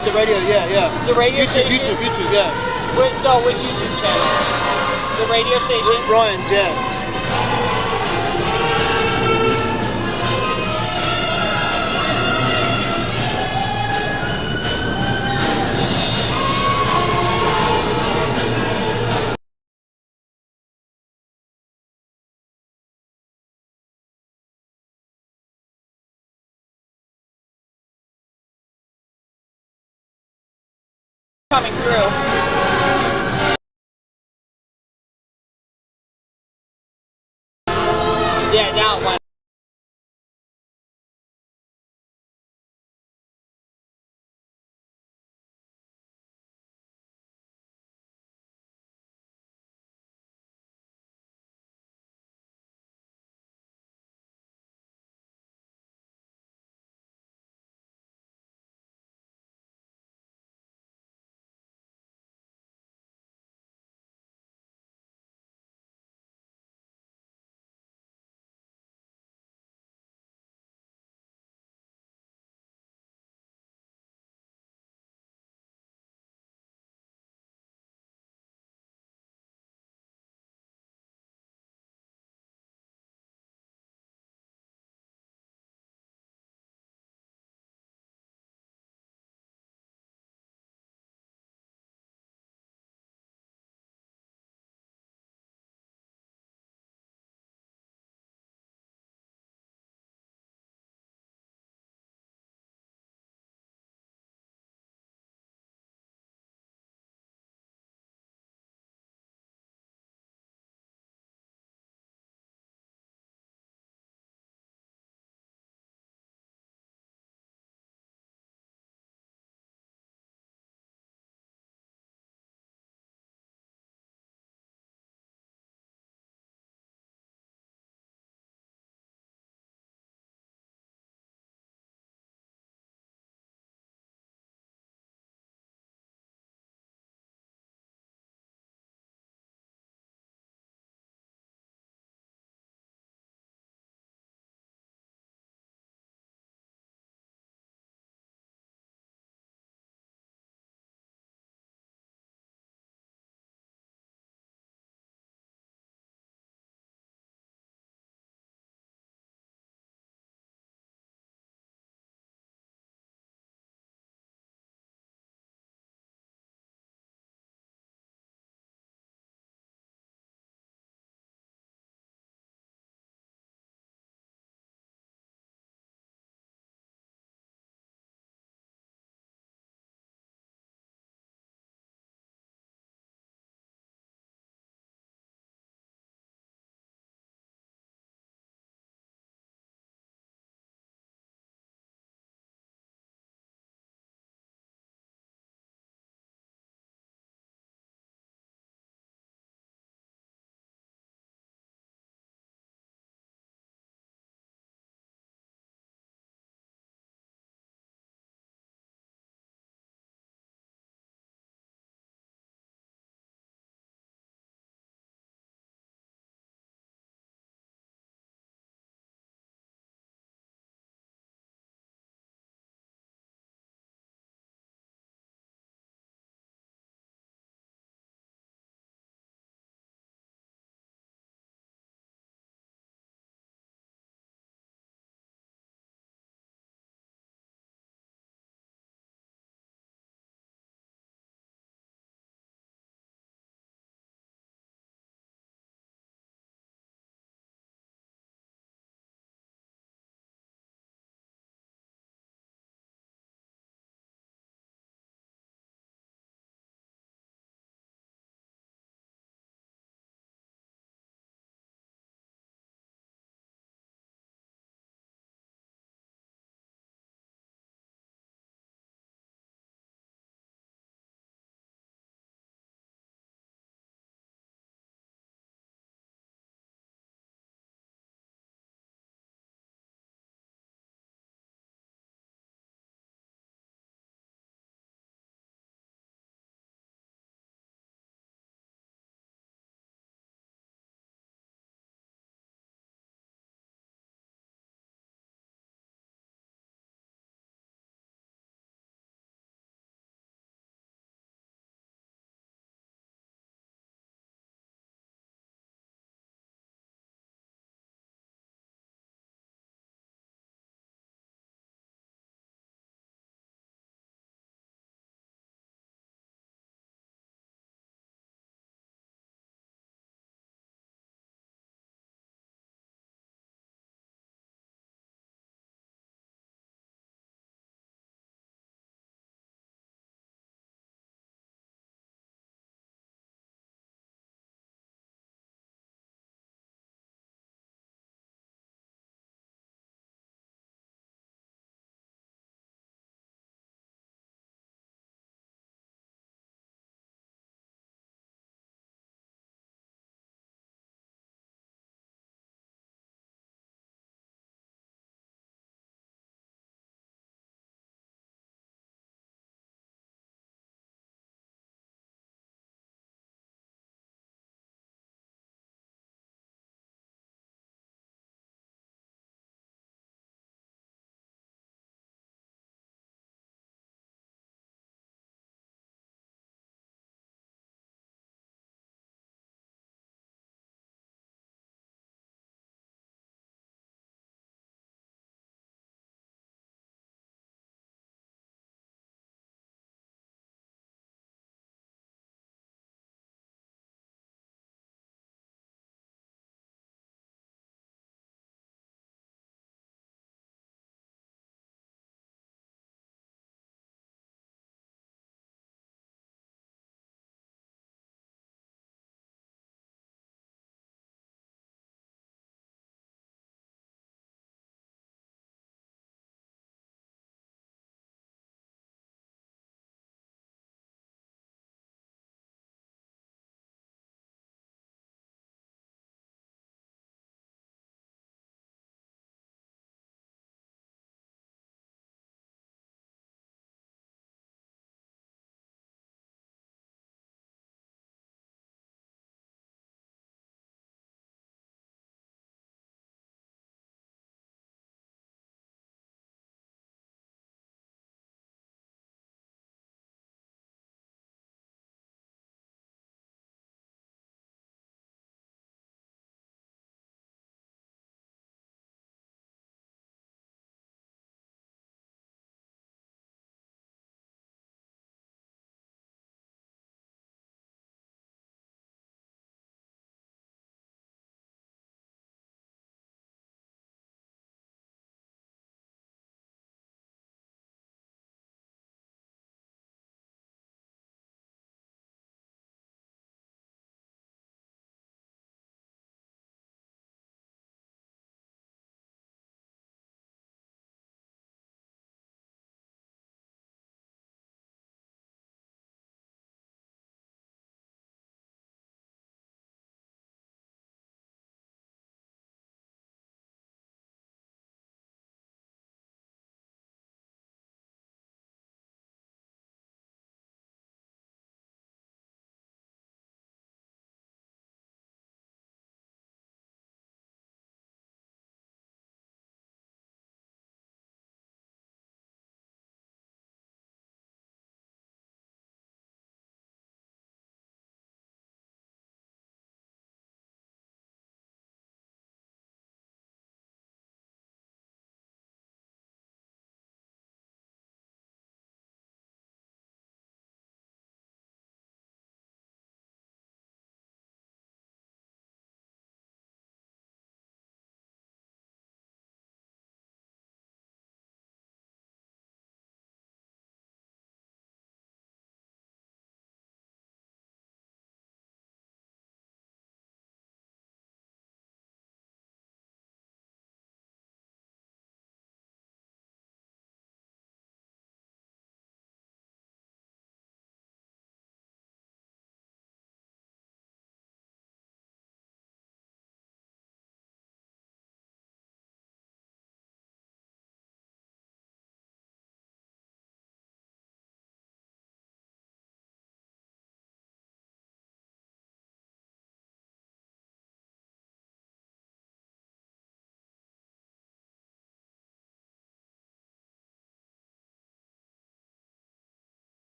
The radio, yeah. The radio YouTube, station? YouTube, yeah. Which YouTube channel? The radio station? Brian's, yeah. Coming through. Yeah, that one.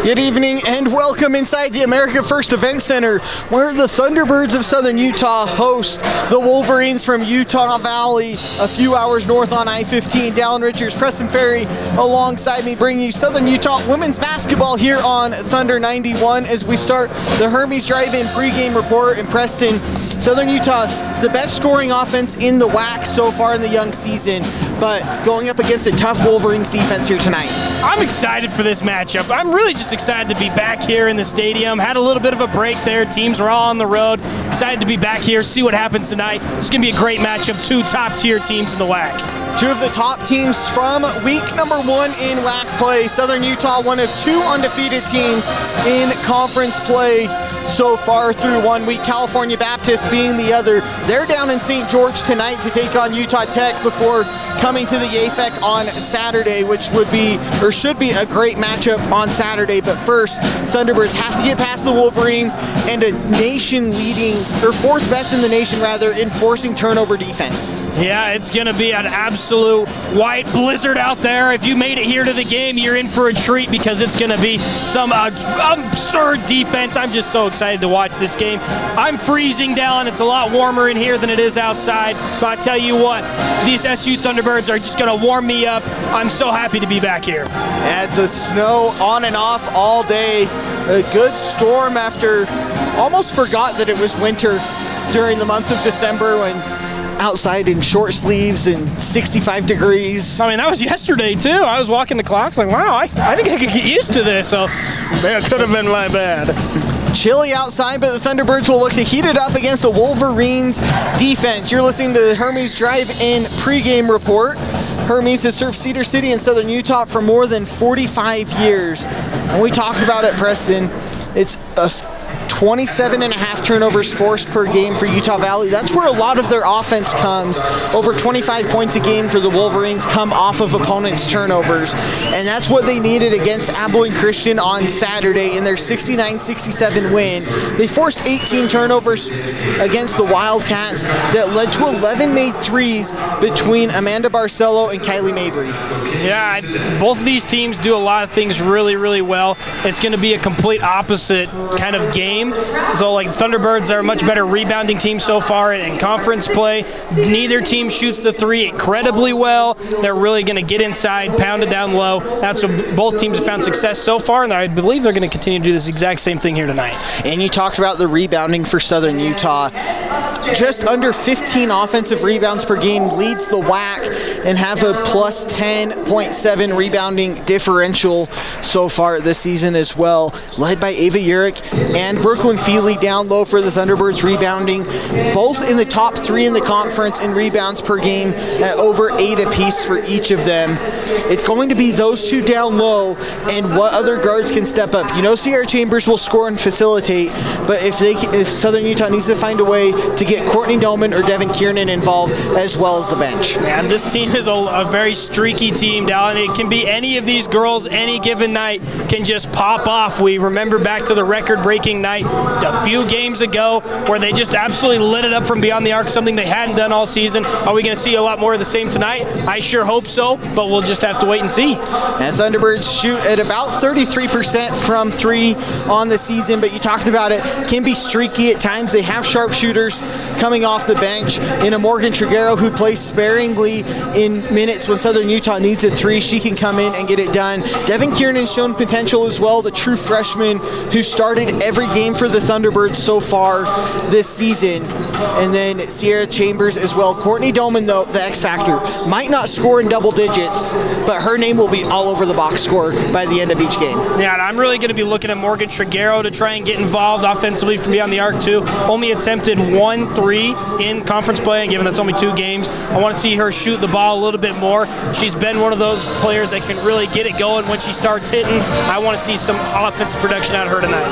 Good evening and welcome inside the America First Event Center, where the Thunderbirds of Southern Utah host the Wolverines from Utah Valley, a few hours north on I-15. Dallin Richards, Preston Ferry alongside me, bringing you Southern Utah women's basketball here on Thunder 91 as we start the Hermes Drive-In pregame report. And Preston, Southern Utah, the best scoring offense in the WAC so far in the young season, but going up against a tough Wolverines defense here tonight. I'm excited for this matchup. I'm really just excited to be back here in the stadium. Had a little bit of a break there. Teams were all on the road. Excited to be back here, see what happens tonight. It's going to be a great matchup. Two top-tier teams in the WAC. Two of the top teams from week number 1 in WAC play. Southern Utah, one of 2 undefeated teams in conference play so far through 1 week. California Baptist being the other. They're down in St. George tonight to take on Utah Tech before coming to the YAFEC on Saturday, which would be, or should be, a great matchup on Saturday. But first, Thunderbirds have to get past the Wolverines and a nation-leading, or 4th best in the nation rather, in forcing turnover defense. Yeah, it's going to be an absolute white blizzard out there. If you made it here to the game, you're in for a treat because it's going to be some absurd defense. I'm just so excited to watch this game. I'm freezing down. It's a lot warmer in here than it is outside. But I tell you what, these SU Thunderbirds are just going to warm me up. I'm so happy to be back here. And the snow on and off all day. A good storm after almost forgot that it was winter during the month of December when outside in short sleeves and 65 degrees. I mean, that was yesterday too. I was walking to class like, wow, I think I could get used to this. So it could have been my bad. Chilly outside, but the Thunderbirds will look to heat it up against the Wolverines defense. You're listening to the Hermes Drive-In pregame report. Hermes has served Cedar City and Southern Utah for more than 45 years. And we talked about it, Preston. It's a 27.5 turnovers forced per game for Utah Valley. That's where a lot of their offense comes. Over 25 points a game for the Wolverines come off of opponents' turnovers. And that's what they needed against Abilene Christian on Saturday in their 69-67 win. They forced 18 turnovers against the Wildcats that led to 11 made threes between Amanda Barcelo and Kylie Mabry. Yeah, both of these teams do a lot of things really, really well. It's going to be a complete opposite kind of game. So, like, Thunderbirds are a much better rebounding team so far in conference play. Neither team shoots the three incredibly well. They're really going to get inside, pound it down low. That's what both teams have found success so far, and I believe they're going to continue to do this exact same thing here tonight. And you talked about the rebounding for Southern Utah. Just under 15 offensive rebounds per game leads the WAC and have a plus 10.7 rebounding differential so far this season as well, led by Ava Urich and Brooklyn Feely down low for the Thunderbirds rebounding, both in the top 3 in the conference in rebounds per game at over 8 apiece for each of them. It's going to be those two down low and what other guards can step up. You know, Sierra Chambers will score and facilitate, but if Southern Utah needs to find a way to get Courtney Doman or Devin Kiernan involved as well as the bench. And this team is a very streaky team, Dallin. It can be any of these girls any given night can just pop off. We remember back to the record-breaking night a few games ago where they just absolutely lit it up from beyond the arc, something they hadn't done all season. Are we going to see a lot more of the same tonight? I sure hope so, but we'll just have to wait and see. And Thunderbirds shoot at about 33% from 3 on the season, but you talked about it, can be streaky at times. They have sharpshooters coming off the bench in a Morgan Triguero who plays sparingly in minutes when Southern Utah needs a 3. She can come in and get it done. Devin Kiernan's shown potential as well, the true freshman who started every game for the Thunderbirds so far this season. And then Sierra Chambers as well. Courtney Doman, though, the X Factor, might not score in double digits, but her name will be all over the box score by the end of each game. Yeah, and I'm really going to be looking at Morgan Triguero to try and get involved offensively from beyond the arc, too. Only attempted 1 3 in conference play, and given that's only 2 games, I want to see her shoot the ball a little bit more. She's been one of those players that can really get it going when she starts hitting. I want to see some offensive production out of her tonight.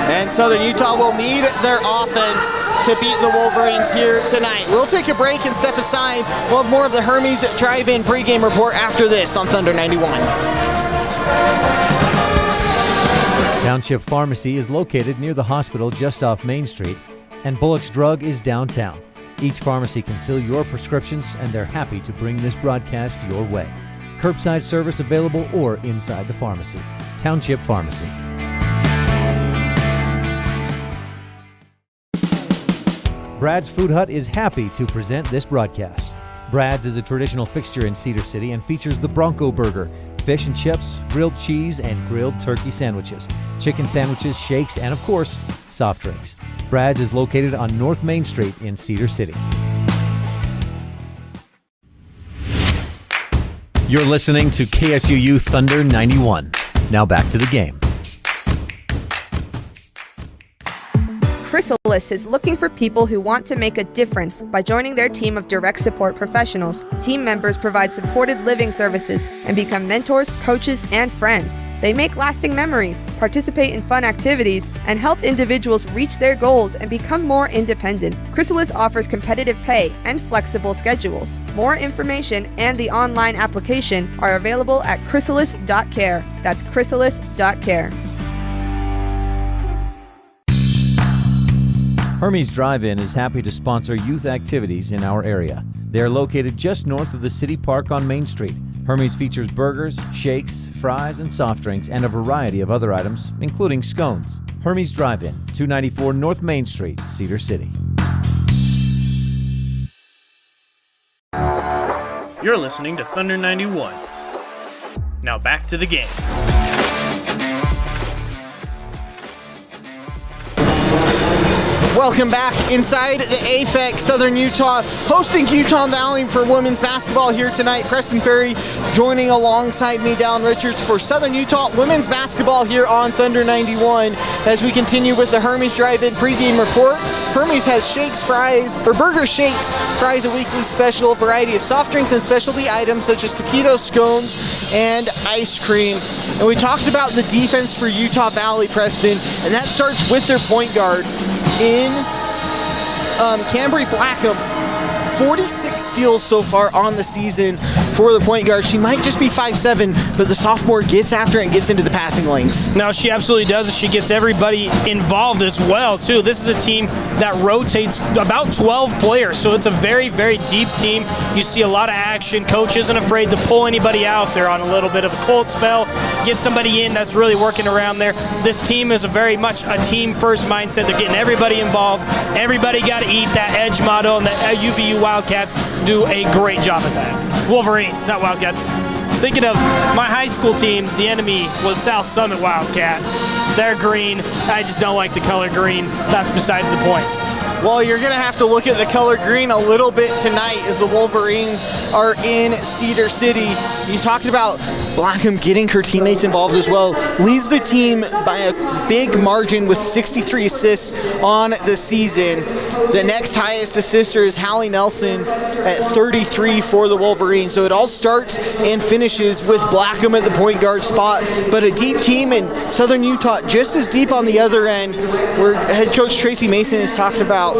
And Southern Utah will need their offense to beat the Wolverines here tonight. We'll take a break and step aside. We'll have more of the Hermes Drive-In pregame report after this on Thunder 91. Township Pharmacy is located near the hospital just off Main Street, and Bullock's Drug is downtown. Each pharmacy can fill your prescriptions, and they're happy to bring this broadcast your way. Curbside service available or inside the pharmacy. Township Pharmacy. Brad's Food Hut is happy to present this broadcast. Brad's is a traditional fixture in Cedar City and features the Bronco Burger, fish and chips, grilled cheese, and grilled turkey sandwiches, chicken sandwiches, shakes, and of course, soft drinks. Brad's is located on North Main Street in Cedar City. You're listening to KSUU Thunder 91. Now back to the game. Chrysalis is looking for people who want to make a difference by joining their team of direct support professionals. Team members provide supported living services and become mentors, coaches, and friends. They make lasting memories, participate in fun activities, and help individuals reach their goals and become more independent. Chrysalis offers competitive pay and flexible schedules. More information and the online application are available at chrysalis.care. That's chrysalis.care. Hermes Drive-In is happy to sponsor youth activities in our area. They are located just north of the City Park on Main Street. Hermes features burgers, shakes, fries, and soft drinks, and a variety of other items, including scones. Hermes Drive-In, 294 North Main Street, Cedar City. You're listening to Thunder 91. Now back to the game. Welcome back inside the AFEC Southern Utah, hosting Utah Valley for women's basketball here tonight. Preston Ferry joining alongside me, Dallin Richards, for Southern Utah women's basketball here on Thunder 91. As we continue with the Hermes Drive-In pregame report, Hermes has shakes, fries, or burger shakes, fries, a weekly special, variety of soft drinks and specialty items such as taquitos, scones, and ice cream. And we talked about the defense for Utah Valley, Preston, and that starts with their point guard in Cambry Blackham. 46 steals so far on the season for the point guard. She might just be 5'7", but the sophomore gets after it and gets into the passing lanes. No, she absolutely does, and she gets everybody involved as well, too. This is a team that rotates about 12 players, so it's a very, very deep team. You see a lot of action. Coach isn't afraid to pull anybody out. They're on a little bit of a cold spell, get somebody in that's really working around there. This team is very much a team-first mindset. They're getting everybody involved. Everybody got to eat. That edge motto, and the UVU Wildcats do a great job at that. Wolverines, not Wildcats. Thinking of my high school team, the enemy was South Summit Wildcats. They're green. I just don't like the color green. That's besides the point. Well, you're going to have to look at the color green a little bit tonight as the Wolverines are in Cedar City. You talked about Blackham getting her teammates involved as well. Leads the team by a big margin with 63 assists on the season. The next highest assister is Hallie Nelson at 33 for the Wolverines. So it all starts and finishes with Blackham at the point guard spot. But a deep team in Southern Utah, just as deep on the other end, where head coach Tracy Mason has talked about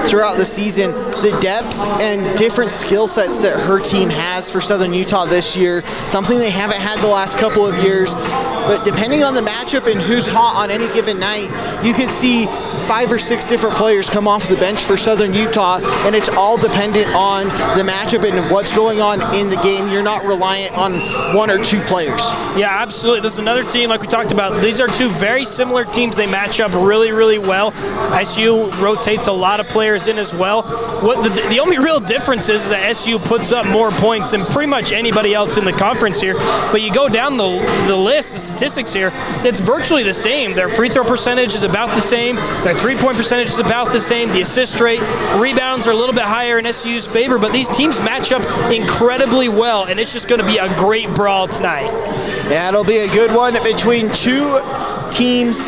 throughout the season, the depth and different skill sets that her team has for Southern Utah this year, something they haven't had the last couple of years. But depending on the matchup and who's hot on any given night, you could see 5 or 6 different players come off the bench for Southern Utah, and it's all dependent on the matchup and what's going on in the game. You're not reliant on 1 or 2 players. Yeah, absolutely. This is another team, like we talked about. These are 2 very similar teams. They match up really, really well. ISU rotates a lot of players in as well. What the only real difference is that SU puts up more points than pretty much anybody else in the conference here. But you go down the list, the statistics here, it's virtually the same. Their free throw percentage is about the same. Their three-point percentage is about the same. The assist rate, rebounds are a little bit higher in SU's favor, but these teams match up incredibly well, and it's just going to be a great brawl tonight. Yeah, it'll be a good one between 2 teams.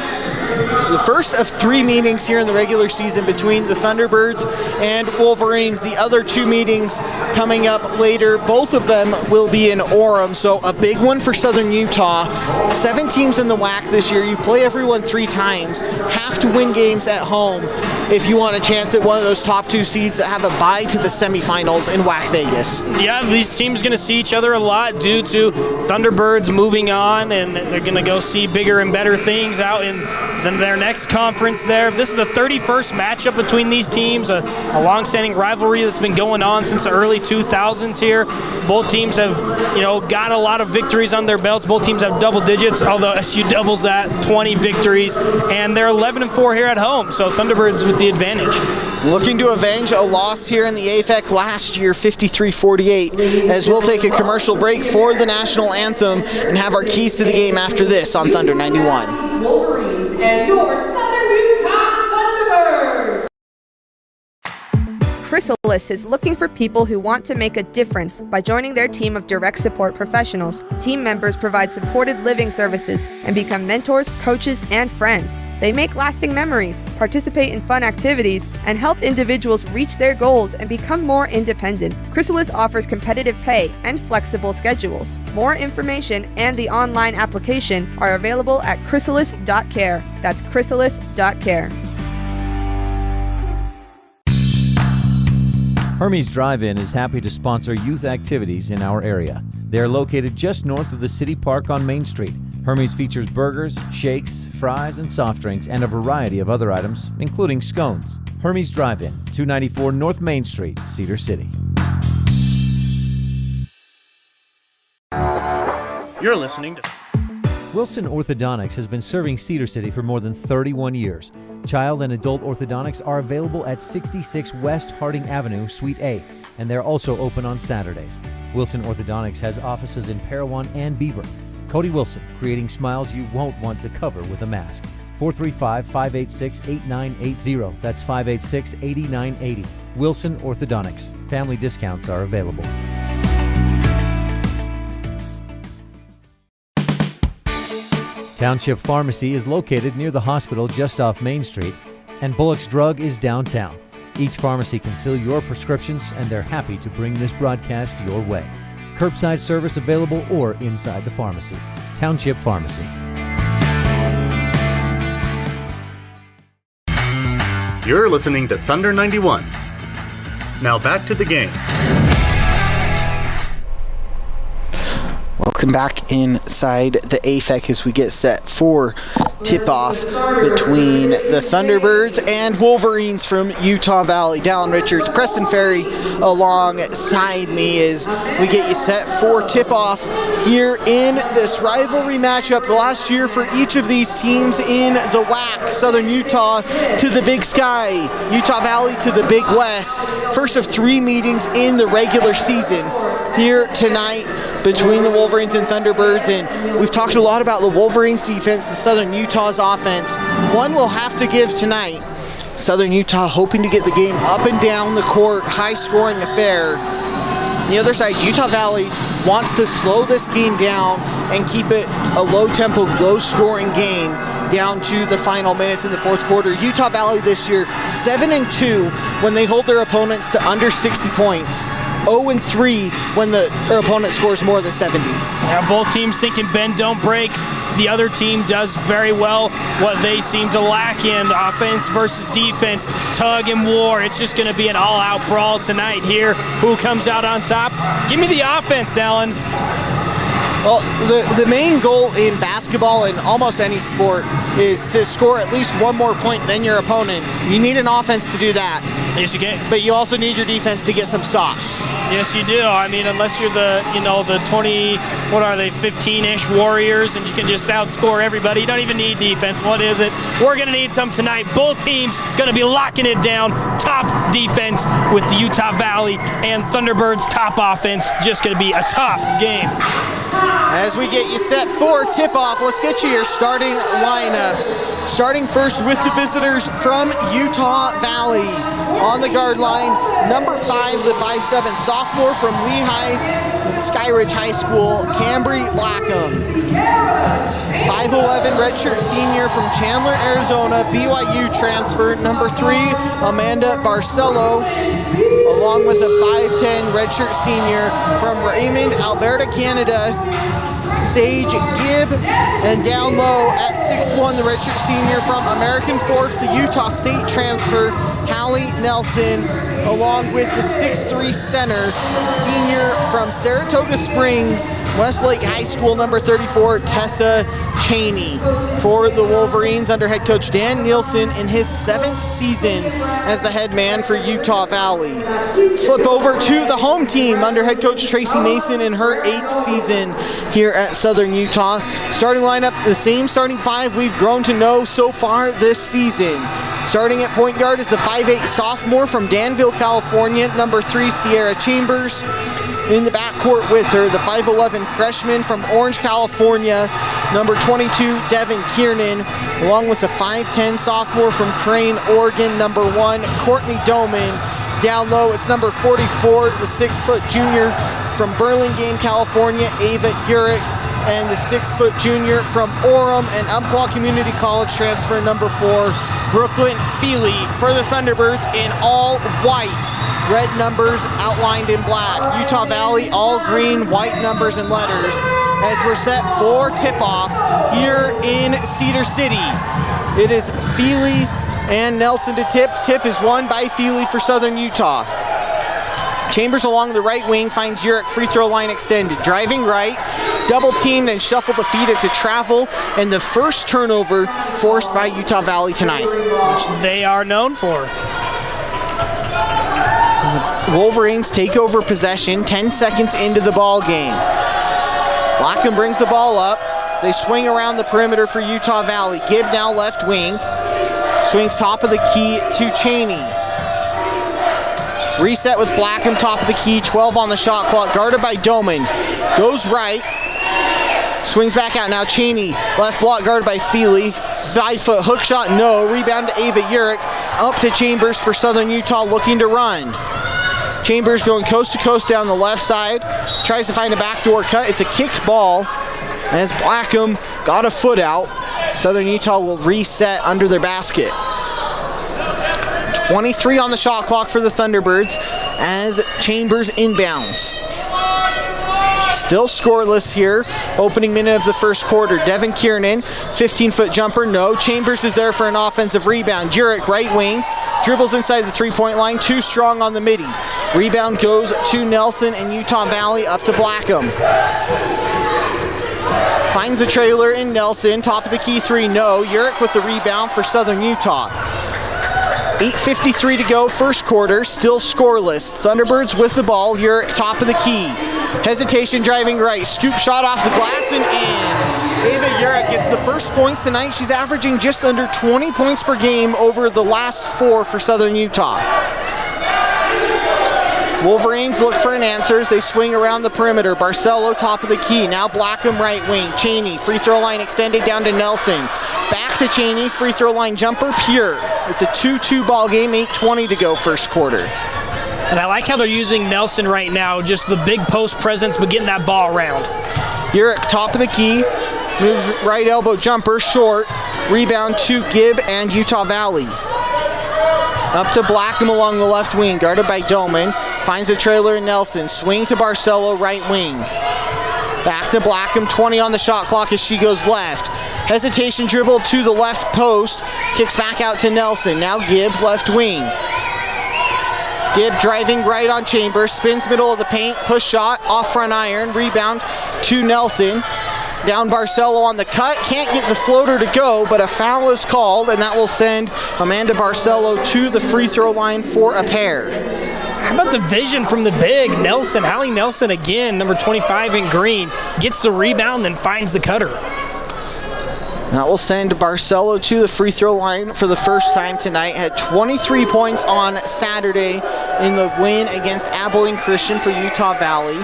The first of 3 meetings here in the regular season between the Thunderbirds and Wolverines. The other 2 meetings coming up later. Both of them will be in Orem, so a big one for Southern Utah. 7 teams in the WAC this year. You play everyone 3 times. Have to win games at home. if you want a chance at one of those top 2 seeds that have a bye to the semifinals in WAC Vegas. Yeah, these teams going to see each other a lot due to Thunderbirds moving on, and they're going to go see bigger and better things out in their next conference there. This is the 31st matchup between these teams, a long-standing rivalry that's been going on since the early 2000s here. Both teams have, got a lot of victories on their belts. Both teams have double digits, although SU doubles that, 20 victories, and they're 11-4 here at home, so Thunderbirds with the advantage. Looking to avenge a loss here in the AFEC last year, 53-48, as we'll take a commercial break for the national anthem and have our keys to the game after this on Thunder 91. Wolverines and your Southern Utah Thunderbirds. Chrysalis is looking for people who want to make a difference by joining their team of direct support professionals. Team members provide supported living services and become mentors, coaches, and friends. They make lasting memories, participate in fun activities, and help individuals reach their goals and become more independent. Chrysalis offers competitive pay and flexible schedules. More information and the online application are available at chrysalis.care. That's chrysalis.care. Hermes Drive-In is happy to sponsor youth activities in our area. They are located just north of the City Park on Main Street. Hermes features burgers, shakes, fries, and soft drinks, and a variety of other items, including scones. Hermes Drive-In, 294 North Main Street, Cedar City. You're listening to Wilson Orthodontics has been serving Cedar City for more than 31 years. Child and adult orthodontics are available at 66 West Harding Avenue, Suite A, and they're also open on Saturdays. Wilson Orthodontics has offices in Parowan and Beaver. Cody Wilson, creating smiles you won't want to cover with a mask. 435-586-8980. That's 586-8980. Wilson Orthodontics. Family discounts are available. Township Pharmacy is located near the hospital just off Main Street, and Bullock's Drug is downtown. Each pharmacy can fill your prescriptions, and they're happy to bring this broadcast your way. Curbside service available or inside the pharmacy. Township Pharmacy. You're listening to Thunder 91. Now back to the game. Welcome back inside the AFEC as we get set for tip-off between the Thunderbirds and Wolverines from Utah Valley. Dallin Richards, Preston Ferry alongside me as we get you set for tip-off here in this rivalry matchup the last year for each of these teams in the WAC. Southern Utah to the Big Sky, Utah Valley to the Big West. First of 3 meetings in the regular season here tonight between the Wolverines and Thunderbirds, and we've talked a lot about the Wolverines defense, the Southern Utah's offense. One we'll have to give tonight. Southern Utah hoping to get the game up and down the court, high-scoring affair. The other side, Utah Valley wants to slow this game down and keep it a low-tempo, low-scoring game down to the final minutes in the fourth quarter. Utah Valley this year, 7-2 when they hold their opponents to under 60 points. 0-3 when their opponent scores more than 70. Yeah, both teams thinking bend, don't break. The other team does very well what they seem to lack in offense versus defense, tug and war. It's just going to be an all-out brawl tonight here. Who comes out on top? Give me the offense, Dallin. Well, the main goal in basketball and almost any sport is to score at least one more point than your opponent. You need an offense to do that. Yes, you can. But you also need your defense to get some stops. Yes, you do. I mean, unless you're the 15-ish Warriors and you can just outscore everybody, you don't even need defense. What is it? We're going to need some tonight. Both teams going to be locking it down. Top defense with the Utah Valley and Thunderbirds top offense. Just going to be a tough game. As we get you set for tip-off, let's get you your starting lineups. Starting first with the visitors from Utah Valley. On the guard line, number 5, the 5'7" sophomore from Lehigh Skyridge High School, Cambry Blackham. 5'11" redshirt senior from Chandler, Arizona, BYU transfer, number 3, Amanda Barcelo, along with a 5'10" redshirt senior from Raymond, Alberta, Canada, Sage Gibb. And down low at 6'1", the redshirt senior from American Forks, the Utah State transfer, Hallie Nelson, along with the 6'3" center, senior from Saratoga Springs, Westlake High School, number 34, Tessa Cheney. For the Wolverines under head coach Dan Nielsen in his 7th season as the head man for Utah Valley. Let's flip over to the home team under head coach Tracy Mason in her 8th season here at Southern Utah. Starting lineup, the same starting 5 we've grown to know so far this season. Starting at point guard is the 5'8" sophomore from Danville, California, number 3, Sierra Chambers. In the backcourt with her, the 5'11" freshman from Orange, California, number 22, Devin Kiernan, along with the 5'10" sophomore from Crane, Oregon, number 1, Courtney Doman. Down low, it's number 44, the 6' junior from Burlingame, California, Ava Urich, and the 6' junior from Orem and Umpqua Community College transfer number 4, Brooklyn Feely. For the Thunderbirds in all white, red numbers outlined in black. Utah Valley, all green, white numbers and letters. As we're set for tip-off here in Cedar City. It is Feely and Nelson to tip. Tip is won by Feely for Southern Utah. Chambers along the right wing finds Urich, free throw line extended. Driving right, double teamed and shuffled to feed it to Travel, and the first turnover forced by Utah Valley tonight. Which they are known for. Wolverines take over possession 10 seconds into the ball game. Blackham brings the ball up. They swing around the perimeter for Utah Valley. Gibb now left wing. Swings top of the key to Cheney. Reset with Blackham, top of the key, 12 on the shot clock, guarded by Doman. Goes right, swings back out now, Cheney, left block guarded by Feely. 5-foot hook shot, no. Rebound to Ava Urich, up to Chambers for Southern Utah looking to run. Chambers going coast to coast down the left side, tries to find a backdoor cut. It's a kicked ball as Blackham got a foot out. Southern Utah will reset under their basket. 23 on the shot clock for the Thunderbirds as Chambers inbounds. Still scoreless here, opening minute of the first quarter. Devin Kiernan, 15-foot jumper, no. Chambers is there for an offensive rebound. Urich, right wing, dribbles inside the three-point line, too strong on the midi. Rebound goes to Nelson and Utah Valley, up to Blackham. Finds the trailer in Nelson, top of the key 3, no. Urich with the rebound for Southern Utah. 8:53 to go, first quarter, still scoreless. Thunderbirds with the ball, Urich top of the key. Hesitation driving right, scoop shot off the glass and in. Ava Urich gets the first points tonight. She's averaging just under 20 points per game over the last 4 for Southern Utah. Wolverines look for an answer as they swing around the perimeter. Barcelo top of the key, now Blackham right wing. Cheney, free throw line extended down to Nelson. Back to Cheney, free throw line jumper, pure. It's a 2-2 ball game, 8:20 to go first quarter. And I like how they're using Nelson right now, just the big post presence, but getting that ball around. Urich top of the key, moves right elbow jumper, short. Rebound to Gibb and Utah Valley. Up to Blackham along the left wing, guarded by Doman. Finds the trailer in Nelson. Swing to Barcelo, right wing. Back to Blackham, 20 on the shot clock as she goes left. Hesitation dribble to the left post. Kicks back out to Nelson. Now Gibb, left wing. Gibb driving right on Chambers. Spins middle of the paint. Push shot, off front iron. Rebound to Nelson. Down Barcelo on the cut. Can't get the floater to go, but a foul is called, and that will send Amanda Barcelo to the free throw line for a pair. How about the vision from the big Nelson? Hallie Nelson again, number 25 in green, gets the rebound, then finds the cutter. That will send Barcelo to the free throw line for the first time tonight. Had 23 points on Saturday in the win against Abilene Christian for Utah Valley.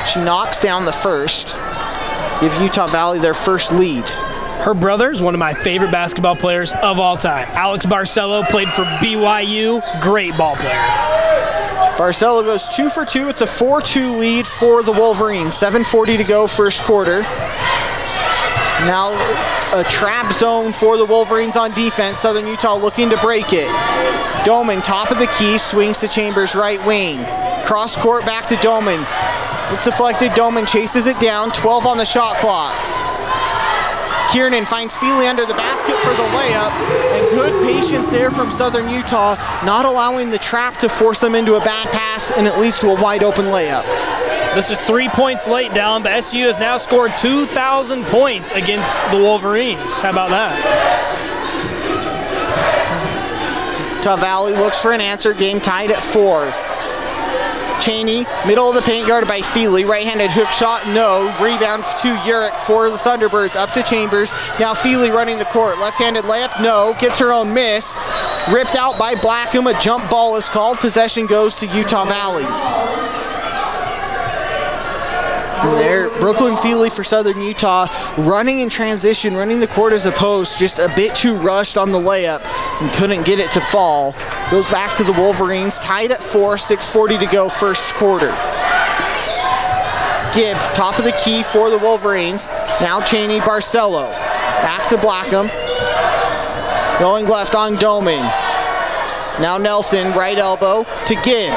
She knocks down the first. Give Utah Valley their first lead. Her brother is one of my favorite basketball players of all time. Alex Barcelo played for BYU, great ball player. Barcelo goes 2 for 2. It's a 4-2 lead for the Wolverines. 7:40 to go first quarter. Now a trap zone for the Wolverines on defense. Southern Utah looking to break it. Doman, top of the key, swings to Chambers right wing. Cross court back to Doman. It's deflected. Doman chases it down. 12 on the shot clock. Kiernan finds Feely under the basket for the layup, and good patience there from Southern Utah, not allowing the trap to force them into a bad pass, and it leads to a wide open layup. This is 3 points late down, but SU has now scored 2,000 points against the Wolverines. How about that? Utah Valley looks for an answer. Game tied at 4. Cheney, middle of the paint, guarded by Feely. Right-handed hook shot, no. Rebound to Urick for the Thunderbirds. Up to Chambers. Now Feely running the court. Left-handed layup, no. Gets her own miss. Ripped out by Blackham. A jump ball is called. Possession goes to Utah Valley. And there, Brooklyn Feely for Southern Utah, running in transition, running the court as a post, just a bit too rushed on the layup and couldn't get it to fall. Goes back to the Wolverines, tied at 4, 6:40 to go, first quarter. Gibb, top of the key for the Wolverines. Now Cheney, Barcelo. Back to Blackham. Going left on Doman. Now Nelson, right elbow to Gibb.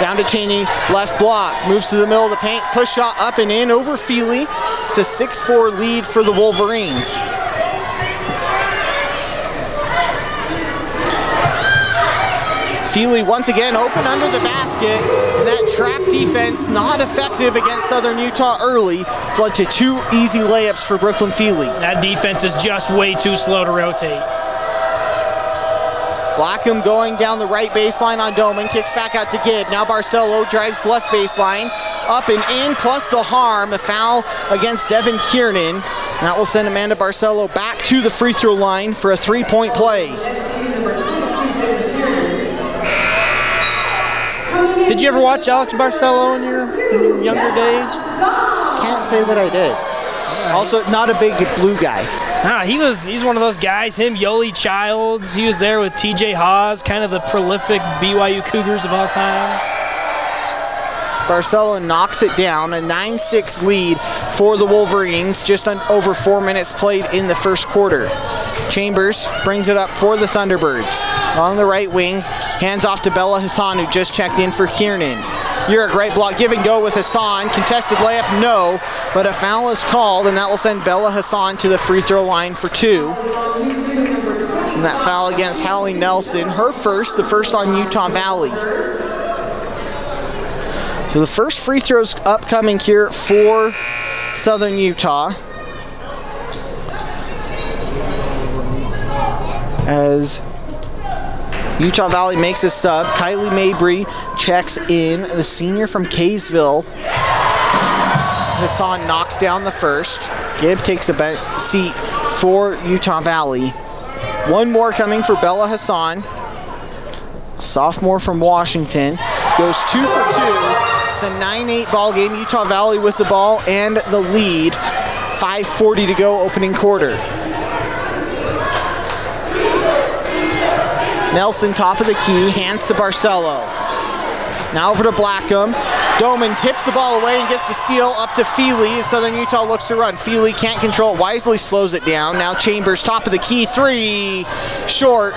Down to Cheney, left block, moves to the middle of the paint, push shot up and in over Feely. It's a 6-4 lead for the Wolverines. Feely once again open under the basket, and that trap defense not effective against Southern Utah early. It's led to 2 easy layups for Brooklyn Feely. That defense is just way too slow to rotate. Blackham going down the right baseline on Doman, kicks back out to Gibb. Now Barcelo drives left baseline, up and in, plus the harm, a foul against Devin Kiernan. That will send Amanda Barcelo back to the free throw line for a 3-point play. Did you ever watch Alex Barcelo in your younger days? Can't say that I did. Also, not a big blue guy. He's one of those guys, him, Yoli Childs. He was there with TJ Haws, kind of the prolific BYU Cougars of all time. Barcelo knocks it down, a 9-6 lead for the Wolverines, just over 4 minutes played in the first quarter. Chambers brings it up for the Thunderbirds. On the right wing, hands off to Bella Hassan, who just checked in for Kiernan. Urick right block, give and go with Hassan. Contested layup, no, but a foul is called, and that will send Bella Hassan to the free throw line for 2. And that foul against Hallie Nelson, her first, the first on Utah Valley. So the first free throw's upcoming here for Southern Utah. As Utah Valley makes a sub, Kylie Mabry checks in, the senior from Kaysville. Hassan knocks down the first. Gibb takes a seat for Utah Valley. One more coming for Bella Hassan. Sophomore from Washington. Goes 2 for 2. It's a 9-8 ball game. Utah Valley with the ball and the lead. 5:40 to go, opening quarter. Nelson, top of the key, hands to Barcelo. Now over to Blackham. Doman tips the ball away and gets the steal up to Feely as Southern Utah looks to run. Feely can't control it, wisely slows it down. Now Chambers, top of the key, 3, short.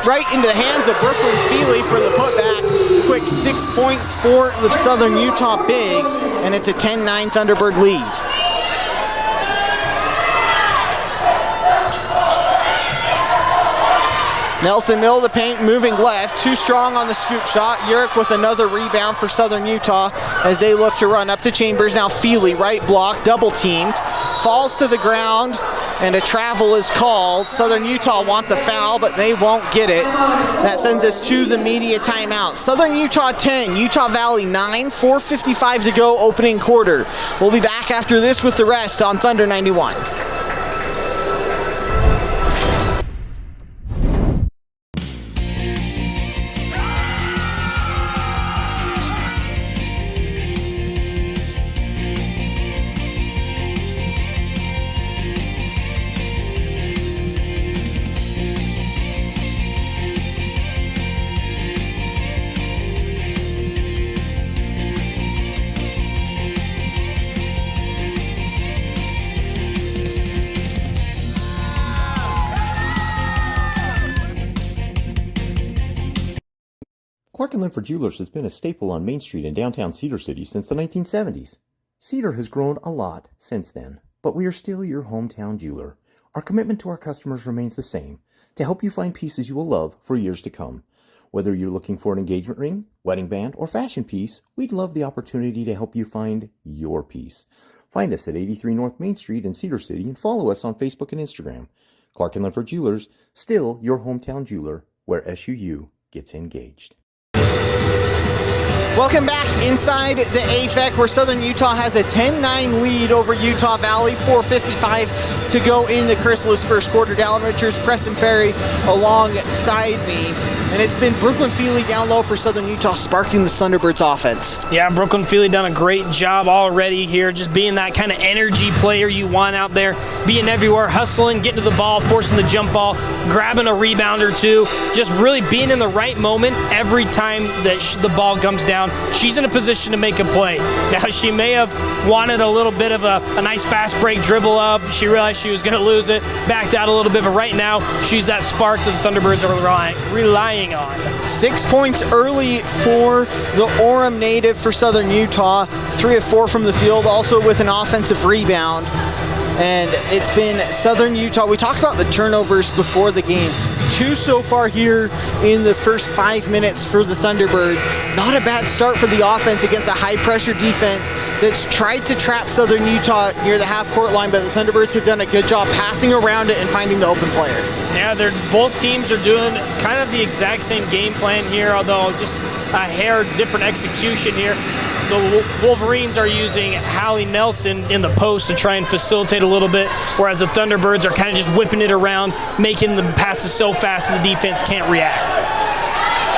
Right into the hands of Brooklyn Feely for the putback. Quick 6 points for the Southern Utah big, and it's a 10-9 Thunderbird lead. Nelson, middle of the paint, moving left, too strong on the scoop shot. Urick with another rebound for Southern Utah as they look to run up to Chambers. Now Feely, right block, double teamed, falls to the ground, and a travel is called. Southern Utah wants a foul, but they won't get it. That sends us to the media timeout. Southern Utah 10, Utah Valley 9, 4:55 to go, opening quarter. We'll be back after this with the rest on Thunder 91. Clark & Linford Jewelers has been a staple on Main Street in downtown Cedar City since the 1970s. Cedar has grown a lot since then, but we are still your hometown jeweler. Our commitment to our customers remains the same, to help you find pieces you will love for years to come. Whether you're looking for an engagement ring, wedding band, or fashion piece, we'd love the opportunity to help you find your piece. Find us at 83 North Main Street in Cedar City and follow us on Facebook and Instagram. Clark & Linford Jewelers, still your hometown jeweler, where SUU gets engaged. Welcome back inside the AFEC, where Southern Utah has a 10-9 lead over Utah Valley. 4:55 to go in the Chrysalis first quarter. Dallin Richards, Preston Ferry alongside me. And it's been Brooklyn Feely down low for Southern Utah, sparking the Thunderbirds offense. Yeah, Brooklyn Feely done a great job already here, just being that kind of energy player you want out there, being everywhere, hustling, getting to the ball, forcing the jump ball, grabbing a rebound or two, just really being in the right moment every time that the ball comes down. She's in a position to make a play. Now, she may have wanted a little bit of a nice fast break dribble up. She realized she was going to lose it, backed out a little bit, but right now, she's that spark that the Thunderbirds are relying on. 6 points early for the Orem native for Southern Utah. 3 of 4 from the field, also with an offensive rebound. And it's been Southern Utah. We talked about the turnovers before the game. 2 so far here in the first 5 minutes for the Thunderbirds. Not a bad start for the offense against a high-pressure defense that's tried to trap Southern Utah near the half-court line, but the Thunderbirds have done a good job passing around it and finding the open player. Yeah, both teams are doing kind of the exact same game plan here, although just a hair different execution here. The Wolverines are using Hallie Nelson in the post to try and facilitate a little bit, whereas the Thunderbirds are kind of just whipping it around, making the passes so fast that the defense can't react.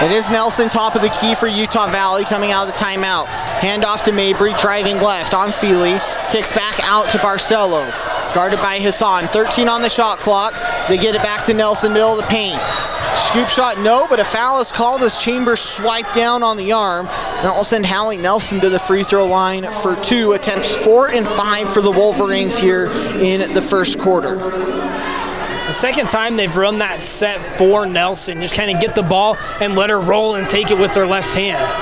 It is Nelson, top of the key for Utah Valley, coming out of the timeout. Handoff to Mabry, driving left on Feely. Kicks back out to Barcelo. Guarded by Hassan. 13 on the shot clock. They get it back to Nelson, middle of the paint. Scoop shot, no, but a foul is called as Chambers swiped down on the arm. That will send Hallie Nelson to the free throw line for 2 attempts. 4 and 5 for the Wolverines here in the first quarter. It's the second time they've run that set for Nelson. Just kind of get the ball and let her roll and take it with her left hand.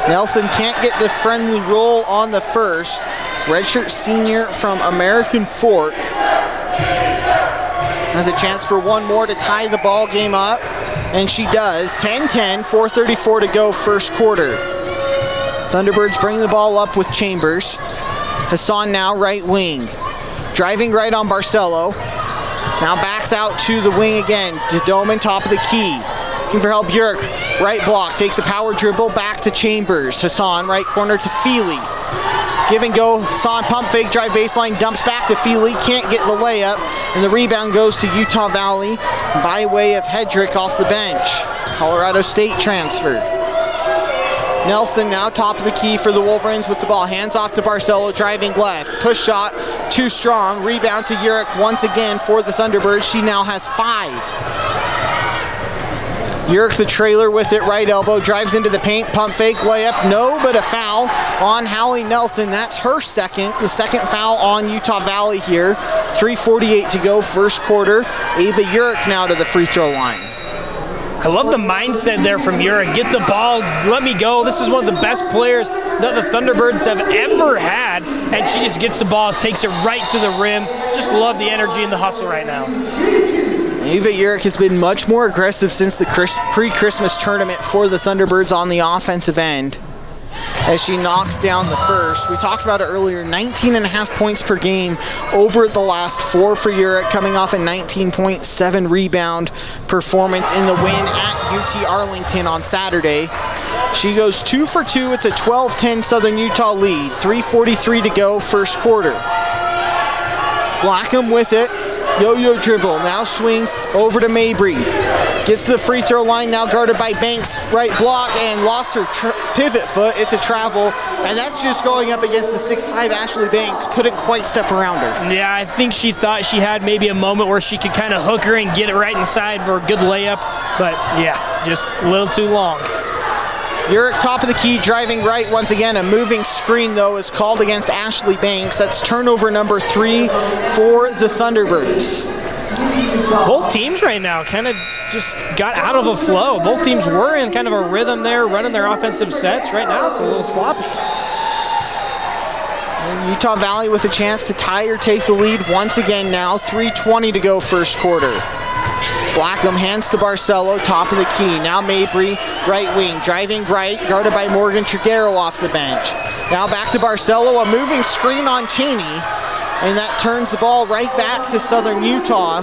Nelson can't get the friendly roll on the first. Redshirt senior from American Fork has a chance for one more to tie the ball game up, and she does. 10-10, 4:34 to go first quarter. Thunderbirds bring the ball up with Chambers. Hassan now right wing. Driving right on Barcelo. Now backs out to the wing again. To Doman, top of the key. Looking for help, Yerk. Right block, takes a power dribble back to Chambers. Hassan, right corner to Feely. Give and go, Hassan pump fake, drive baseline, dumps back to Feely. Can't get the layup, and the rebound goes to Utah Valley by way of Hedrick off the bench. Colorado State transfer. Nelson now top of the key for the Wolverines with the ball. Hands off to Barcelo, driving left. Push shot, too strong. Rebound to Urick once again for the Thunderbirds. She now has 5. Urick the trailer with it, right elbow, drives into the paint, pump fake, layup, no, but a foul on Hallie Nelson. That's her the second foul on Utah Valley here. 3:48 to go first quarter. Ava Urick now to the free throw line. I love the mindset there from Urick. Get the ball, let me go. This is one of the best players that the Thunderbirds have ever had, and she just gets the ball, takes it right to the rim. Just love the energy and the hustle right now. Ava Urick has been much more aggressive since the pre-Christmas tournament for the Thunderbirds on the offensive end as she knocks down the first. We talked about it earlier, 19.5 points per game over the last 4 for Urick, coming off a 19.7 rebound performance in the win at UT Arlington on Saturday. She goes 2 for 2. It's a 12-10 Southern Utah lead. 3:43 to go first quarter. Blackham with it. Yo-yo dribble, now swings over to Mabry. Gets to the free throw line, now guarded by Banks. Right block, and lost her pivot foot. It's a travel, and that's just going up against the 6'5" Ashley Banks. Couldn't quite step around her. Yeah, I think she thought she had maybe a moment where she could kind of hook her and get it right inside for a good layup, but yeah, just a little too long. Urick top of the key, driving right once again. A moving screen, though, is called against Ashley Banks. That's turnover number 3 for the Thunderbirds. Both teams right now kind of just got out of a flow. Both teams were in kind of a rhythm there, running their offensive sets. Right now it's a little sloppy. And Utah Valley with a chance to tie or take the lead once again now. 3:20 to go first quarter. Blackham hands to Barcelo, top of the key. Now Mabry, right wing, driving right, guarded by Morgan Triguero off the bench. Now back to Barcelo, a moving screen on Cheney, and that turns the ball right back to Southern Utah.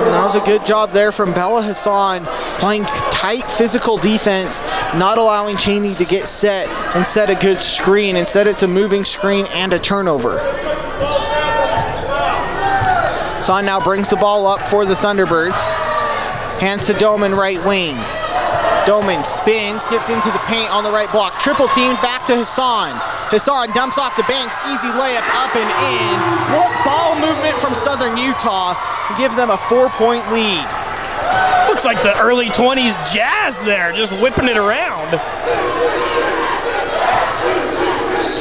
And that was a good job there from Bella Hassan, playing tight physical defense, not allowing Cheney to get set and set a good screen. Instead, it's a moving screen and a turnover. Son now brings the ball up for the Thunderbirds. Hands to Doman, right wing. Doman spins, gets into the paint on the right block. Triple teamed back to Hassan. Hassan dumps off to Banks, easy layup up and in. What ball movement from Southern Utah to give them a 4-point lead. Looks like the early 20s Jazz there, just whipping it around.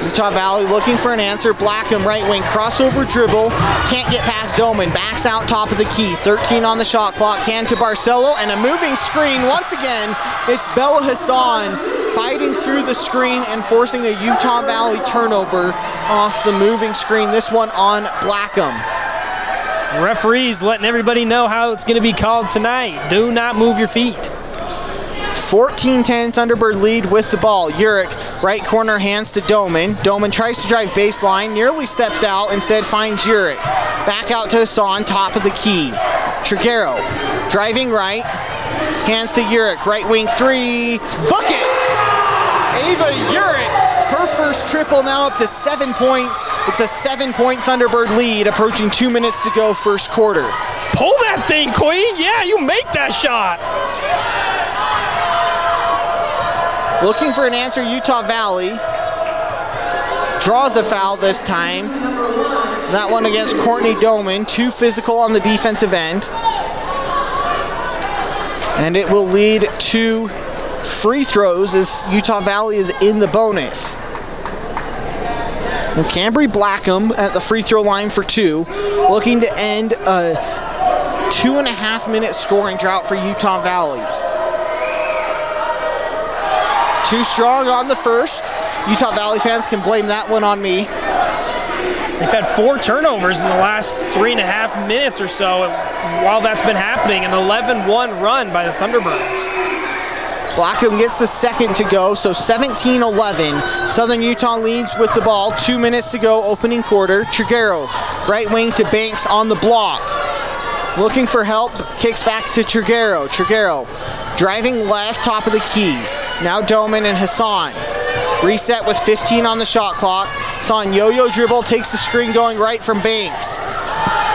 Utah Valley looking for an answer. Blackham, right wing, crossover dribble. Can't get past Doman. Backs out top of the key. 13 on the shot clock. Hand to Barcelo and a moving screen. Once again, it's Bella Hassan fighting through the screen and forcing a Utah Valley turnover off the moving screen. This one on Blackham. Referees letting everybody know how it's going to be called tonight. Do not move your feet. 14-10 Thunderbird lead with the ball. Urick, right corner, hands to Doman. Doman tries to drive baseline, nearly steps out, instead finds Urick. Back out to Hassan, top of the key. Triguero, driving right, hands to Urick, right wing three, bucket! Ava Urick, her first triple, now up to 7 points. It's a 7-point Thunderbird lead, approaching 2 minutes to go first quarter. Pull that thing, Queen! Yeah, you make that shot! Looking for an answer, Utah Valley. Draws a foul this time. That one against Courtney Doman. Too physical on the defensive end. And it will lead to free throws as Utah Valley is in the bonus. With Cambry Blackham at the free throw line for 2. Looking to end a 2.5-minute scoring drought for Utah Valley. Too strong on the first. Utah Valley fans can blame that one on me. They've had 4 turnovers in the last 3.5 minutes or so. While that's been happening, an 11-1 run by the Thunderbirds. Blackham gets the second to go, so 17-11. Southern Utah leads with the ball. 2 minutes to go, opening quarter. Triguero, right wing to Banks on the block. Looking for help, kicks back to Triguero. Triguero, driving left, top of the key. Now Doman and Hassan. Reset with 15 on the shot clock. Hassan yo-yo dribble, takes the screen going right from Banks.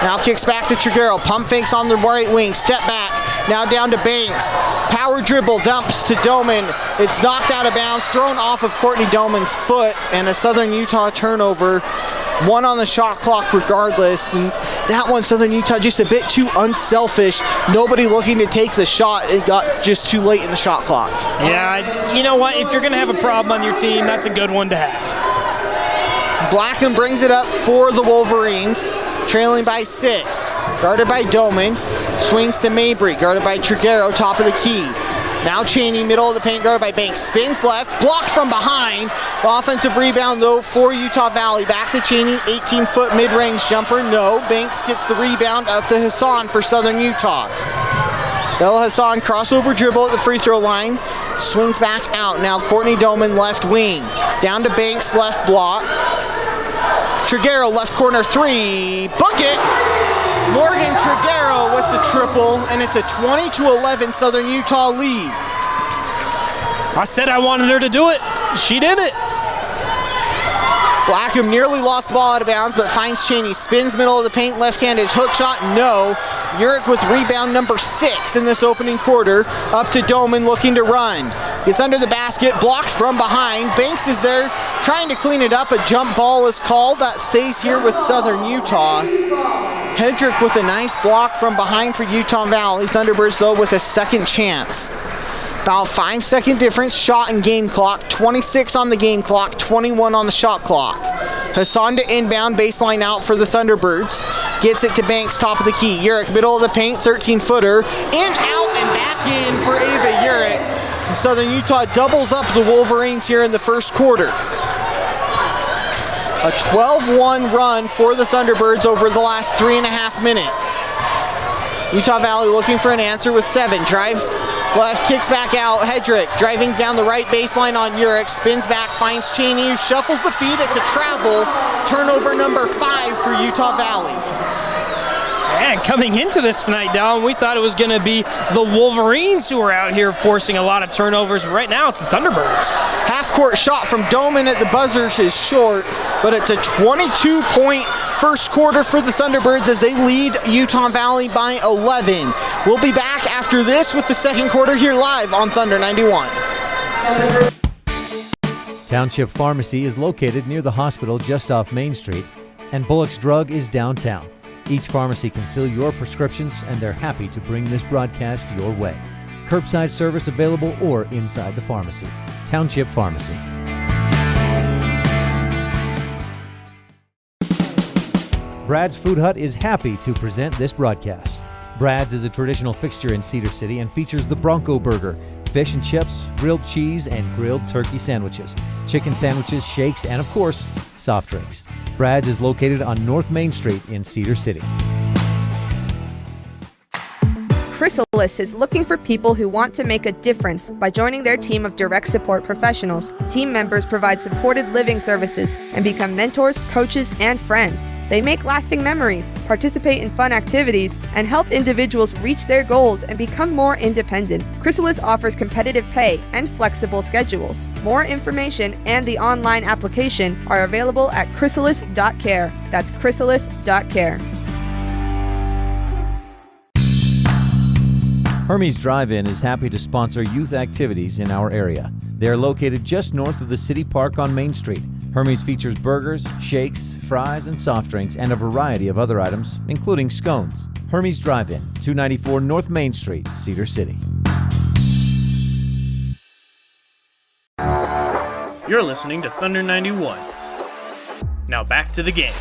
Now kicks back to Triguero. Pump fakes on the right wing. Step back. Now down to Banks. Power dribble, dumps to Doman. It's knocked out of bounds, thrown off of Courtney Doman's foot, and a Southern Utah turnover. 1 on the shot clock regardless. And that one, Southern Utah just a bit too unselfish. Nobody looking to take the shot. It got just too late in the shot clock. Yeah, you know what? If you're going to have a problem on your team, that's a good one to have. Blackham brings it up for the Wolverines, trailing by 6. Guarded by Doman. Swings to Mabry, guarded by Triguero, top of the key. Now Cheney, middle of the paint, guarded by Banks. Spins left, blocked from behind. The offensive rebound, though, for Utah Valley. Back to Cheney, 18-foot mid-range jumper. No, Banks gets the rebound up to Hassan for Southern Utah. Bella Hassan, crossover dribble at the free throw line. Swings back out. Now Courtney Doman, left wing. Down to Banks, left block. Triguero, left corner three. Bucket! Morgan Triguero with the triple, and it's a 20-11 Southern Utah lead. I said I wanted her to do it. She did it. Blackham nearly lost the ball out of bounds, but finds Cheney. Spins middle of the paint, left-handed hook shot, no. Urick with rebound number 6 in this opening quarter. Up to Doman looking to run. Gets under the basket, blocked from behind. Banks is there trying to clean it up. A jump ball is called. That stays here with Southern Utah. Hedrick with a nice block from behind for Utah Valley. Thunderbirds, though, with a second chance. About 5-second difference, shot and game clock. 26 on the game clock, 21 on the shot clock. Hassan to inbound, baseline out for the Thunderbirds. Gets it to Banks, top of the key. Urich, middle of the paint, 13-footer. In, out, and back in for Ava Urich. Southern Utah doubles up the Wolverines here in the first quarter. A 12-1 run for the Thunderbirds over the last 3.5 minutes. Utah Valley looking for an answer with 7. Drives left, kicks back out. Hedrick driving down the right baseline on Urich. Spins back, finds Cheney, who shuffles the feet. It's a travel. Turnover number 5 for Utah Valley. And coming into this tonight, Dallin, we thought it was going to be the Wolverines who were out here forcing a lot of turnovers. Right now, it's the Thunderbirds. Half-court shot from Doman at the buzzer is short, but it's a 22-point first quarter for the Thunderbirds as they lead Utah Valley by 11. We'll be back after this with the second quarter here live on Thunder 91. Township Pharmacy is located near the hospital just off Main Street, and Bullock's Drug is downtown. Each pharmacy can fill your prescriptions, and they're happy to bring this broadcast your way. Curbside service available or inside the pharmacy. Township Pharmacy. Brad's Food Hut is happy to present this broadcast. Brad's is a traditional fixture in Cedar City and features the Bronco Burger, fish and chips, grilled cheese, and grilled turkey sandwiches, chicken sandwiches, shakes, and of course, soft drinks. Brad's is located on North Main Street in Cedar City. Chrysalis is looking for people who want to make a difference by joining their team of direct support professionals. Team members provide supported living services and become mentors, coaches, and friends. They make lasting memories, participate in fun activities, and help individuals reach their goals and become more independent. Chrysalis offers competitive pay and flexible schedules. More information and the online application are available at chrysalis.care. That's chrysalis.care. Hermes Drive-In is happy to sponsor youth activities in our area. They are located just north of the City Park on Main Street. Hermes features burgers, shakes, fries, and soft drinks, and a variety of other items, including scones. Hermes Drive-In, 294 North Main Street, Cedar City. You're listening to Thunder 91. Now back to the game.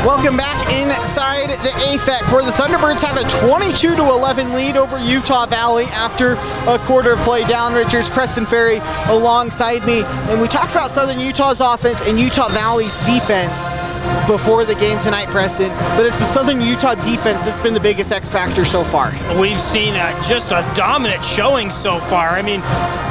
Welcome back inside the AFEC, where the Thunderbirds have a 22-11 lead over Utah Valley after a quarter of play. Down Richards, Preston Ferry alongside me, and we talked about Southern Utah's offense and Utah Valley's defense before the game tonight, Preston, but it's the Southern Utah defense that's been the biggest X factor so far. We've seen just a dominant showing so far. I mean,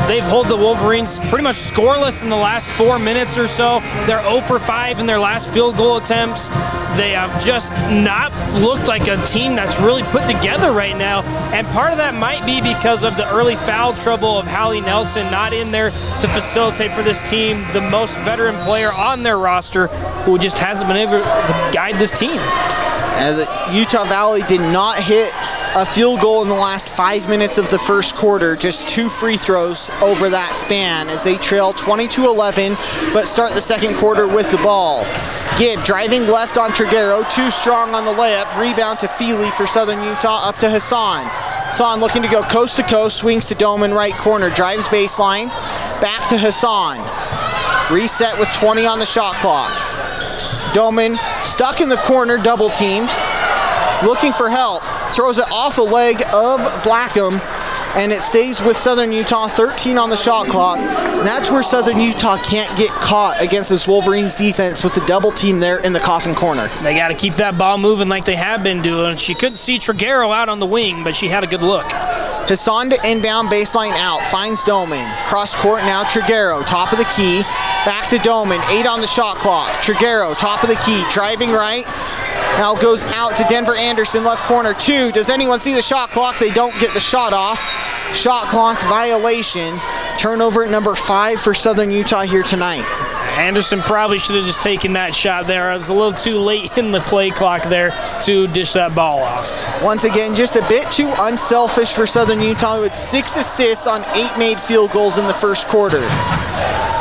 they've held the Wolverines pretty much scoreless in the last 4 minutes or so. They're 0 for 5 in their last field goal attempts. They have just not looked like a team that's really put together right now, and part of that might be because of the early foul trouble of Hallie Nelson not in there to facilitate for this team, the most veteran player on their roster who just hasn't been able to guide this team. Utah Valley did not hit a field goal in the last 5 minutes of the first quarter, just 2 free throws over that span as they trail 22-11, but start the second quarter with the ball. Gibb driving left on Triguero, too strong on the layup, rebound to Feely for Southern Utah, up to Hassan. Hassan looking to go coast to coast, swings to Doman right corner, drives baseline, back to Hassan. Reset with 20 on the shot clock. Doman stuck in the corner, double teamed, looking for help, throws it off the leg of Blackham, and it stays with Southern Utah, 13 on the shot clock. And that's where Southern Utah can't get caught against this Wolverines defense with the double team there in the coffin corner. They got to keep that ball moving like they have been doing. She couldn't see Triguero out on the wing, but she had a good look. Hassan to inbound, baseline out, finds Doman. Cross court now, Triguero, top of the key, back to Doman, 8 on the shot clock. Triguero, top of the key, driving right, now goes out to Denver Anderson, left corner, 2. Does anyone see the shot clock? They don't get the shot off. Shot clock violation. Turnover at number 5 for Southern Utah here tonight. Anderson probably should have just taken that shot there. It was a little too late in the play clock there to dish that ball off. Once again, just a bit too unselfish for Southern Utah, with 6 assists on 8 made field goals in the first quarter.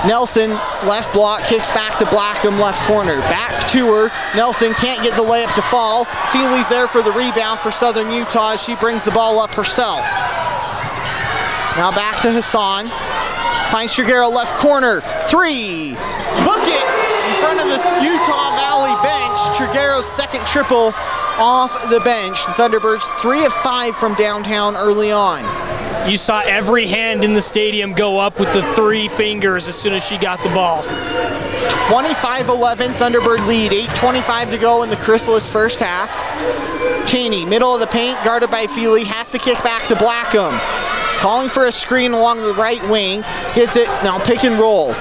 Nelson, left block, kicks back to Blackham, left corner. Back to her. Nelson can't get the layup to fall. Feely's there for the rebound for Southern Utah as she brings the ball up herself. Now back to Hassan. Finds Triguero, left corner. 3. Book it! in front of this Utah Valley bench. Triguero's second triple off the bench. The Thunderbirds 3 of 5 from downtown early on. You saw every hand in the stadium go up with the 3 fingers as soon as she got the ball. 25-11 Thunderbird lead, 8:25 to go in the Chrysalis first half. Cheney, middle of the paint, guarded by Feely, has to kick back to Blackham. Calling for a screen along the right wing, gets it, now pick and roll.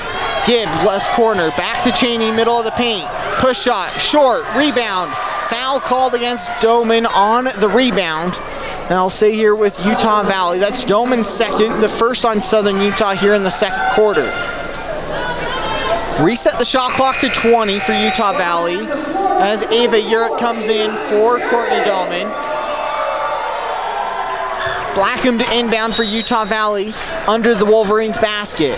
Gibb, left corner, back to Cheney, middle of the paint. Push shot, short, rebound. Foul called against Doman on the rebound. And I'll stay here with Utah Valley. That's Doman's second, the first on Southern Utah here in the second quarter. Reset the shot clock to 20 for Utah Valley as Ava Urick comes in for Courtney Doman. Blackham to inbound for Utah Valley under the Wolverines basket.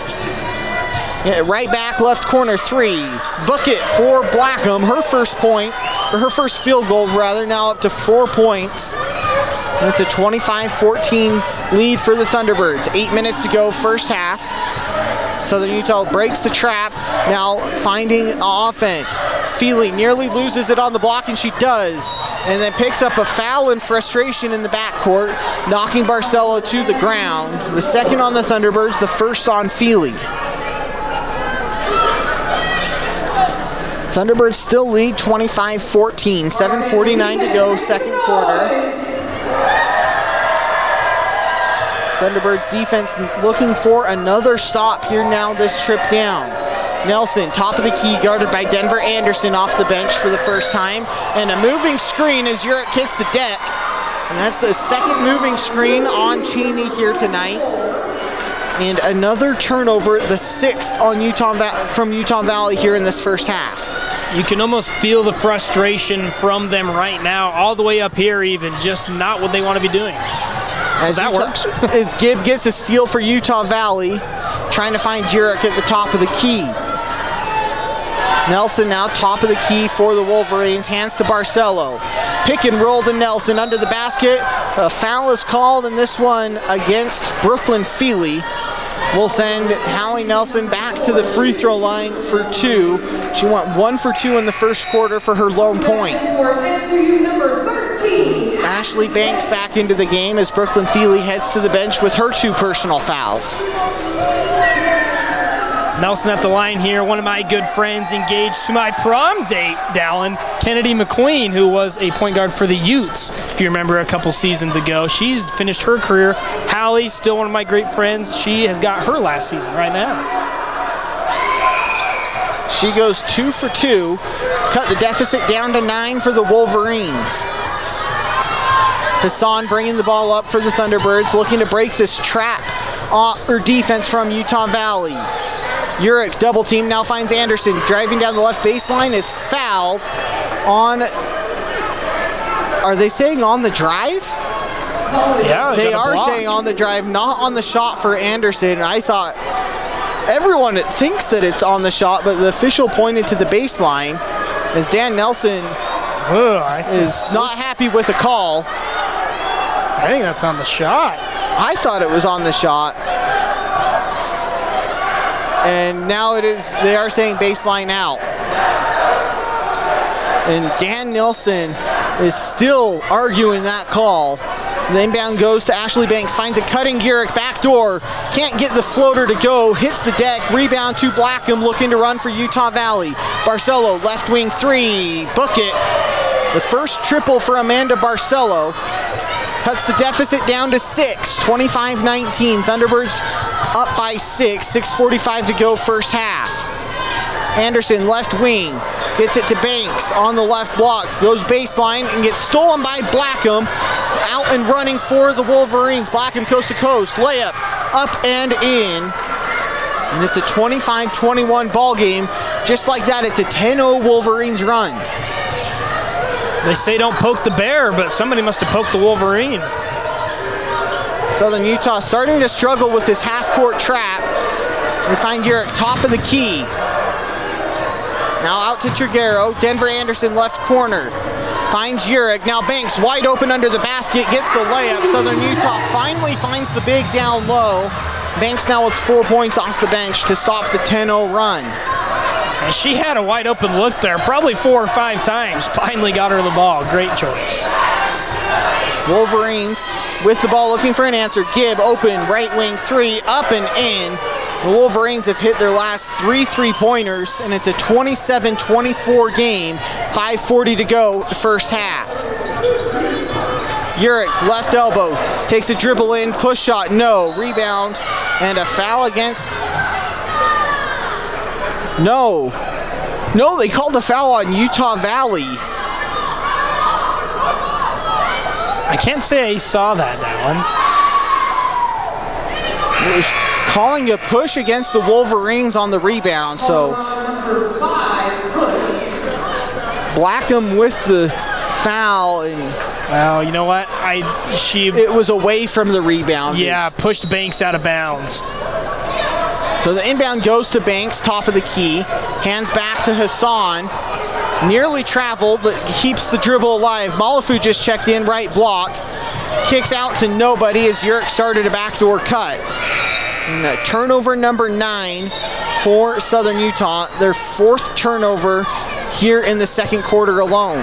Yeah, right back, left corner, 3. Book it for Blackham. Her first point, or her first field goal rather, now up to 4 points. That's a 25-14 lead for the Thunderbirds. 8 minutes to go, first half. Southern Utah breaks the trap, now finding offense. Feely nearly loses it on the block, and she does. And then picks up a foul in frustration in the backcourt, knocking Barcelo to the ground. The second on the Thunderbirds, the first on Feely. Thunderbirds still lead 25-14, 7:49 to go, second quarter. Thunderbirds defense looking for another stop here now this trip down. Nelson, top of the key, guarded by Denver Anderson off the bench for the first time. And a moving screen as Urick hits the deck. And that's the second moving screen on Cheney here tonight. And another turnover, the 6th on from Utah Valley here in this first half. You can almost feel the frustration from them right now, all the way up here even, just not what they want to be doing. As that works. As Gibb gets a steal for Utah Valley, trying to find Urick at the top of the key. Nelson now top of the key for the Wolverines, hands to Barcelo. Pick and roll to Nelson under the basket. A foul is called in this one against Brooklyn Feely. We'll send Hallie Nelson back to the free throw line for 2. She went 1 for 2 in the first quarter for her lone point. Ashley Banks back into the game as Brooklyn Feely heads to the bench with her 2 personal fouls. Nelson at the line here, one of my good friends engaged to my prom date, Dallin, Kennedy McQueen, who was a point guard for the Utes, if you remember a couple seasons ago. She's finished her career. Hallie, still one of my great friends. She has got her last season right now. She goes 2 for 2, cut the deficit down to 9 for the Wolverines. Hassan bringing the ball up for the Thunderbirds, looking to break this trap or defense from Utah Valley. Urick double team, now finds Anderson, driving down the left baseline, is fouled on, are they saying on the drive? Yeah, they are saying on the drive, not on the shot for Anderson. And I thought, everyone thinks that it's on the shot, but the official pointed to the baseline as Dan Nelson is not happy with the call. I think that's on the shot. I thought it was on the shot. And now it is, they are saying baseline out. And Dan Nelson is still arguing that call. The inbound goes to Ashley Banks, finds a cutting Urick, backdoor, can't get the floater to go, hits the deck, rebound to Blackham, looking to run for Utah Valley. Barcelo, left wing 3, book it. The first triple for Amanda Barcelo. Cuts the deficit down to 6, 25-19. Thunderbirds up by 6, 6:45 to go first half. Anderson, left wing, gets it to Banks on the left block, goes baseline and gets stolen by Blackham. Out and running for the Wolverines. Blackham coast to coast, layup, up and in. And it's a 25-21 ball game. Just like that, it's a 10-0 Wolverines run. They say don't poke the bear, but somebody must have poked the Wolverine. Southern Utah starting to struggle with this half-court trap. We find Urick top of the key. Now out to Triguero. Denver Anderson left corner. Finds Urick. Now Banks wide open under the basket. Gets the layup. Southern Utah finally finds the big down low. Banks now with 4 points off the bench to stop the 10-0 run. And she had a wide open look there, probably 4 or 5 times. Finally got her the ball. Great choice. Wolverines with the ball looking for an answer. Gibb open, right wing 3, up and in. The Wolverines have hit their last 3 3-pointers, and it's a 27-24 game. 5:40 to go, the first half. Urick, left elbow, takes a dribble in, push shot, no. Rebound, and a foul against... No, they called the foul on Utah Valley. I can't say I saw that, Dallin. It was calling a push against the Wolverines on the rebound, so Blackham with the foul, and well, you know what? it was away from the rebound. Yeah, pushed Banks out of bounds. So the inbound goes to Banks, top of the key, hands back to Hassan. Nearly traveled, but keeps the dribble alive. Malafu just checked in, right block. Kicks out to nobody as Urick started a backdoor cut. And turnover number 9 for Southern Utah. Their 4th turnover here in the second quarter alone.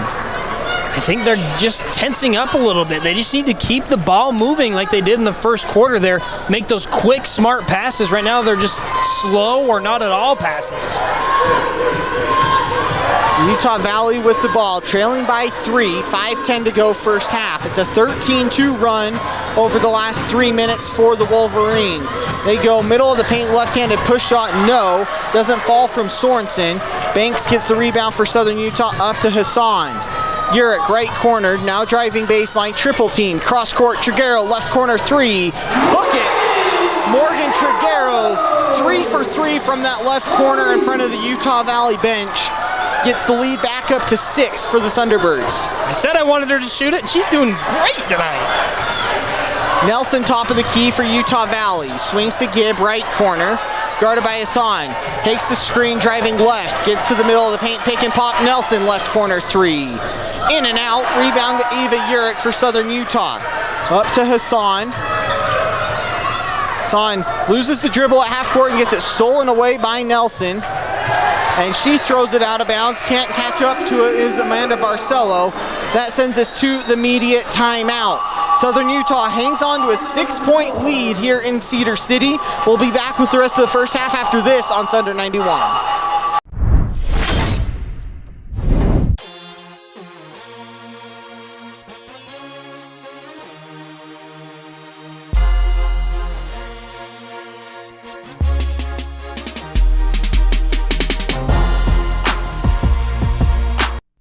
I think they're just tensing up a little bit. They just need to keep the ball moving like they did in the first quarter there. Make those quick, smart passes. Right now they're just slow or not at all passes. Utah Valley with the ball, trailing by 3, 5:10 to go first half. It's a 13-2 run over the last 3 minutes for the Wolverines. They go middle of the paint, left-handed push shot, no. Doesn't fall from Sorensen. Banks gets the rebound for Southern Utah, up to Hassan. Urick, right corner, now driving baseline, triple team, cross court, Triguero, left corner 3, book it! Morgan Triguero, 3 for 3 from that left corner in front of the Utah Valley bench. Gets the lead back up to 6 for the Thunderbirds. I said I wanted her to shoot it, and she's doing great tonight. Nelson, top of the key for Utah Valley. Swings to Gibb, right corner. Guarded by Hassan. Takes the screen, driving left. Gets to the middle of the paint, pick and pop. Nelson, left corner 3. In and out. Rebound to Eva Urick for Southern Utah. Up to Hassan. Hassan loses the dribble at half court and gets it stolen away by Nelson. And she throws it out of bounds. Can't catch up to it is Amanda Barcelo. That sends us to the immediate timeout. Southern Utah hangs on to a 6-point lead here in Cedar City. We'll be back with the rest of the first half after this on Thunder 91.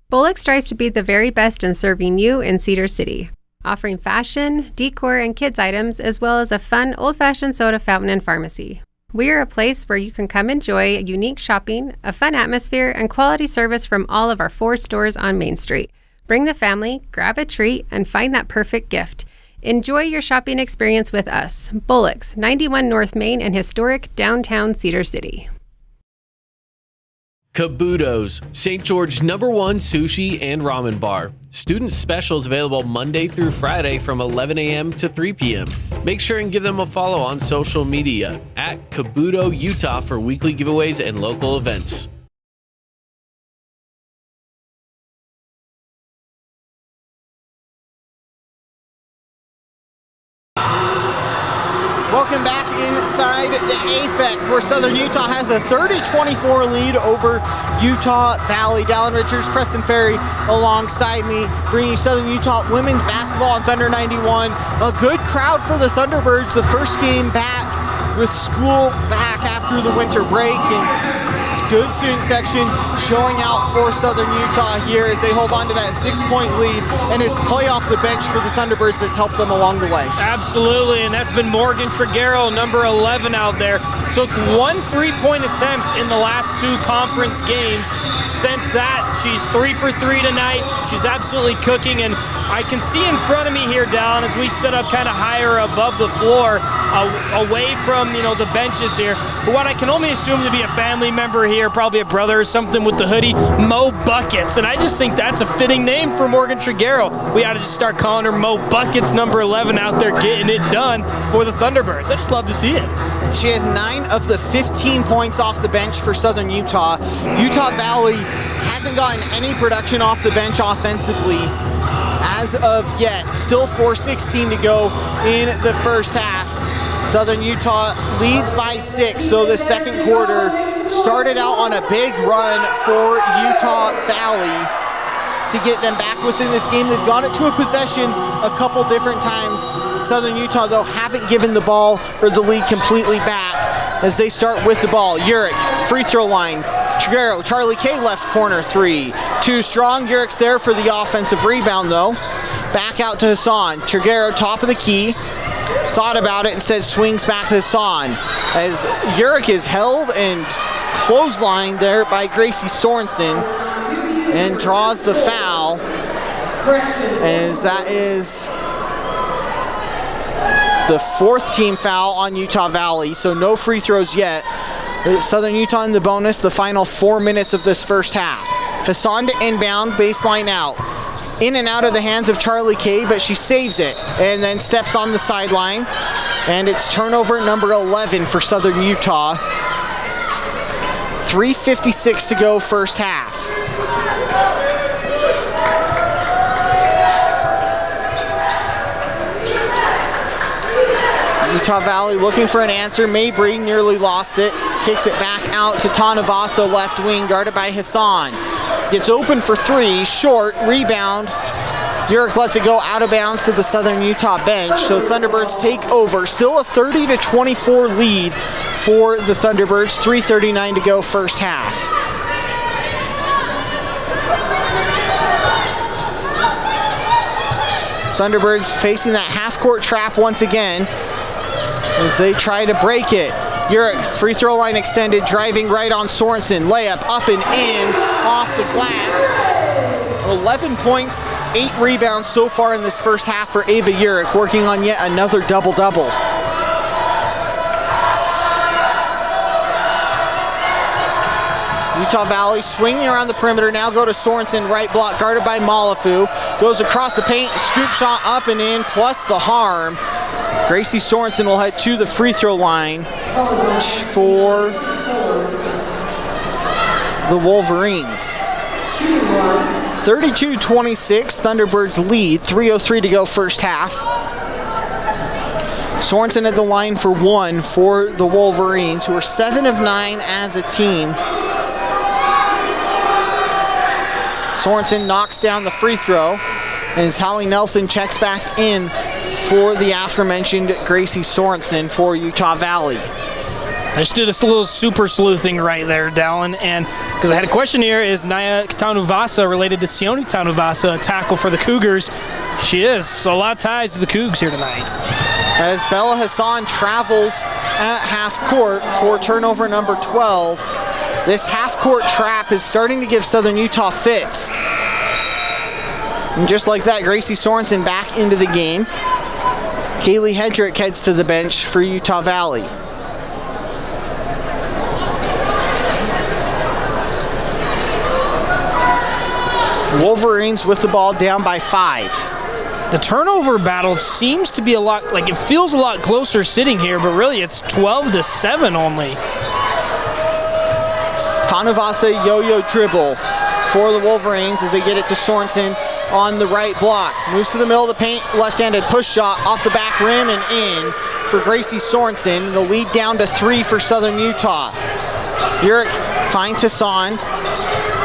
Bullock strives to be the very best in serving you in Cedar City, offering fashion, decor, and kids items, as well as a fun old-fashioned soda fountain and pharmacy. We are a place where you can come enjoy unique shopping, a fun atmosphere, and quality service from all of our 4 stores on Main Street. Bring the family, grab a treat, and find that perfect gift. Enjoy your shopping experience with us. Bullock's, 91 North Main in historic downtown Cedar City. Kabuto's, St. George's #1 sushi and ramen bar. Student specials available Monday through Friday from 11 a.m. to 3 p.m. Make sure and give them a follow on social media at Kabuto Utah for weekly giveaways and local events. Welcome back inside the AFEC, where Southern Utah has a 30-24 lead over Utah Valley. Dallin Richards, Preston Ferry alongside me, bringing Southern Utah women's basketball on Thunder 91. A good crowd for the Thunderbirds, the first game back with school back after the winter break. And good student section showing out for Southern Utah here as they hold on to that 6-point lead, and it's play off the bench for the Thunderbirds that's helped them along the way. Absolutely, and that's been Morgan Triguero, number 11 out there. Took 1 3-point attempt in the last 2 conference games. Since that, she's 3 for 3 tonight. She's absolutely cooking, and I can see in front of me here, Dallin, as we set up kind of higher above the floor, away from the benches here. But what I can only assume to be a family member here or probably a brother or something with the hoodie, Mo Buckets. And I just think that's a fitting name for Morgan Triguero. We ought to just start calling her Mo Buckets, number 11, out there getting it done for the Thunderbirds. I just love to see it. She has 9 of the 15 points off the bench for Southern Utah. Utah Valley hasn't gotten any production off the bench offensively as of yet. Still 4:16 to go in the first half. Southern Utah leads by 6, though the second quarter started out on a big run for Utah Valley to get them back within this game. They've gone it to a possession a couple different times. Southern Utah, though, haven't given the ball or the lead completely back as they start with the ball. Urich, free throw line. Triguero, Charlie K, left corner 3. Too strong. Urich's there for the offensive rebound, though. Back out to Hassan. Triguero, top of the key. Thought about it, instead swings back to Hassan as Urich is held and clotheslined there by Gracie Sorensen and draws the foul, as that is the 4th team foul on Utah Valley, so no free throws yet. Southern Utah in the bonus, the final 4 minutes of this first half. Hassan to inbound, baseline out. In and out of the hands of Charlie K, but she saves it and then steps on the sideline. And it's turnover number 11 for Southern Utah. 3:56 to go first half. Utah Valley looking for an answer. Mabry nearly lost it. Kicks it back out to Tanavasa, left wing, guarded by Hassan. Gets open for 3, short, rebound. Urich lets it go out of bounds to the Southern Utah bench, so Thunderbirds take over. Still a 30-24 lead for the Thunderbirds. 3:39 to go first half. Thunderbirds facing that half-court trap once again as they try to break it. Urich, free throw line extended, driving right on Sorensen. Layup up and in, off the glass. 11 points, 8 rebounds so far in this first half for Ava Urich, working on yet another double-double. Utah Valley swinging around the perimeter, now go to Sorensen, right block, guarded by Malafu. Goes across the paint, scoop shot up and in, plus the harm. Gracie Sorensen will head to the free throw line for the Wolverines. 32-26, Thunderbirds lead, 3:03 to go first half. Sorensen at the line for 1 for the Wolverines, who are 7 of 9 as a team. Sorensen knocks down the free throw, and as Holly Nelson checks back in for the aforementioned Gracie Sorensen for Utah Valley. I just did a little super sleuthing right there, Dallin, and because I had a question here, is Naya Tanuvasa related to Sione Tanuvasa, a tackle for the Cougars? She is, so a lot of ties to the Cougs here tonight. As Bella Hassan travels at half court for turnover number 12, this half court trap is starting to give Southern Utah fits. And just like that, Gracie Sorensen back into the game. Kaylee Hedrick heads to the bench for Utah Valley. Wolverines with the ball down by 5. The turnover battle seems to be a lot, like it feels a lot closer sitting here, but really it's 12-7 only. Tanavasa yo-yo dribble for the Wolverines as they get it to Sorensen on the right block. Moves to the middle of the paint, left-handed push shot off the back rim and in for Gracie Sorensen. The lead down to 3 for Southern Utah. Urich finds Hassan.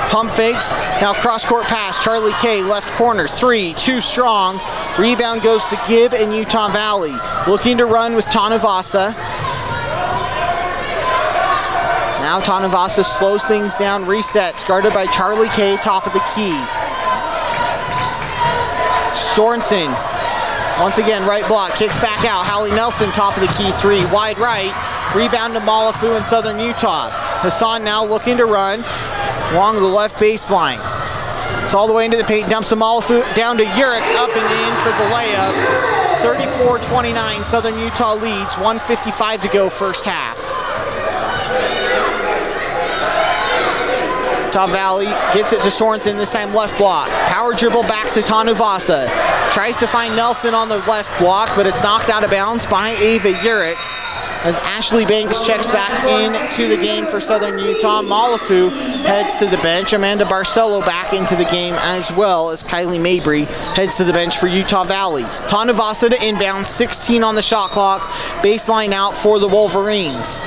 Pump fakes, now cross-court pass, Charlie K, left corner, 3, too strong. Rebound goes to Gibb and Utah Valley. Looking to run with Tanavasa. Now Tanavasa slows things down, resets, guarded by Charlie K, top of the key. Sorensen, once again, right block, kicks back out. Hallie Nelson, top of the key, 3, wide right. Rebound to Malafu in Southern Utah. Hassan now looking to run along the left baseline. It's all the way into the paint, dumps the Malafu down to Urich, up and in for the layup. 34-29, Southern Utah leads, 1:55 to go first half. Utah Valley gets it to Sorensen, this time left block. Power dribble back to Tanuvasa. Tries to find Nelson on the left block, but it's knocked out of bounds by Ava Urich. As Ashley Banks checks back into the game for Southern Utah. Malafu heads to the bench. Amanda Barcelo back into the game as well as Kylie Mabry heads to the bench for Utah Valley. Tanuvasa to inbound, 16 on the shot clock. Baseline out for the Wolverines.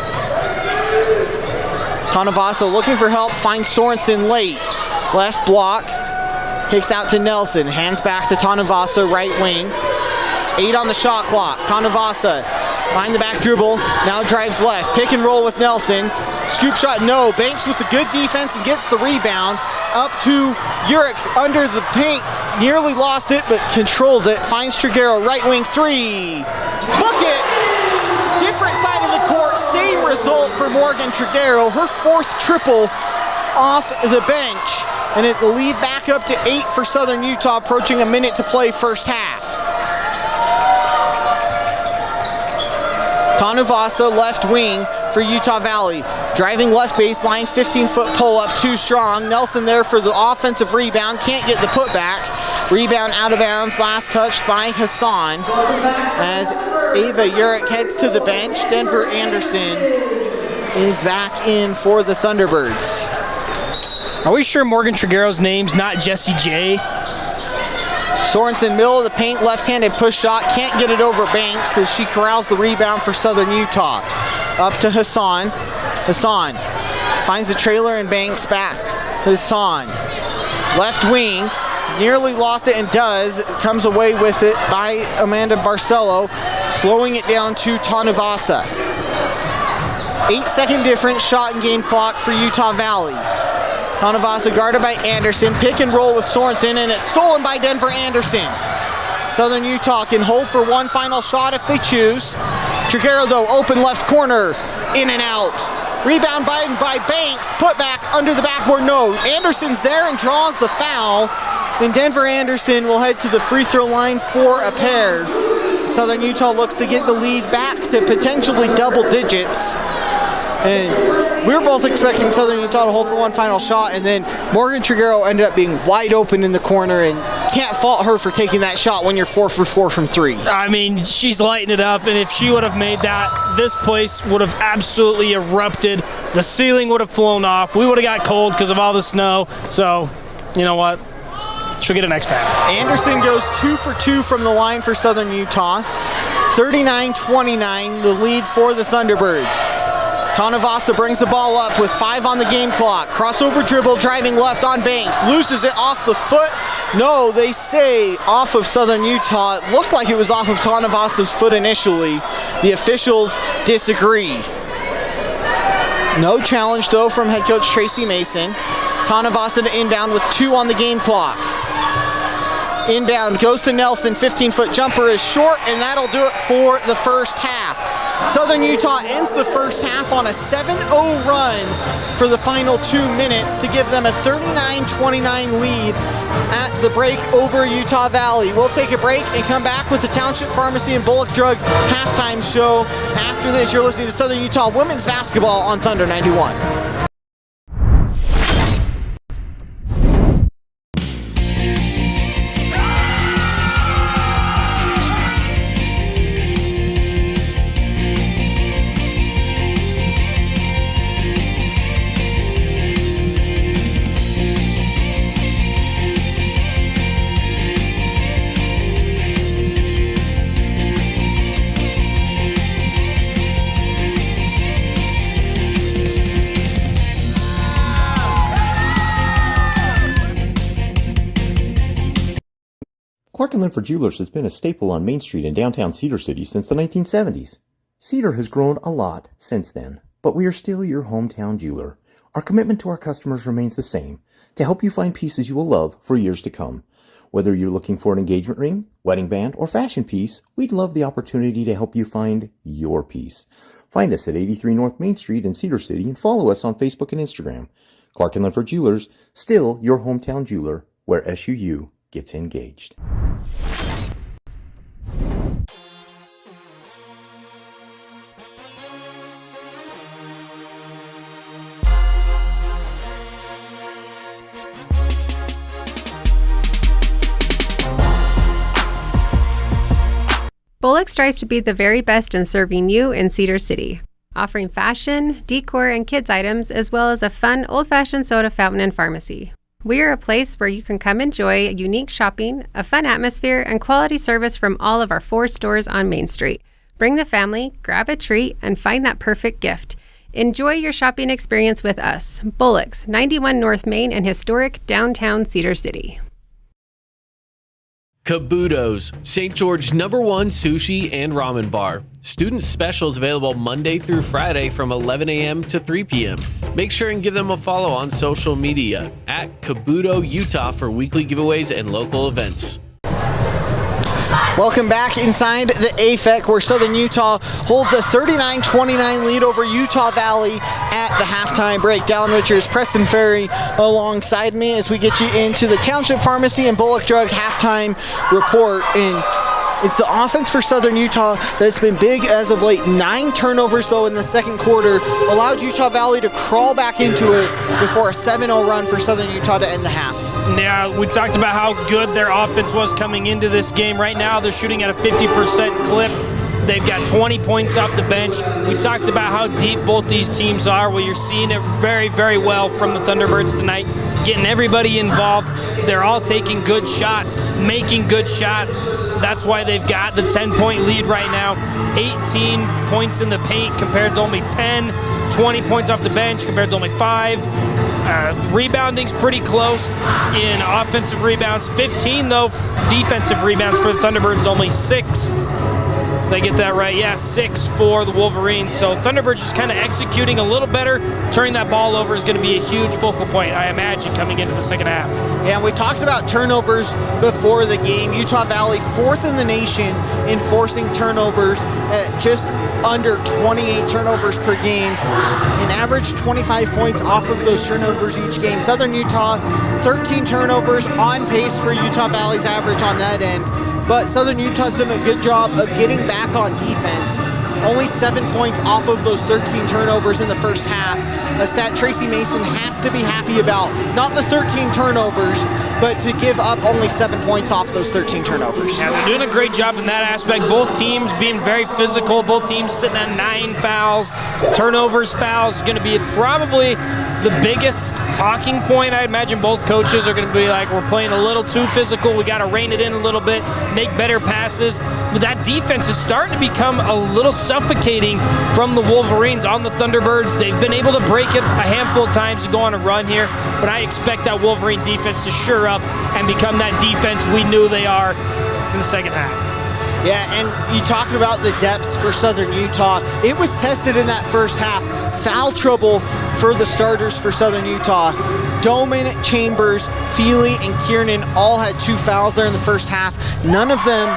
Tanuvasa looking for help, finds Sorensen late. Left block, kicks out to Nelson, hands back to Tanuvasa, right wing. 8 on the shot clock. Tanuvasa behind the back dribble, now drives left. Pick and roll with Nelson. Scoop shot, no. Banks with the good defense and gets the rebound. Up to Urich under the paint. Nearly lost it, but controls it. Finds Triguero, right wing 3. Bucket! Different side of the court, same result for Morgan Triguero. Her 4th triple off the bench. And it will lead back up to 8 for Southern Utah, approaching a minute to play first half. Tanuvasa left wing for Utah Valley. Driving left baseline, 15-foot pull-up, too strong. Nelson there for the offensive rebound, can't get the putback. Rebound out of bounds, last touched by Hassan. As Ava Urich heads to the bench, Denver Anderson is back in for the Thunderbirds. Are we sure Morgan Triguero's name's not Jessie J? Sorensen, middle of the paint, left-handed push shot, can't get it over Banks as she corrals the rebound for Southern Utah. Up to Hassan. Hassan finds the trailer and Banks back. Hassan, left wing, nearly lost it and does. Comes away with it by Amanda Barcelo, slowing it down to Tanuvasa. 8-second difference, shot and game clock for Utah Valley. Tanuvasa guarded by Anderson, pick and roll with Sorensen, and it's stolen by Denver Anderson. Southern Utah can hold for one final shot if they choose. Triguero though, open left corner, in and out. Rebound by Banks, put back under the backboard, no. Anderson's there and draws the foul. Then Denver Anderson will head to the free throw line for a pair. Southern Utah looks to get the lead back to potentially double digits. And we were both expecting Southern Utah to hold for one final shot, and then Morgan Triguero ended up being wide open in the corner, and can't fault her for taking that shot when you're 4 for 4 from 3. I mean, she's lighting it up, and if she would have made that, this place would have absolutely erupted. The ceiling would have flown off. We would have got cold because of all the snow. So, you know what? She'll get it next time. Anderson goes 2 for 2 from the line for Southern Utah. 39-29, the lead for the Thunderbirds. Tanuvasa brings the ball up with 5 on the game clock. Crossover dribble, driving left on Banks. Loses it off the foot. No, they say off of Southern Utah. It looked like it was off of Tanuvasa's foot initially. The officials disagree. No challenge though from head coach Tracy Mason. Tanuvasa to inbound with 2 on the game clock. Inbound goes to Nelson, 15-foot jumper is short, and that'll do it for the first half. Southern Utah ends the first half on a 7-0 run for the final 2 minutes to give them a 39-29 lead at the break over Utah Valley. We'll take a break and come back with the Township Pharmacy and Bullock Drug halftime show. After this, you're listening to Southern Utah Women's Basketball on Thunder 91. Clark & Linford Jewelers has been a staple on Main Street in downtown Cedar City since the 1970s. Cedar has grown a lot since then, but we are still your hometown jeweler. Our commitment to our customers remains the same, to help you find pieces you will love for years to come. Whether you're looking for an engagement ring, wedding band, or fashion piece, we'd love the opportunity to help you find your piece. Find us at 83 North Main Street in Cedar City and follow us on Facebook and Instagram. Clark & Linford Jewelers, still your hometown jeweler, where SUU gets engaged. Bullock strives to be the very best in serving you in Cedar City, offering fashion, decor, and kids items, as well as a fun old-fashioned soda fountain and pharmacy. We are a place where you can come enjoy unique shopping, a fun atmosphere, and quality service from all of our 4 stores on Main Street. Bring the family, grab a treat, and find that perfect gift. Enjoy your shopping experience with us, Bullock's, 91 North Main and historic downtown Cedar City. Kabuto's, St. George #1 sushi and ramen bar. Student specials available Monday through Friday from 11 a.m. to 3 p.m. Make sure and give them a follow on social media at Kabuto Utah for weekly giveaways and local events. Welcome back inside the AFEC, where Southern Utah holds a 39-29 lead over Utah Valley at the halftime break. Dallin Richards, Preston Ferry alongside me as we get you into the Township Pharmacy and Bullock Drug halftime report. And it's the offense for Southern Utah that's been big as of late. 9 turnovers, though, in the second quarter allowed Utah Valley to crawl back into it before a 7-0 run for Southern Utah to end the half. Yeah, we talked about how good their offense was coming into this game. Right now, they're shooting at a 50% clip. They've got 20 points off the bench. We talked about how deep both these teams are. Well, you're seeing it very, very well from the Thunderbirds tonight, getting everybody involved. They're all taking good shots, making good shots. That's why they've got the 10-point lead right now. 18 points in the paint compared to only 10. 20 points off the bench compared to only 5. Rebounding's pretty close in offensive rebounds. 15, though, defensive rebounds for the Thunderbirds, only 6. They get that right, yeah, 6 for the Wolverines. So Thunderbirds just kind of executing a little better. Turning that ball over is going to be a huge focal point, I imagine, coming into the second half. Yeah, and we talked about turnovers before the game. Utah Valley 4th in the nation in forcing turnovers at just under 28 turnovers per game. An average 25 points off of those turnovers each game. Southern Utah, 13 turnovers, on pace for Utah Valley's average on that end. But Southern Utah's done a good job of getting back on defense. Only 7 points off of those 13 turnovers in the first half. A stat Tracy Mason has to be happy about. Not the 13 turnovers, but to give up only 7 points off those 13 turnovers. Yeah, they're doing a great job in that aspect. Both teams being very physical. Both teams sitting at 9 fouls. Turnovers, fouls, going to be probably the biggest talking point. I imagine both coaches are going to be like, we're playing a little too physical. We got to rein it in a little bit, make better passes. But that defense is starting to become a little suffocating from the Wolverines on the Thunderbirds. They've been able to break it a handful of times and go on a run here, but I expect that Wolverine defense to sure up and become that defense we knew they are in the second half. Yeah, and you talked about the depth for Southern Utah. It was tested in that first half. Foul trouble for the starters for Southern Utah. Doman, Chambers, Feely, and Kiernan all had 2 fouls there in the first half. None of them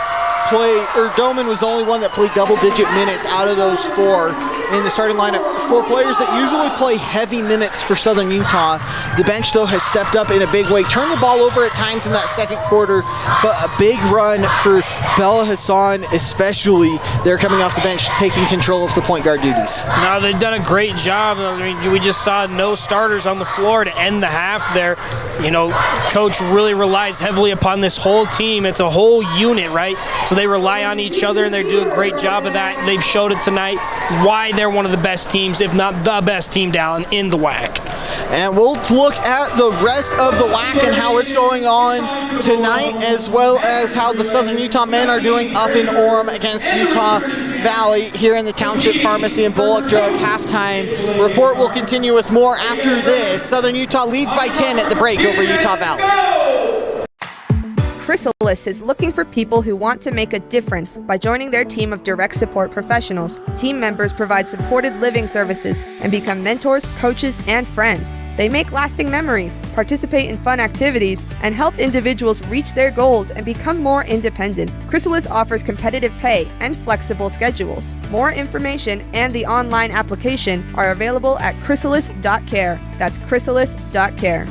Doman was the only one that played double-digit minutes out of those 4 in the starting lineup. 4 players that usually play heavy minutes for Southern Utah. The bench, though, has stepped up in a big way. Turned the ball over at times in that second quarter, but a big run for Bella Hassan, especially. They're coming off the bench, taking control of the point guard duties. No, they've done a great job. I mean, we just saw no starters on the floor to end the half there. You know, Coach really relies heavily upon this whole team. It's a whole unit, right? So they rely on each other, and they do a great job of that. They've showed it tonight why they're one of the best teams, if not the best team down in the WAC. And we'll look at the rest of the WAC and how it's going on tonight, as well as how the Southern Utah men are doing up in Orem against Utah Valley here in the Township Pharmacy and Bullock Drug halftime report. Will continue with more after this. Southern Utah leads by 10 at the break over Utah Valley. Chrysalis is looking for people who want to make a difference by joining their team of direct support professionals. Team members provide supported living services and become mentors, coaches, and friends. They make lasting memories, participate in fun activities, and help individuals reach their goals and become more independent. Chrysalis offers competitive pay and flexible schedules. More information and the online application are available at chrysalis.care. That's chrysalis.care.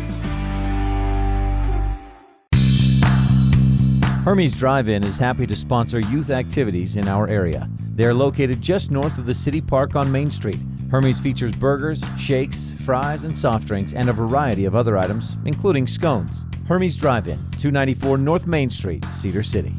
Hermes Drive-In is happy to sponsor youth activities in our area. They are located just north of the City Park on Main Street. Hermes features burgers, shakes, fries, and soft drinks, and a variety of other items, including scones. Hermes Drive-In, 294 North Main Street, Cedar City.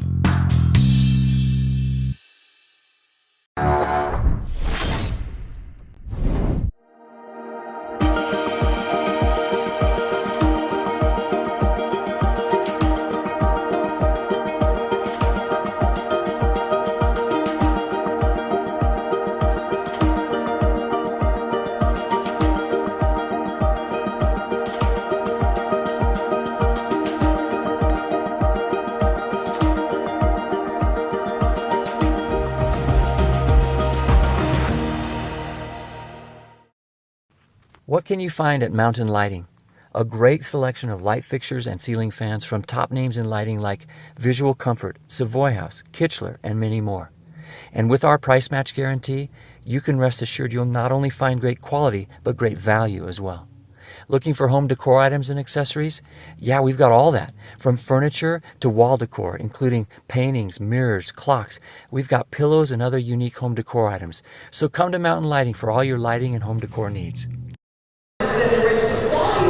What can you find at Mountain Lighting? A great selection of light fixtures and ceiling fans from top names in lighting like Visual Comfort, Savoy House, Kichler, and many more. And with our price match guarantee, you can rest assured you'll not only find great quality, but great value as well. Looking for home decor items and accessories? Yeah, we've got all that. From furniture to wall decor, including paintings, mirrors, clocks. We've got pillows and other unique home decor items. So come to Mountain Lighting for all your lighting and home decor needs.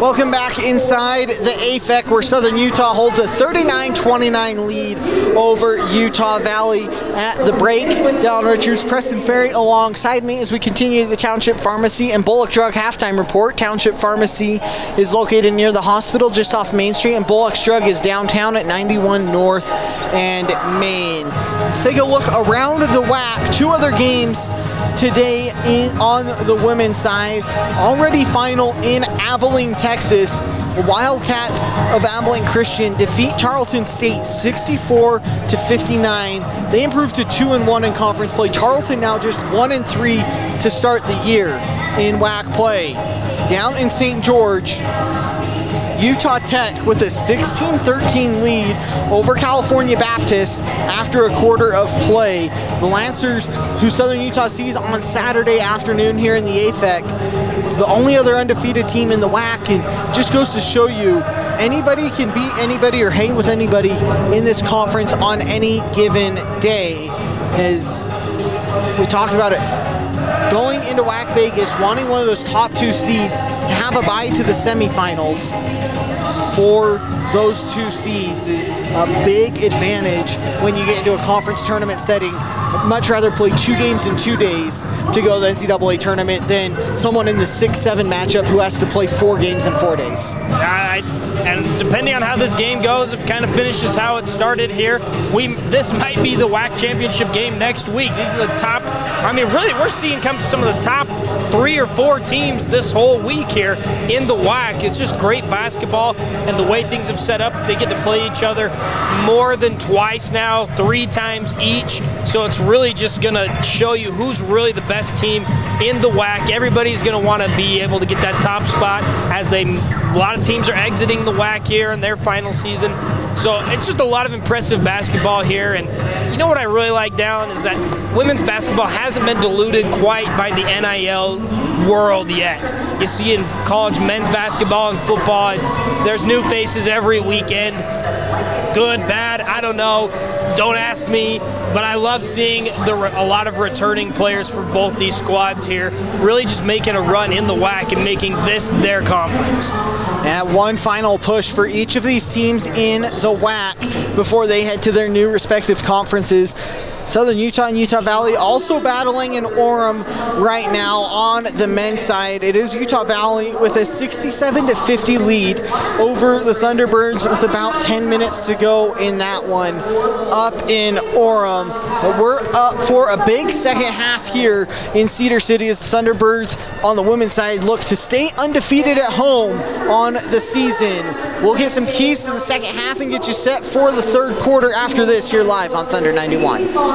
Welcome back inside the AFEC, where Southern Utah holds a 39-29 lead over Utah Valley at the break. Dallin Richards, Preston Ferry alongside me as we continue the Township Pharmacy and Bullock Drug halftime report. Township Pharmacy is located near the hospital just off Main Street, and Bullock's Drug is downtown at 91 North and Main. Let's take a look around the WAC. Two other games today on the women's side. Already final in Abilene, Texas. Wildcats of Abilene Christian defeat Charlton State 64-59. They improved to 2-1 in conference play. Charlton now just 1-3 to start the year in WAC play. Down in St. George, Utah Tech with a 16-13 lead over California Baptist after a quarter of play. The Lancers, who Southern Utah sees on Saturday afternoon here in the AFEC, the only other undefeated team in the WAC, and just goes to show you anybody can beat anybody or hang with anybody in this conference on any given day. As we talked about it, going into WAC Vegas, wanting one of those top two seeds to have a bye to the semifinals for those two seeds is a big advantage when you get into a conference tournament setting. I'd much rather play 2 games in 2 days to go to the NCAA tournament than someone in the 6-7 matchup who has to play 4 games in 4 days. And depending on how this game goes, if it kind of finishes how it started here, this might be the WAC championship game next week. These are the top, really we're seeing some of the top 3 or 4 teams this whole week here in the WAC. It's just great basketball, and the way things have set up, they get to play each other more than twice now, 3 times each. So it's really just going to show you who's really the best team in the WAC. Everybody's going to want to be able to get that top spot as a lot of teams are exiting the WAC here in their final season. So it's just a lot of impressive basketball here. And you know what I really like, Dallin, is that women's basketball hasn't been diluted quite by the NIL world yet. You see in college men's basketball and football, there's new faces every weekend. Good, bad, I don't know. Don't ask me. But I love seeing a lot of returning players for both these squads here, really just making a run in the WAC and making this their conference. And one final push for each of these teams in the WAC before they head to their new respective conferences. Southern Utah and Utah Valley also battling in Orem right now on the men's side. It is Utah Valley with a 67-50 lead over the Thunderbirds with about 10 minutes to go in that one up in Orem. But we're up for a big second half here in Cedar City as the Thunderbirds on the women's side look to stay undefeated at home on the season. We'll get some keys to the second half and get you set for the third quarter after this here live on Thunder 91.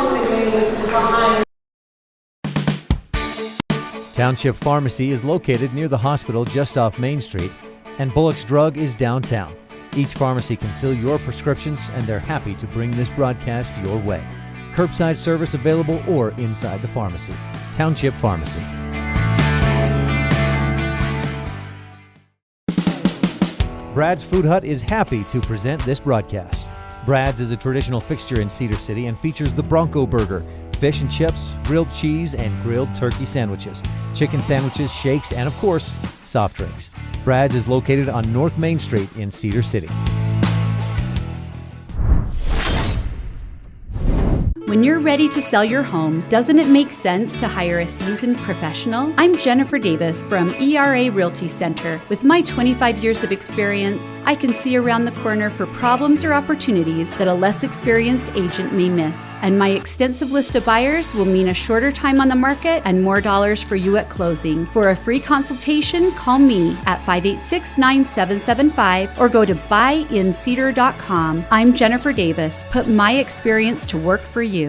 Township Pharmacy is located near the hospital just off Main Street, and Bullock's Drug is downtown. Each pharmacy can fill your prescriptions, and they're happy to bring this broadcast your way. Curbside service available or inside the pharmacy. Township Pharmacy. Brad's Food Hut is happy to present this broadcast. Brad's is a traditional fixture in Cedar City and features the Bronco Burger, fish and chips, grilled cheese, and grilled turkey sandwiches, chicken sandwiches, shakes, and of course, soft drinks. Brad's is located on North Main Street in Cedar City. When you're ready to sell your home, doesn't it make sense to hire a seasoned professional? I'm Jennifer Davis from ERA Realty Center. With my 25 years of experience, I can see around the corner for problems or opportunities that a less experienced agent may miss. And my extensive list of buyers will mean a shorter time on the market and more dollars for you at closing. For a free consultation, call me at 586-9775 or go to buyincedar.com. I'm Jennifer Davis. Put my experience to work for you.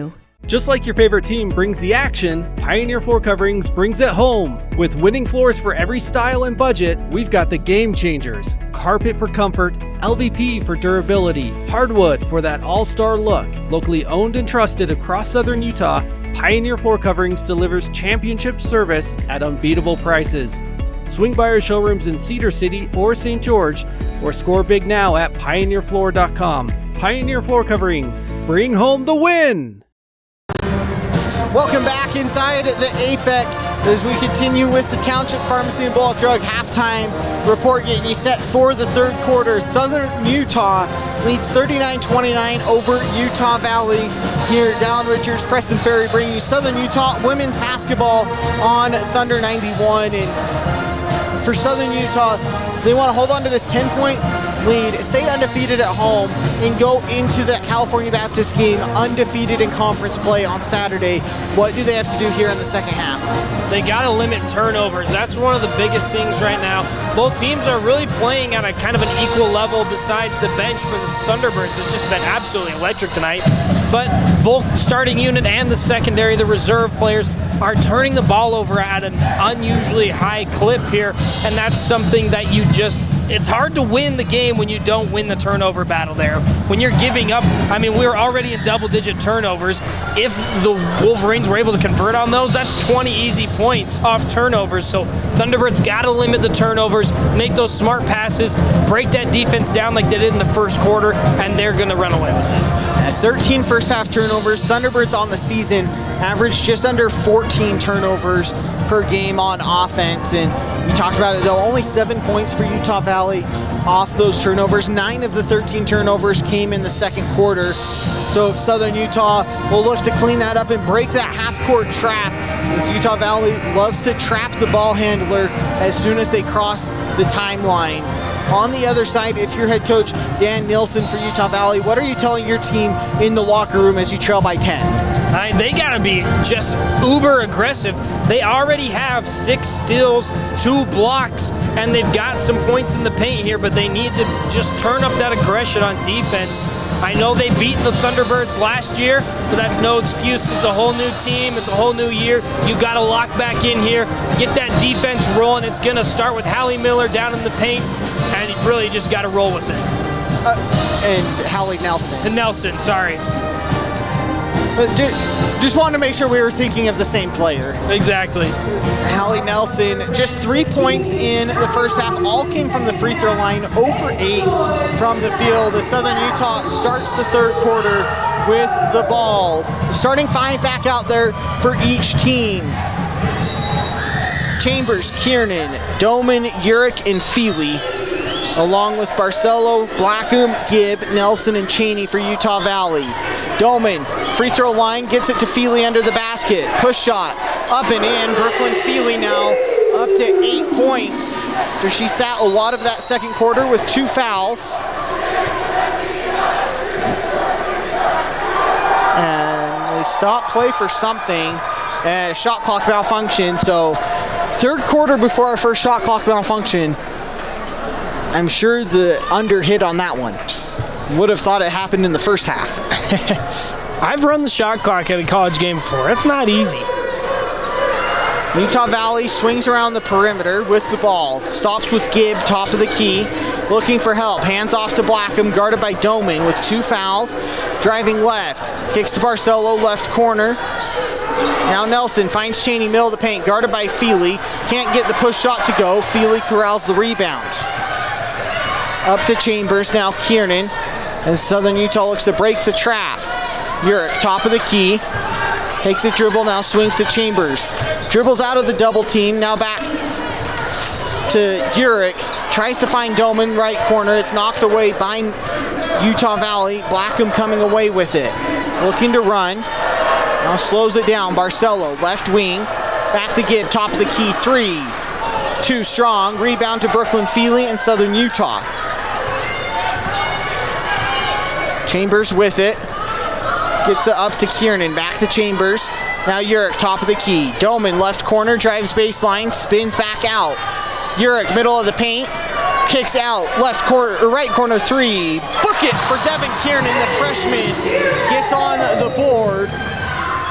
Just like your favorite team brings the action, Pioneer Floor Coverings brings it home. With winning floors for every style and budget, we've got the game changers. Carpet for comfort, LVP for durability, hardwood for that all-star look. Locally owned and trusted across southern Utah, Pioneer Floor Coverings delivers championship service at unbeatable prices. Swing by our showrooms in Cedar City or St. George, or score big now at pioneerfloor.com. Pioneer Floor Coverings, bring home the win! Welcome back inside the AFEC as we continue with the Township Pharmacy and Bulk Drug halftime report getting you set for the third quarter. Southern Utah leads 39-29 over Utah Valley. Here, Dallin Richards, Preston Ferry bringing you Southern Utah women's basketball on Thunder 91. And for Southern Utah, if they want to hold on to this 10-point lead, stay undefeated at home, and go into the California Baptist game undefeated in conference play on Saturday, what do they have to do here in the second half? They got to limit turnovers. That's one of the biggest things right now. Both teams are really playing at a kind of an equal level besides the bench for the Thunderbirds. It's just been absolutely electric tonight. But both the starting unit and the secondary, the reserve players, are turning the ball over at an unusually high clip here, and that's something that it's hard to win the game when you don't win the turnover battle there. When you're giving up, we were already in double-digit turnovers. If the Wolverines were able to convert on those, that's 20 easy points off turnovers. So Thunderbirds got to limit the turnovers, make those smart passes, break that defense down like they did in the first quarter, and they're going to run away with it. 13 first half turnovers. Thunderbirds on the season averaged just under 14 turnovers per game on offense. And you talked about it though, only 7 points for Utah Valley off those turnovers. 9 of the 13 turnovers came in the second quarter. So Southern Utah will look to clean that up and break that half-court trap, as Utah Valley loves to trap the ball handler as soon as they cross the timeline. On the other side, if you're head coach Dan Nielsen for Utah Valley, what are you telling your team in the locker room as you trail by 10? They got to be just uber aggressive. They already have 6 steals, 2 blocks, and they've got some points in the paint here, but they need to just turn up that aggression on defense. I know they beat the Thunderbirds last year, but that's no excuse. It's a whole new team. It's a whole new year. You got to lock back in here, get that defense rolling. It's going to start with Hallie Miller down in the paint, and you really just got to roll with it. And Hallie Nelson. And Nelson, sorry. Just wanted to make sure we were thinking of the same player. Exactly. Hallie Nelson, just 3 points in the first half. All came from the free throw line, 0 for 8 from the field. The Southern Utah starts the third quarter with the ball. Starting 5 back out there for each team. Chambers, Kiernan, Doman, Urick, and Feely, along with Barcelo, Blackham, Gibb, Nelson, and Cheney for Utah Valley. Doman, free throw line, gets it to Feely under the basket. Push shot, up and in. Brooklyn Feely now up to 8 points. So she sat a lot of that second quarter with 2 fouls. And they stop play for something. Shot clock malfunction. So third quarter before our first shot clock malfunction. I'm sure the under hit on that one. Would have thought it happened in the first half. I've run the shot clock at a college game before. It's not easy. Utah Valley swings around the perimeter with the ball. Stops with Gibb, top of the key. Looking for help. Hands off to Blackham, guarded by Doman with 2 fouls. Driving left. Kicks to Barcelo, left corner. Now Nelson finds Cheney, middle of the paint, guarded by Feely. Can't get the push shot to go. Feely corrals the rebound. Up to Chambers, now Kiernan. As Southern Utah looks to break the trap. Urick, top of the key. Takes a dribble, now swings to Chambers. Dribbles out of the double team, now back to Urick. Tries to find Doman, right corner. It's knocked away by Utah Valley. Blackham coming away with it. Looking to run. Now slows it down. Barcelo, left wing. Back to Gibb, top of the key. 3. Too strong. Rebound to Brooklyn Feely and Southern Utah. Chambers with it. Gets it up to Kiernan. Back to Chambers. Now Urick, top of the key. Doman, left corner, drives baseline, spins back out. Urick, middle of the paint. Kicks out, left corner, or right corner 3. Book it for Devin Kiernan, the freshman. Gets on the board.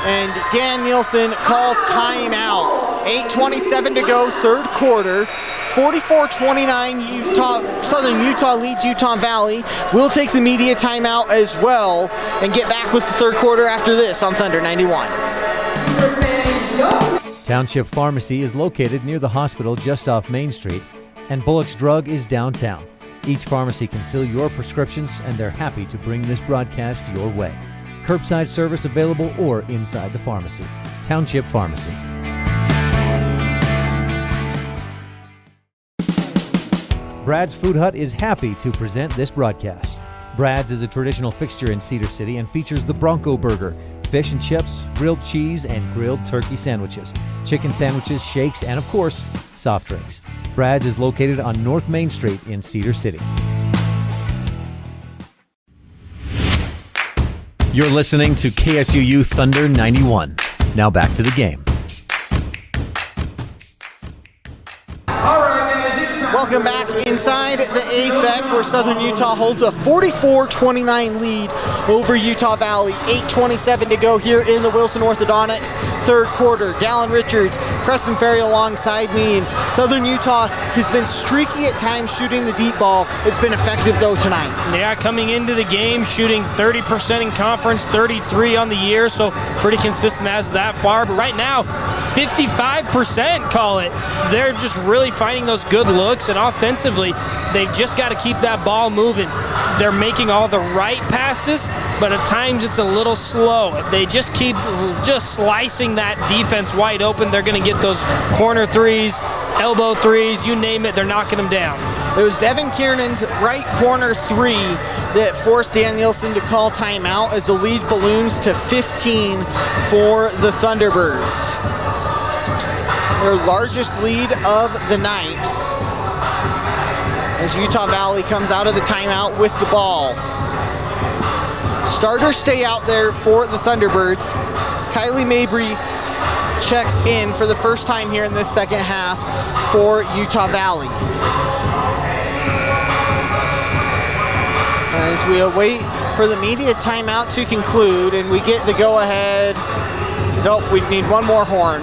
and Dan Nielsen calls timeout. 8:27 to go, third quarter. 44-29, Southern Utah leads Utah Valley. We'll take the media timeout as well and get back with the third quarter after this on Thunder 91. Township Pharmacy is located near the hospital just off Main Street, and Bullock's Drug is downtown. Each pharmacy can fill your prescriptions, and they're happy to bring this broadcast your way. Curbside service available or inside the pharmacy. Township Pharmacy. Brad's Food Hut is happy to present this broadcast. Brad's is a traditional fixture in Cedar City and features the Bronco Burger, fish and chips, grilled cheese, and grilled turkey sandwiches, chicken sandwiches, shakes, and of course, soft drinks. Brad's is located on North Main Street in Cedar City. You're listening to KSUU Thunder 91. Now back to the game. Welcome back inside the AFEC, where Southern Utah holds a 44-29 lead over Utah Valley. 8:27 to go here in the Wilson Orthodontics third quarter. Dallin Richards, Preston Ferry alongside me, and Southern Utah has been streaky at times shooting the deep ball. It's been effective though tonight. Yeah, coming into the game, shooting 30% in conference, 33 on the year, so pretty consistent as that far. But right now, 55%, call it. They're just really finding those good looks, and offensively, they've just got to keep that ball moving. They're making all the right passes, but at times it's a little slow. If they just keep just slicing that defense wide open, they're going to get those corner threes, elbow threes, you name it, they're knocking them down. It was Devin Kiernan's right corner three that forced Dan Nielsen to call timeout as the lead balloons to 15 for the Thunderbirds. Their largest lead of the night as Utah Valley comes out of the timeout with the ball. Starters stay out there for the Thunderbirds. Kylie Mabry checks in for the first time here in this second half for Utah Valley. As we await for the media timeout to conclude and we get the go-ahead. Nope, we need one more horn.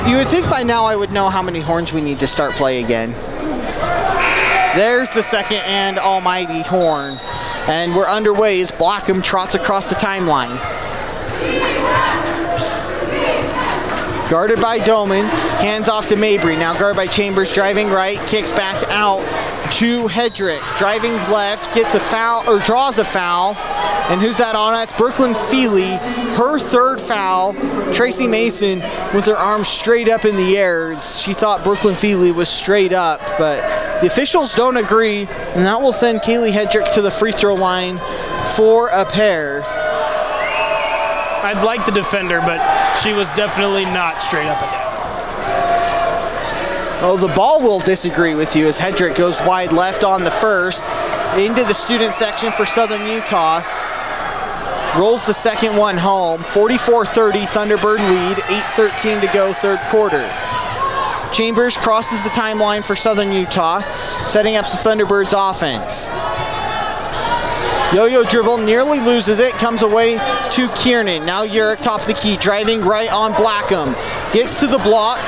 You would think by now I would know how many horns we need to start play again. There's the second and almighty horn. And we're underway as Blackham trots across the timeline. Guarded by Doman, hands off to Mabry. Now guarded by Chambers, driving right, kicks back out to Hedrick. Driving left, gets a foul, or draws a foul. And who's that on? That's Brooklyn Feely, her third foul. Tracy Mason with her arms straight up in the air. She thought Brooklyn Feely was straight up, but the officials don't agree, and that will send Kaylee Hedrick to the free throw line for a pair. I'd like to defend her, but she was definitely not straight up and down. Oh, the ball will disagree with you as Hedrick goes wide left on the first. Into the student section for Southern Utah. Rolls the second one home. 44-30 Thunderbird lead. 8:13 to go third quarter. Chambers crosses the timeline for Southern Utah, setting up the Thunderbirds offense. Yo-yo dribble, nearly loses it, comes away to Kiernan. Now Urick top of the key, driving right on Blackham. Gets to the block,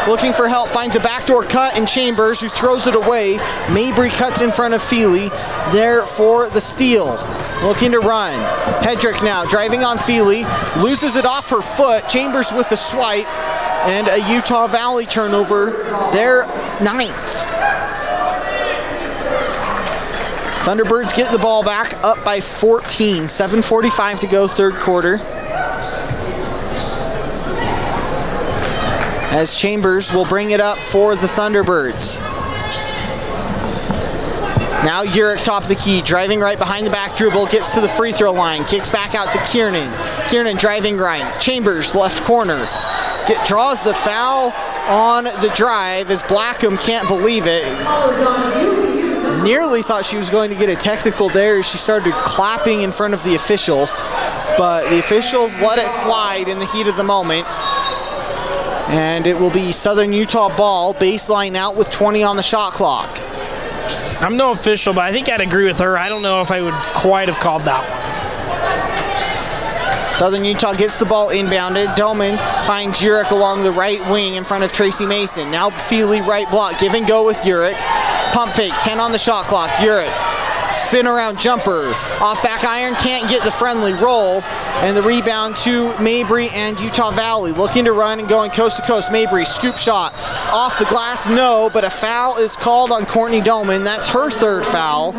looking for help, finds a backdoor cut in Chambers, who throws it away. Mabry cuts in front of Feely, there for the steal. Looking to run. Hedrick now driving on Feely, loses it off her foot. Chambers with the swipe, and a Utah Valley turnover, their 9th. Thunderbirds get the ball back, up by 14. 7:45 to go third quarter. As Chambers will bring it up for the Thunderbirds. Now Urick top of the key, driving right behind the back dribble, gets to the free throw line, kicks back out to Kiernan. Kiernan driving right, Chambers left corner. Draws the foul on the drive as Blackham can't believe it. Nearly thought she was going to get a technical there. She started clapping in front of the official, but the officials let it slide in the heat of the moment. And it will be Southern Utah ball, baseline out with 20 on the shot clock. I'm no official, but I think I'd agree with her. I don't know if I would quite have called that one. Southern Utah gets the ball inbounded. Doman finds Urich along the right wing in front of Tracy Mason. Now Feely right block. Give and go with Urich. Pump fake. 10 on the shot clock. Urich. Spin around jumper. Off back iron. Can't get the friendly roll. And the rebound to Mabry and Utah Valley. Looking to run and going coast to coast. Mabry, scoop shot. Off the glass, no, but a foul is called on Courtney Doman. That's her third foul.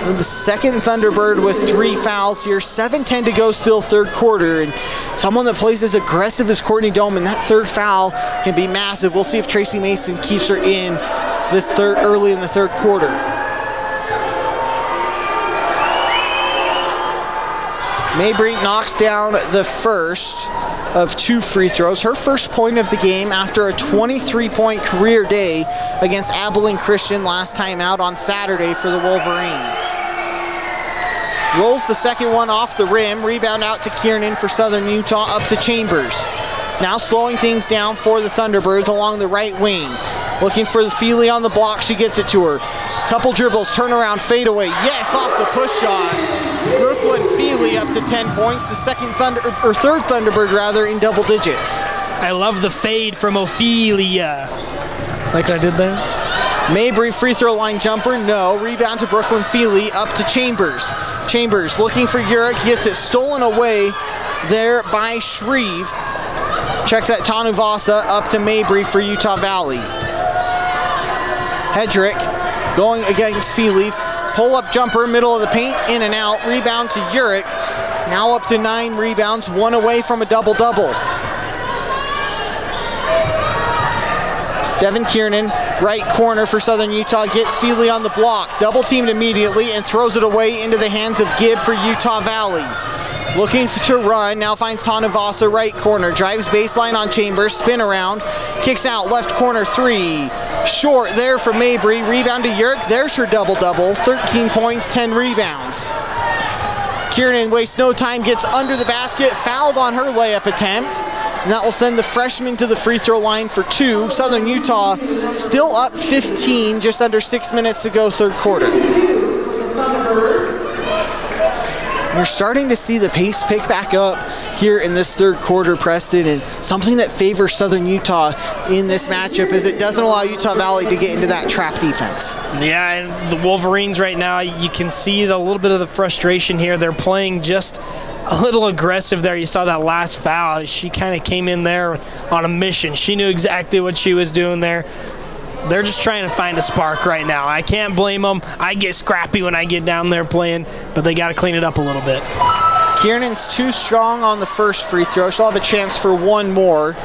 The second Thunderbird with 3 fouls here. 7:10 to go still third quarter. And someone that plays as aggressive as Courtney Doman, that third foul can be massive. We'll see if Tracy Mason keeps her in this early in the third quarter. Mabry knocks down the first of 2 free throws. Her first point of the game after a 23-point career day against Abilene Christian last time out on Saturday for the Wolverines. Rolls the second one off the rim. Rebound out to Kiernan for Southern Utah, up to Chambers. Now slowing things down for the Thunderbirds along the right wing. Looking for Feely on the block. She gets it to her. Couple dribbles, turnaround, fadeaway. Yes, off the push shot. Brooklyn Feely up to 10 points. The third Thunderbird in double digits. I love the fade from Ophelia. Like I did there. Mabry free throw line jumper, no. Rebound to Brooklyn Feely, up to Chambers. Chambers looking for Urich, gets it stolen away there by Shreve. Checks that Tanuvasa, up to Mabry for Utah Valley. Hedrick going against Feely, pull-up jumper, middle of the paint, in and out, rebound to Urich. Now up to 9 rebounds, 1 away from a double-double. Devin Kiernan, right corner for Southern Utah, gets Feely on the block, double-teamed immediately and throws it away into the hands of Gibb for Utah Valley. Looking to run, now finds Tanuvasa, right corner, drives baseline on Chambers, spin around, kicks out, left corner 3. Short there for Mabry, rebound to Urich, there's her double-double, 13 points, 10 rebounds. Kiernan wastes no time, gets under the basket, fouled on her layup attempt, and that will send the freshman to the free throw line for 2. Southern Utah still up 15, just under 6 minutes to go third quarter. You're starting to see the pace pick back up here in this third quarter, Preston, and something that favors Southern Utah in this matchup is it doesn't allow Utah Valley to get into that trap defense. Yeah, and the Wolverines right now, you can see a little bit of the frustration here. They're playing just a little aggressive there. You saw that last foul. She kind of came in there on a mission. She knew exactly what she was doing there. They're just trying to find a spark right now. I can't blame them. I get scrappy when I get down there playing, but they got to clean it up a little bit. Kiernan's too strong on the first free throw. She'll have a chance for one more.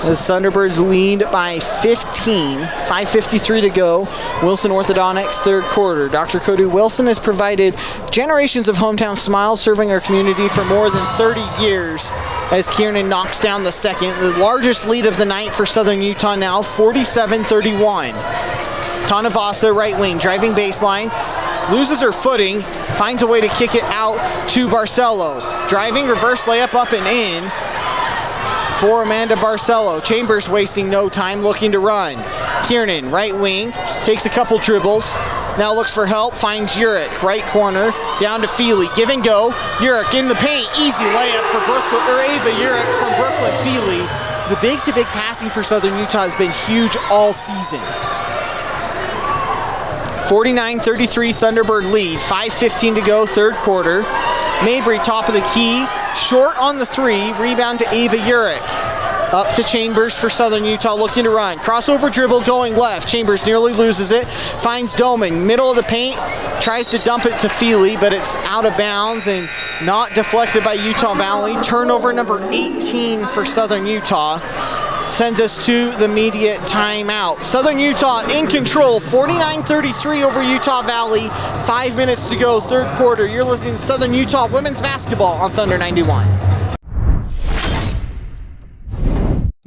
As Thunderbirds lead by 15, 5:53 to go. Wilson Orthodontics third quarter. Dr. Cody Wilson has provided generations of hometown smiles, serving our community for more than 30 years. As Kiernan knocks down the second, the largest lead of the night for Southern Utah now, 47-31. Tanuvasa, right wing, driving baseline, loses her footing, finds a way to kick it out to Barcelo. Driving, reverse layup up and in for Amanda Barcelo. Chambers wasting no time, looking to run. Kiernan, right wing, takes a couple dribbles, now looks for help, finds Urich, right corner, down to Feely, give and go. Urich in the paint, easy layup for Ava Urich from Brooklyn Feely. The big-to-big passing for Southern Utah has been huge all season. 49-33 Thunderbird lead, 5:15 to go, third quarter. Mabry top of the key, short on the 3, rebound to Ava Urich. Up to Chambers for Southern Utah, looking to run. Crossover dribble going left. Chambers nearly loses it. Finds Doman, middle of the paint. Tries to dump it to Feely, but it's out of bounds and not deflected by Utah Valley. Turnover number 18 for Southern Utah. Sends us to the immediate timeout. Southern Utah in control, 49-33 over Utah Valley. 5 minutes to go, third quarter. You're listening to Southern Utah women's basketball on Thunder 91.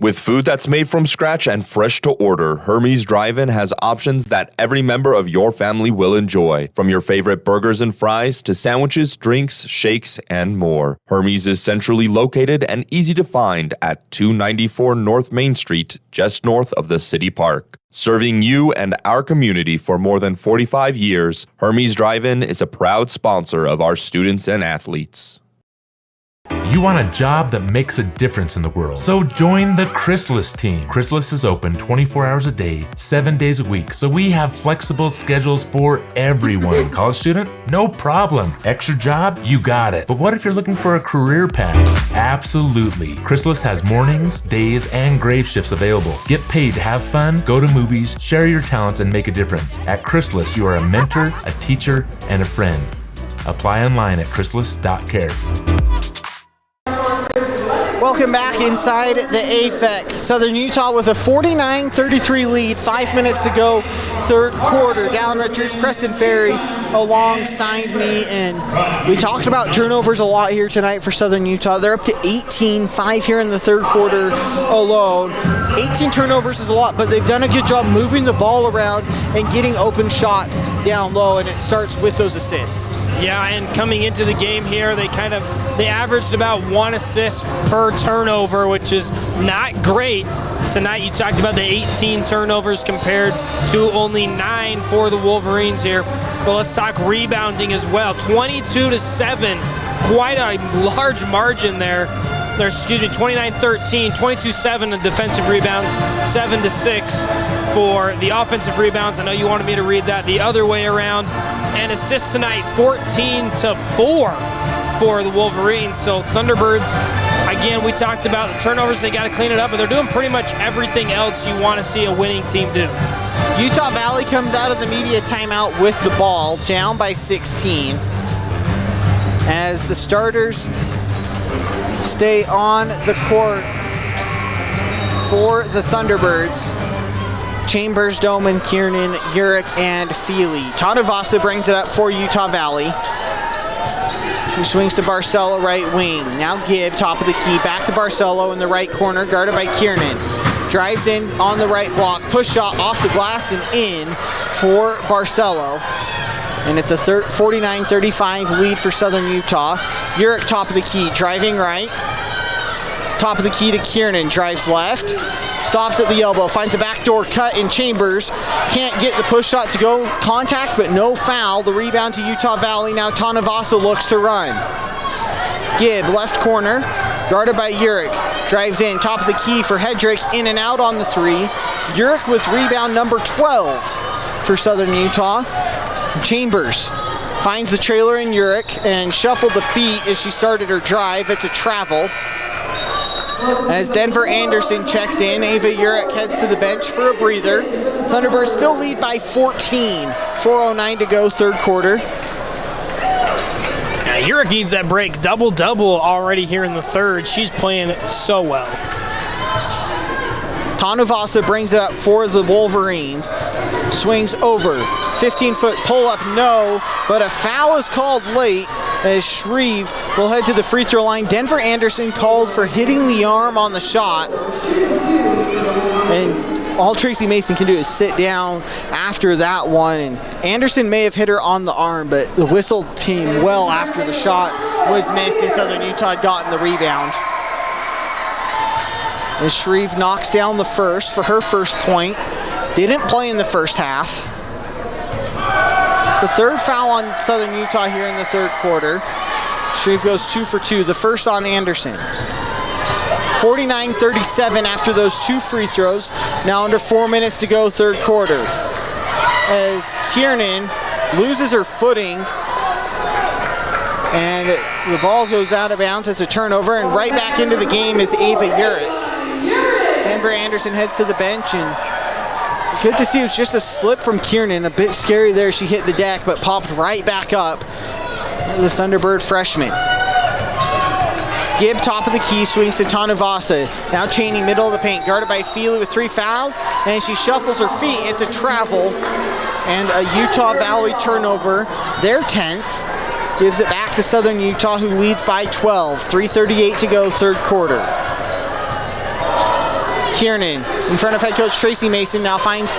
With food that's made from scratch and fresh to order, Hermes Drive-In has options that every member of your family will enjoy. From your favorite burgers and fries to sandwiches, drinks, shakes, and more. Hermes is centrally located and easy to find at 294 North Main Street, just north of the City Park. Serving you and our community for more than 45 years, Hermes Drive-In is a proud sponsor of our students and athletes. You want a job that makes a difference in the world. So join the Chrysalis team. Chrysalis is open 24 hours a day, 7 days a week. So we have flexible schedules for everyone. College student? No problem. Extra job? You got it. But what if you're looking for a career path? Absolutely. Chrysalis has mornings, days, and grave shifts available. Get paid to have fun, go to movies, share your talents, and make a difference. At Chrysalis, you are a mentor, a teacher, and a friend. Apply online at chrysalis.care. Welcome back inside the AFEC. Southern Utah with a 49-33 lead, 5 minutes to go, third quarter. Dallin Richards, Preston Ferry alongside me, and we talked about turnovers a lot here tonight for Southern Utah. They're up to 18-5 here in the third quarter alone. 18 turnovers is a lot, but they've done a good job moving the ball around and getting open shots down low, and it starts with those assists. Yeah, and coming into the game here, they averaged about 1 assist per turnover, which is not great. Tonight you talked about the 18 turnovers compared to only 9 for the Wolverines here. But let's talk rebounding as well. 22-7, quite a large margin there. 29-13, 22-7 in defensive rebounds, 7-6 for the offensive rebounds. I know you wanted me to read that the other way around. And assists tonight, 14-4 for the Wolverines. So Thunderbirds, again, we talked about the turnovers. They got to clean it up, but they're doing pretty much everything else you want to see a winning team do. Utah Valley comes out of the media timeout with the ball, down by 16. As the starters stay on the court for the Thunderbirds. Chambers, Doman, Kiernan, Urich, and Feely. Tanavasa brings it up for Utah Valley. She swings to Barcelo, right wing. Now Gibb, top of the key, back to Barcelo in the right corner, guarded by Kiernan. Drives in on the right block, push shot off the glass and in for Barcelo. And it's a 49-35 lead for Southern Utah. Urich, top of the key, driving right. Top of the key to Kiernan, drives left. Stops at the elbow, finds a backdoor cut in Chambers. Can't get the push shot to go. Contact, but no foul. The rebound to Utah Valley. Now Tanavasa looks to run. Gibb, left corner, guarded by Urich. Drives in, top of the key for Hedrick. In and out on the three. Urich with rebound number 12 for Southern Utah. Chambers finds the trailer in Urich and shuffled the feet as she started her drive. It's a travel. As Denver Anderson checks in, Ava Urich heads to the bench for a breather. Thunderbirds still lead by 14. 4:09 to go, third quarter. Yeah, Urich needs that break. Double-double already here in the third. She's playing so well. Tanavasa brings it up for the Wolverines. Swings over. 15-foot pull-up, no, but a foul is called late as Shreve will head to the free throw line. Denver Anderson called for hitting the arm on the shot. And all Tracy Mason can do is sit down after that one. And Anderson may have hit her on the arm, but the whistle came well after the shot was missed and Southern Utah had gotten the rebound. And Shreve knocks down the first for her first point. Didn't play in the first half. It's the third foul on Southern Utah here in the third quarter. Shreve goes 2 for 2, the first on Anderson. 49-37 after those 2 free throws. Now under 4 minutes to go, third quarter. As Kiernan loses her footing and the ball goes out of bounds. It's a turnover, and right back into the game is Ava Urich. Denver Anderson heads to the bench, and good to see it was just a slip from Kiernan. A bit scary there. She hit the deck, but popped right back up. The Thunderbird freshman. Gibb, top of the key, swings to Tanavasa. Now Cheney, middle of the paint, guarded by Feely with 3 fouls, and she shuffles her feet. It's a travel, and a Utah Valley turnover, their 10th. Gives it back to Southern Utah, who leads by 12. 3:38 to go, third quarter. Kiernan in front of head coach Tracy Mason now finds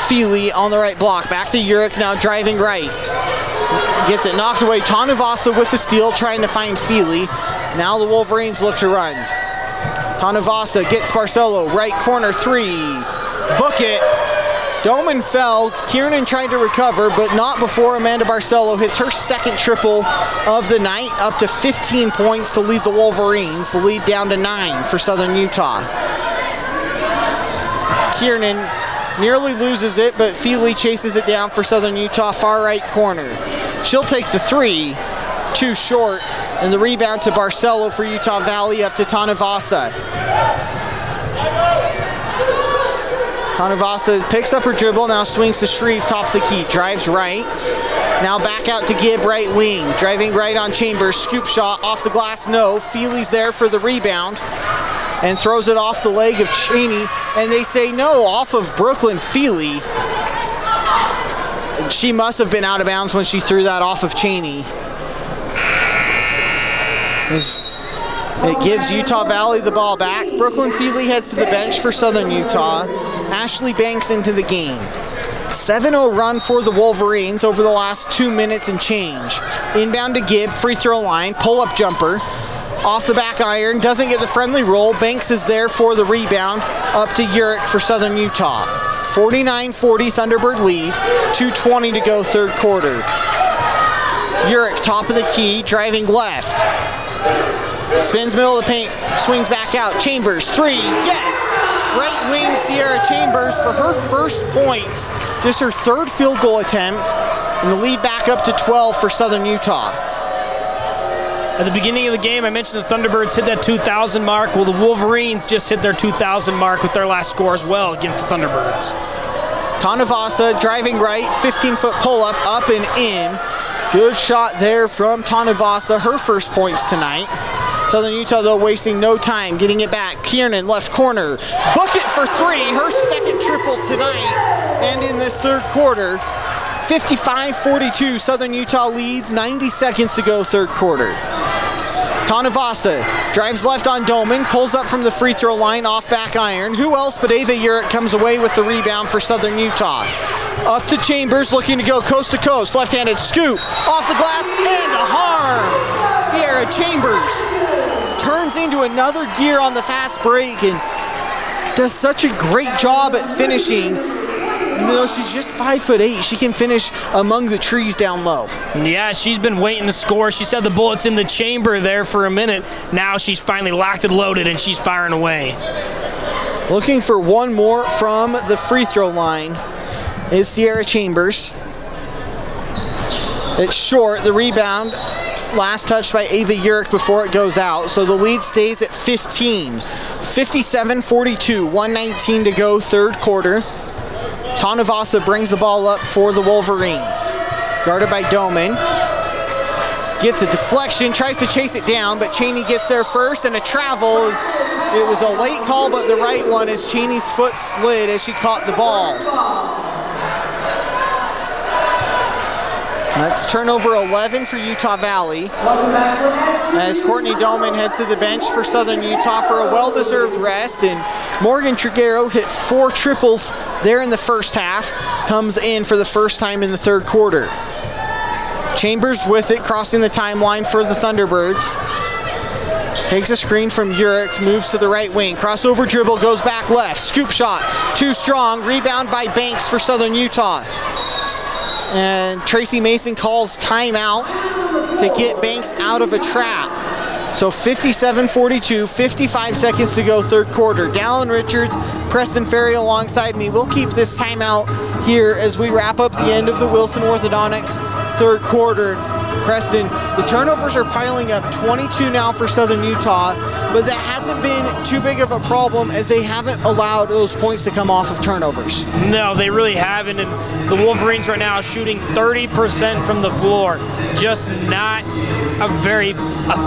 Feely on the right block. Back to Urich, now driving right. Gets it knocked away. Tanavasa with the steal, trying to find Feely. Now the Wolverines look to run. Tanavasa gets Barcelo, right corner 3. Book it. Doman fell. Kiernan tried to recover, but not before Amanda Barcelo hits her second triple of the night, up to 15 points to lead the Wolverines. The lead down to 9 for Southern Utah. Kiernan nearly loses it, but Feely chases it down for Southern Utah, far right corner. She'll take the three, too short, and the rebound to Barcelo for Utah Valley, up to Tanavasa. Tanavasa picks up her dribble, now swings to Shreve, top of the key, drives right. Now back out to Gibb, right wing, driving right on Chambers, scoop shot, off the glass, no. Feely's there for the rebound and throws it off the leg of Cheney, and they say no, off of Brooklyn Feely. She must have been out of bounds when she threw that off of Cheney. It gives Utah Valley the ball back. Brooklyn Feely heads to the bench for Southern Utah. Ashley Banks into the game. 7-0 run for the Wolverines over the last 2 minutes and change. Inbound to Gibb, free throw line, pull-up jumper. Off the back iron, doesn't get the friendly roll. Banks is there for the rebound, up to Urick for Southern Utah. 49-40 Thunderbird lead, 2:20 to go third quarter. Urick, top of the key, driving left. Spins middle of the paint, swings back out. Chambers, three, yes! Right wing Sierra Chambers for her first points. Just her third field goal attempt, and the lead back up to 12 for Southern Utah. At the beginning of the game, I mentioned the Thunderbirds hit that 2,000 mark. Well, the Wolverines just hit their 2,000 mark with their last score as well against the Thunderbirds. Tanavasa driving right, 15-foot pull-up, up and in. Good shot there from Tanavasa, her first points tonight. Southern Utah, though, wasting no time, getting it back. Kiernan, left corner, bucket for three, her second triple tonight, and in this third quarter. 55-42, Southern Utah leads, 90 seconds to go third quarter. Tanavasa drives left on Doman, pulls up from the free throw line, off back iron. Who else but Ava Urick comes away with the rebound for Southern Utah. Up to Chambers, looking to go coast to coast. Left-handed scoop, off the glass, and the harm. Sierra Chambers turns into another gear on the fast break and does such a great job at finishing. Even though she's just 5'8", she can finish among the trees down low. Yeah, she's been waiting to score. She said the bullet's in the chamber there for a minute. Now she's finally locked and loaded, and she's firing away. Looking for one more from the free throw line is Sierra Chambers. It's short. The rebound, last touched by Ava Urick before it goes out. So the lead stays at 15. 57-42, 1:19 to go third quarter. Tanavasa brings the ball up for the Wolverines. Guarded by Doman. Gets a deflection, tries to chase it down, but Cheney gets there first, and a travel. It was a late call, but the right one as Cheney's foot slid as she caught the ball. That's turnover 11 for Utah Valley. As Courtney Doman heads to the bench for Southern Utah for a well-deserved rest, and Morgan Triguero hit 4 triples there in the first half, comes in for the first time in the third quarter. Chambers with it, crossing the timeline for the Thunderbirds. Takes a screen from Urick, moves to the right wing. Crossover dribble, goes back left. Scoop shot, too strong. Rebound by Banks for Southern Utah. And Tracy Mason calls timeout to get Banks out of a trap. So 57-42, 55 seconds to go third quarter. Dallin Richards, Preston Ferry alongside me. We'll keep this timeout here as we wrap up the end of the Wilson Orthodontics third quarter. Preston, the turnovers are piling up, 22 now for Southern Utah, but that hasn't been too big of a problem as they haven't allowed those points to come off of turnovers. No, they really haven't, and the Wolverines right now are shooting 30% from the floor. Just not a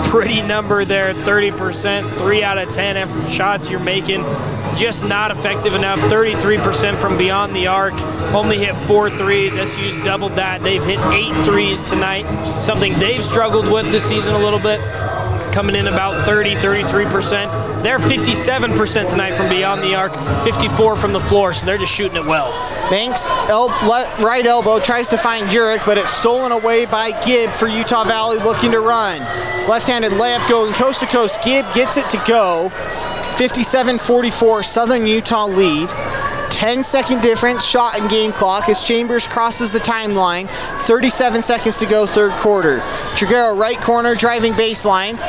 pretty number there, 30%, 3 out of 10 shots you're making. Just not effective enough. 33% from beyond the arc. Only hit 4 threes. SU's doubled that. They've hit 8 threes tonight. Something they've struggled with this season a little bit. Coming in about 33%. They're 57% tonight from beyond the arc, 54 from the floor, so they're just shooting it well. Banks, right elbow, tries to find Urick, but it's stolen away by Gibb for Utah Valley looking to run. Left-handed layup going coast to coast. Gibb gets it to go. 57-44, Southern Utah lead. 10-second difference, shot and game clock as Chambers crosses the timeline. 37 seconds to go, third quarter. Triguero right corner, driving baseline.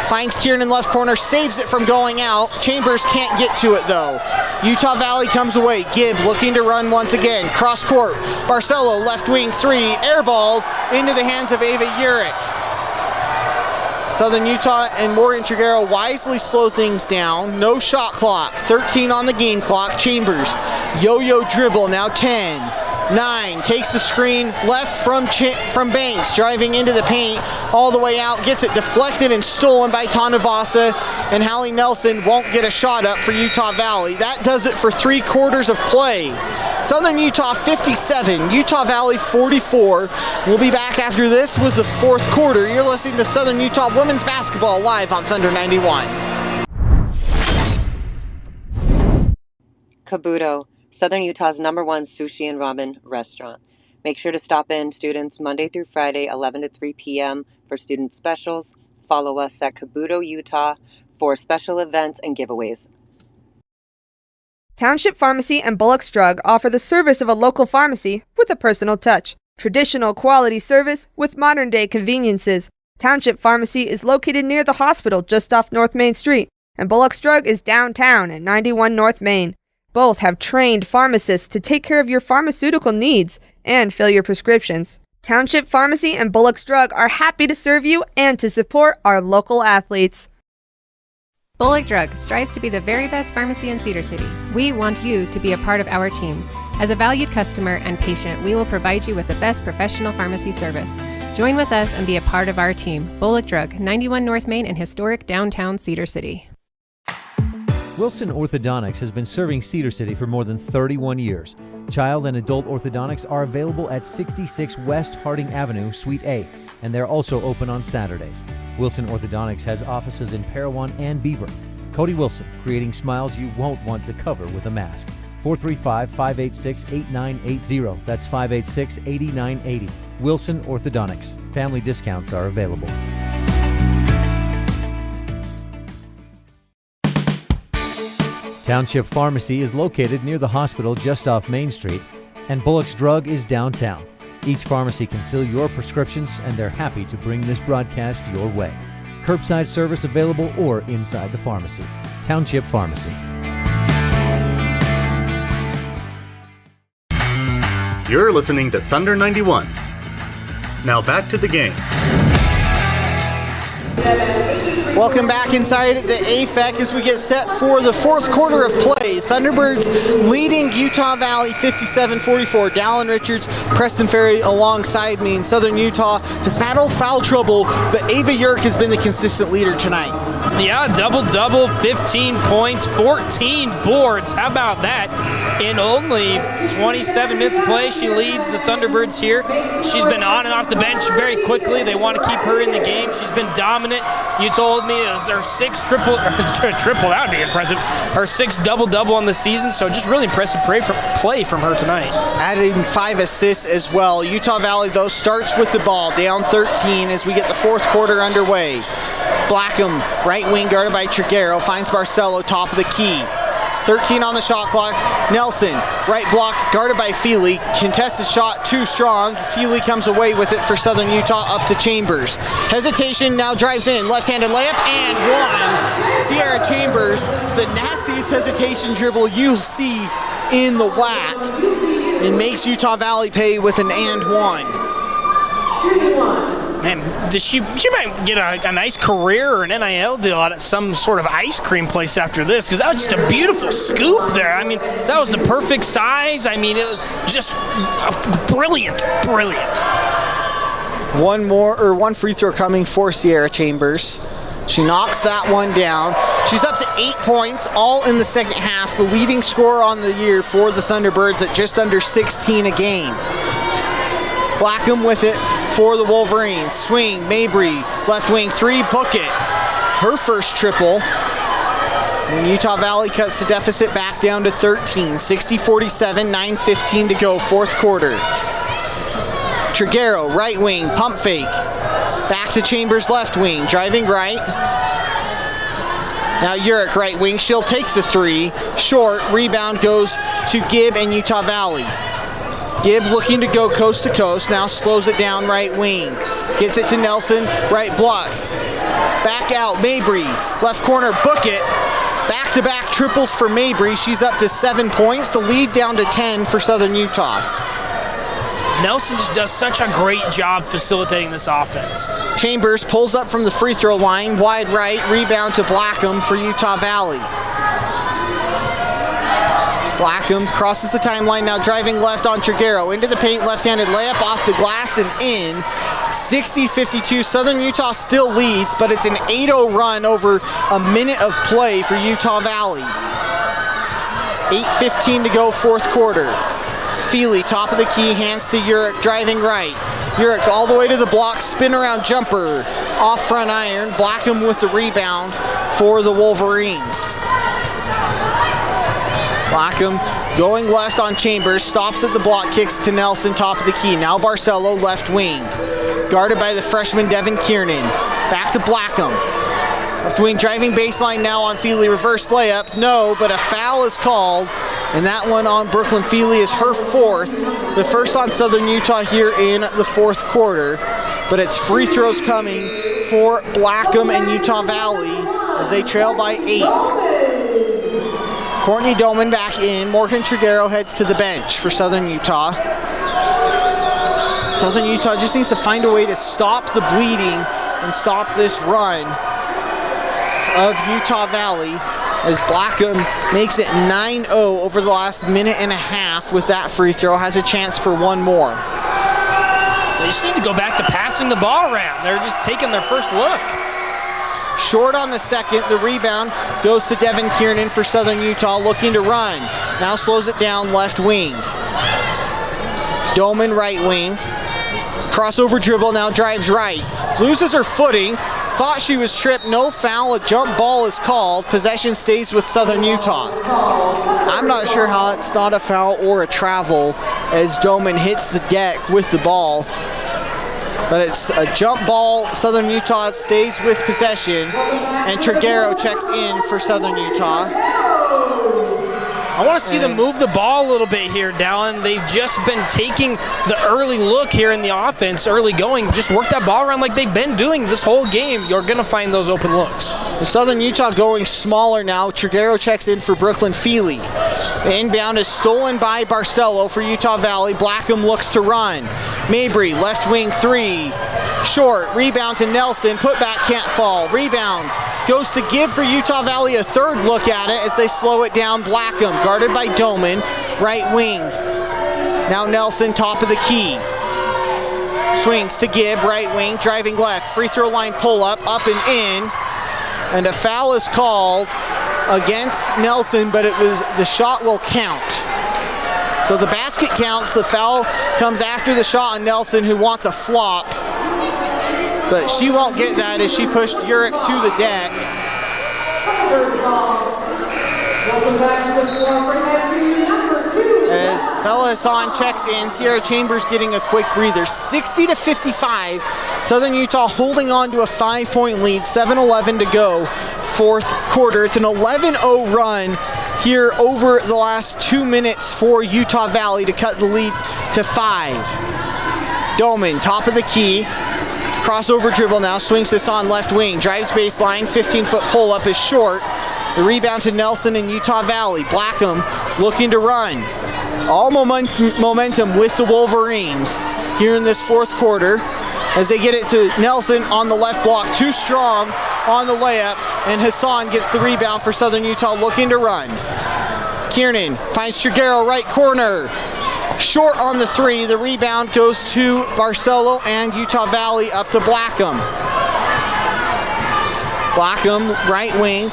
Finds Kieran left corner, saves it from going out. Chambers can't get to it though. Utah Valley comes away. Gibb looking to run once again. Cross court. Barcelo left wing three. Airballed into the hands of Ava Urich. Southern Utah and Morgan Triguero wisely slow things down. No shot clock. 13 on the game clock. Chambers. Yo-yo dribble. Now 10. 9 takes the screen left from Banks, driving into the paint all the way out, gets it deflected and stolen by Tonavasa, and Hallie Nelson won't get a shot up for Utah Valley. That does it for 3 quarters of play. Southern Utah 57, Utah Valley 44. We'll be back after this with the fourth quarter. You're listening to Southern Utah Women's Basketball live on Thunder 91. Kabuto, Southern Utah's #1 sushi and ramen restaurant. Make sure to stop in, students, Monday through Friday, 11 to 3 p.m. for student specials. Follow us at Kabuto, Utah for special events and giveaways. Township Pharmacy and Bullock's Drug offer the service of a local pharmacy with a personal touch. Traditional quality service with modern-day conveniences. Township Pharmacy is located near the hospital just off North Main Street, and Bullock's Drug is downtown at 91 North Main. Both have trained pharmacists to take care of your pharmaceutical needs and fill your prescriptions. Township Pharmacy and Bullock's Drug are happy to serve you and to support our local athletes. Bullock Drug strives to be the very best pharmacy in Cedar City. We want you to be a part of our team. As a valued customer and patient, we will provide you with the best professional pharmacy service. Join with us and be a part of our team. Bullock Drug, 91 North Main in historic downtown Cedar City. Wilson Orthodontics has been serving Cedar City for more than 31 years. Child and adult orthodontics are available at 66 West Harding Avenue, Suite A, and they're also open on Saturdays. Wilson Orthodontics has offices in Parowan and Beaver. Cody Wilson, creating smiles you won't want to cover with a mask. 435-586-8980. That's 586-8980. Wilson Orthodontics. Family discounts are available. Township Pharmacy is located near the hospital just off Main Street, and Bullock's Drug is downtown. Each pharmacy can fill your prescriptions, and they're happy to bring this broadcast your way. Curbside service available or inside the pharmacy. Township Pharmacy. You're listening to Thunder 91. Now back to the game. Welcome back inside the AFEC as we get set for the fourth quarter of play. Thunderbirds leading Utah Valley 57-44. Dallin Richards, Preston Ferry alongside me. In Southern Utah has battled foul trouble, but Ava Urich has been the consistent leader tonight. Yeah, double-double, 15 points, 14 boards. How about that? In only 27 minutes of play, she leads the Thunderbirds here. She's been on and off the bench very quickly. They want to keep her in the game. She's been dominant. You told me it was her sixth triple, that would be impressive. Her sixth double-double on the season, so just really impressive play from her tonight. Adding 5 assists as well. Utah Valley, though, starts with the ball, down 13 as we get the fourth quarter underway. Blackham, right wing guarded by Triguero, finds Barcelo, top of the key. 13 on the shot clock. Nelson, right block, guarded by Feely. Contested shot, too strong. Feely comes away with it for Southern Utah, up to Chambers. Hesitation, now drives in. Left-handed layup, and one. Sierra Chambers, the nastiest hesitation dribble you'll see in the WAC. And makes Utah Valley pay with an and one. Man, she might get a nice career or an NIL deal at some sort of ice cream place after this, because that was just a beautiful scoop there. I mean, that was the perfect size. I mean, it was just brilliant. One free throw coming for Sierra Chambers. She knocks that one down. She's up to 8 points, all in the second half. The leading scorer on the year for the Thunderbirds at just under 16 a game. Blackham with it for the Wolverines. Swing, Mabry, left wing three, book it. Her first triple. And Utah Valley cuts the deficit back down to 13. 60-47, 9:15 to go, fourth quarter. Triguero, right wing, pump fake. Back to Chambers, left wing, driving right. Now Urick, right wing, she'll take the three. Short, rebound goes to Gibb and Utah Valley. Gibb looking to go coast to coast, now slows it down right wing. Gets it to Nelson, right block. Back out, Mabry, left corner, book it. Back-to-back triples for Mabry. She's up to 7 points. The lead down to 10 for Southern Utah. Nelson just does such a great job facilitating this offense. Chambers pulls up from the free throw line, wide right, rebound to Blackham for Utah Valley. Blackham crosses the timeline, now driving left on Triguero. Into the paint, left-handed layup off the glass and in. 60-52, Southern Utah still leads, but it's an 8-0 run over a minute of play for Utah Valley. 8:15 to go, fourth quarter. Feely, top of the key, hands to Urick, driving right. Urick all the way to the block, spin around jumper, off front iron. Blackham with the rebound for the Wolverines. Blackham going left on Chambers, stops at the block, kicks to Nelson, top of the key. Now Barcelo, left wing. Guarded by the freshman Devin Kiernan. Back to Blackham. Left wing driving baseline now on Feely, reverse layup. No, but a foul is called, and that one on Brooklyn Feely is her fourth. The first on Southern Utah here in the fourth quarter. But it's free throws coming for Blackham and Utah Valley as they trail by 8. Courtney Doman back in. Morgan Triguero heads to the bench for Southern Utah. Southern Utah just needs to find a way to stop the bleeding and stop this run of Utah Valley as Blackham makes it 9-0 over the last minute and a half with that free throw. Has a chance for one more. They just need to go back to passing the ball around. They're just taking their first look. Short on the second, the rebound goes to Devin Kiernan for Southern Utah, looking to run. Now slows it down, left wing. Doman, right wing. Crossover dribble, now drives right. Loses her footing, thought she was tripped, no foul, a jump ball is called. Possession stays with Southern Utah. I'm not sure how it's not a foul or a travel as Doman hits the deck with the ball. But it's a jump ball. Southern Utah stays with possession, and Triguero checks in for Southern Utah. I want to see them move the ball a little bit here, Dallin. They've just been taking the early look here in the offense, early going. Just work that ball around like they've been doing this whole game. You're going to find those open looks. Southern Utah going smaller now. Triguero checks in for Brooklyn Feely. The inbound is stolen by Barcelo for Utah Valley. Blackham looks to run. Mabry, left wing three. Short, rebound to Nelson. Putback can't fall. Rebound goes to Gibb for Utah Valley. A third look at it as they slow it down. Blackham, guarded by Doman, right wing. Now Nelson, top of the key. Swings to Gibb, right wing, driving left. Free throw line pull up and in. And a foul is called against Nelson, but the shot will count. So the basket counts, the foul comes after the shot on Nelson, who wants a flop. But she won't get that as she pushed Urick to the deck. Welcome back to the floor for SU number 2. As Bella Hassan checks in, Sierra Chambers getting a quick breather. 60-55, Southern Utah holding on to a 5-point lead, 7:11 to go, fourth quarter. It's an 11-0 run here over the last 2 minutes for Utah Valley to cut the lead to 5. Doman, top of the key. Crossover dribble now, swings this on left wing, drives baseline, 15-foot pull-up is short. The rebound to Nelson in Utah Valley. Blackham looking to run. All momentum with the Wolverines here in this fourth quarter as they get it to Nelson on the left block. Too strong on the layup, and Hassan gets the rebound for Southern Utah looking to run. Kiernan finds Triguero right corner. Short on the three. The rebound goes to Barcelo and Utah Valley up to Blackham. Blackham, right wing.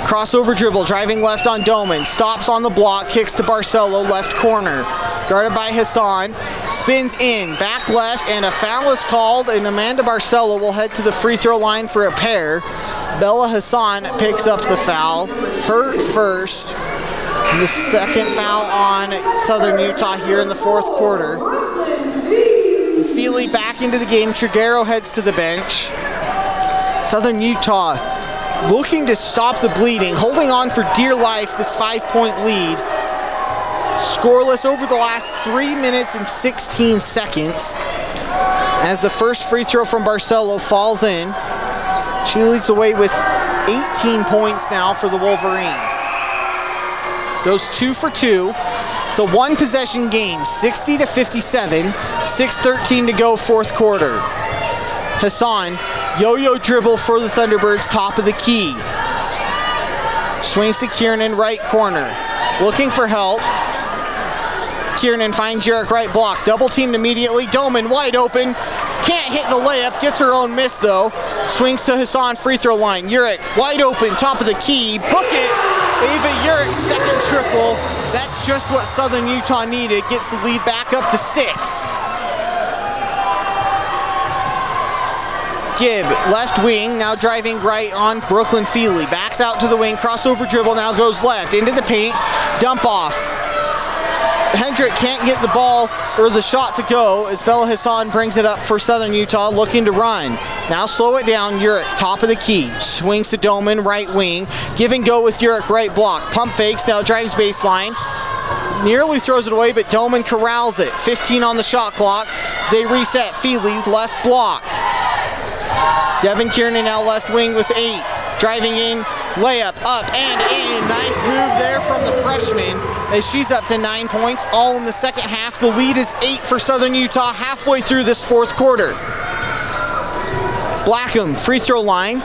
Crossover dribble, driving left on Doman. Stops on the block, kicks to Barcelo, left corner. Guarded by Hassan. Spins in, back left, and a foul is called, and Amanda Barcelo will head to the free throw line for a pair. Bella Hassan picks up the foul. Her first. The second foul on Southern Utah here in the fourth quarter. As Feely back into the game, Triguero heads to the bench. Southern Utah looking to stop the bleeding, holding on for dear life this 5-point lead. Scoreless over the last 3 minutes and 16 seconds as the first free throw from Barcelo falls in. She leads the way with 18 points now for the Wolverines. Goes 2 for 2. It's a one-possession game, 60-57, 6:13 to go, fourth quarter. Hassan, yo-yo dribble for the Thunderbirds, top of the key. Swings to Kiernan, right corner. Looking for help. Kiernan finds Jurek, right block. Double teamed immediately. Doman wide open. Can't hit the layup. Gets her own miss though. Swings to Hassan, free throw line. Jurek wide open, top of the key. Book it. Ava Jurek, second triple. That's just what Southern Utah needed. Gets the lead back up to 6. Gibb, left wing, now driving right on Brooklyn Feely. Backs out to the wing, crossover dribble, now goes left. Into the paint, dump off. Hendrick can't get the ball or the shot to go as Bella Hassan brings it up for Southern Utah, looking to run. Now slow it down, Jurek, top of the key. Swings to Doman, right wing. Give and go with Jurek, right block. Pump fakes, now drives baseline. Nearly throws it away, but Doman corrals it. 15 on the shot clock. As they reset, Feely, left block. Devin Kiernan now left wing with 8. Driving in, layup, up and in. Nice move there from the freshman as she's up to 9 points, all in the second half. The lead is 8 for Southern Utah halfway through this fourth quarter. Blackham, free throw line.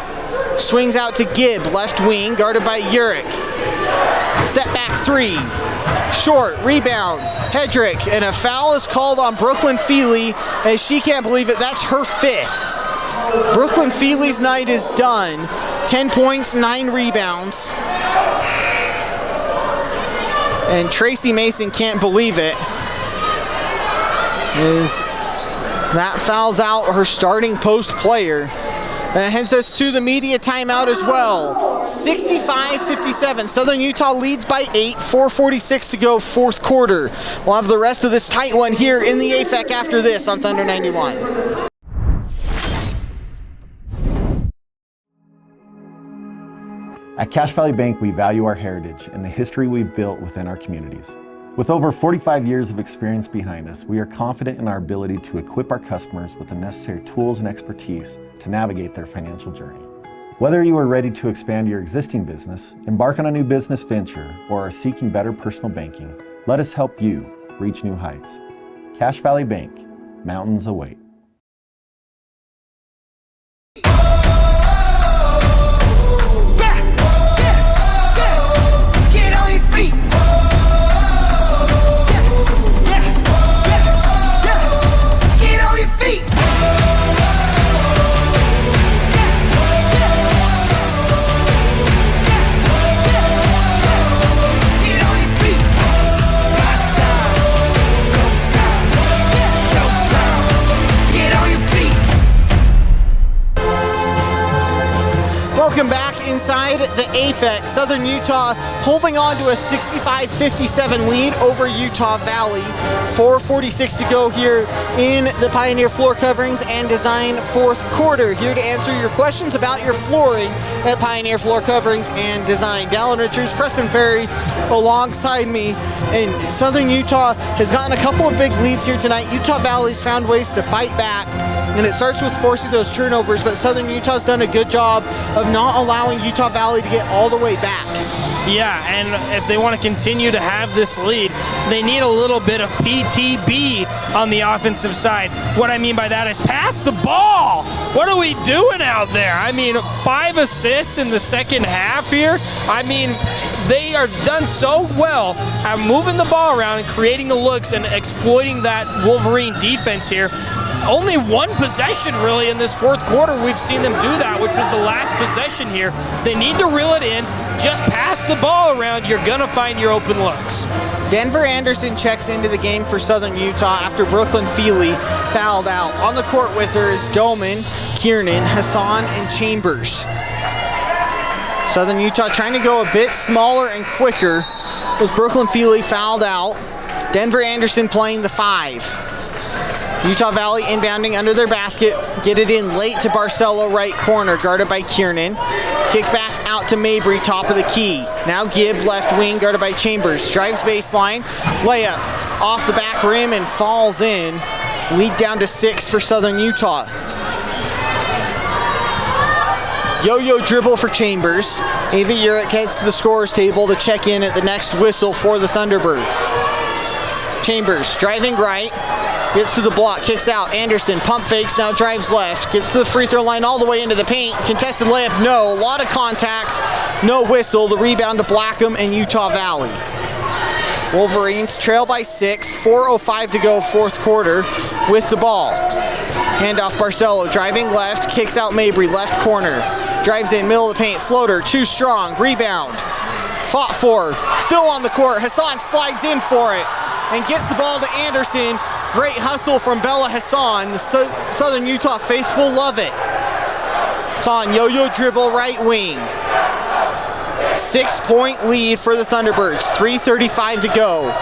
Swings out to Gibb, left wing, guarded by Jurek. Step back 3. Short, rebound, Hedrick, and a foul is called on Brooklyn Feely as she can't believe it. That's her 5th. Brooklyn Feely's night is done. 10 points, 9 rebounds. And Tracy Mason can't believe it. That fouls out her starting post player. That heads us to the media timeout as well. 65-57. Southern Utah leads by 8. 4:46 to go, fourth quarter. We'll have the rest of this tight one here in the AFEC after this on Thunder 91. At Cache Valley Bank, we value our heritage and the history we've built within our communities. With over 45 years of experience behind us, we are confident in our ability to equip our customers with the necessary tools and expertise to navigate their financial journey. Whether you are ready to expand your existing business, embark on a new business venture, or are seeking better personal banking, let us help you reach new heights. Cache Valley Bank, mountains await. Welcome back inside the AFEC. Southern Utah holding on to a 65-57 lead over Utah Valley. 4:46 to go here in the Pioneer Floor Coverings and Design fourth quarter. Here to answer your questions about your flooring at Pioneer Floor Coverings and Design. Dallin Richards, Preston Ferry alongside me. And Southern Utah has gotten a couple of big leads here tonight. Utah Valley's found ways to fight back. And it starts with forcing those turnovers, but Southern Utah's done a good job of not allowing Utah Valley to get all the way back. Yeah, and if they want to continue to have this lead, they need a little bit of PTB on the offensive side. What I mean by that is pass the ball. What are we doing out there? I mean, 5 assists in the second half here. I mean, they are done so well at moving the ball around and creating the looks and exploiting that Wolverine defense here. Only one possession really in this fourth quarter we've seen them do that, which was the last possession here. They need to reel it in, just pass the ball around, you're gonna find your open looks. Denver Anderson checks into the game for Southern Utah after Brooklyn Feely fouled out. On the court with her is Doman, Kiernan, Hassan, and Chambers. Southern Utah trying to go a bit smaller and quicker as Brooklyn Feely fouled out. Denver Anderson playing the 5. Utah Valley inbounding under their basket. Get it in late to Barcelo, right corner, guarded by Kiernan. Kick back out to Mabry, top of the key. Now Gibb, left wing, guarded by Chambers. Drives baseline, layup off the back rim and falls in. Lead down to 6 for Southern Utah. Yo-yo dribble for Chambers. Ava Urich heads to the scorer's table to check in at the next whistle for the Thunderbirds. Chambers driving right, gets to the block, kicks out. Anderson pump fakes, now drives left, gets to the free throw line all the way into the paint. Contested layup, no. A lot of contact, no whistle. The rebound to Blackham and Utah Valley. Wolverines trail by 6, 4:05 to go, fourth quarter with the ball. Handoff Barcelo, driving left, kicks out Mabry, left corner. Drives in, middle of the paint, floater, too strong, rebound. Fought for, still on the court. Hassan slides in for it and gets the ball to Anderson. Great hustle from Bella Hassan. The Southern Utah faithful love it. Hassan, yo-yo dribble, right wing. 6-point lead for the Thunderbirds, 3:35 to go.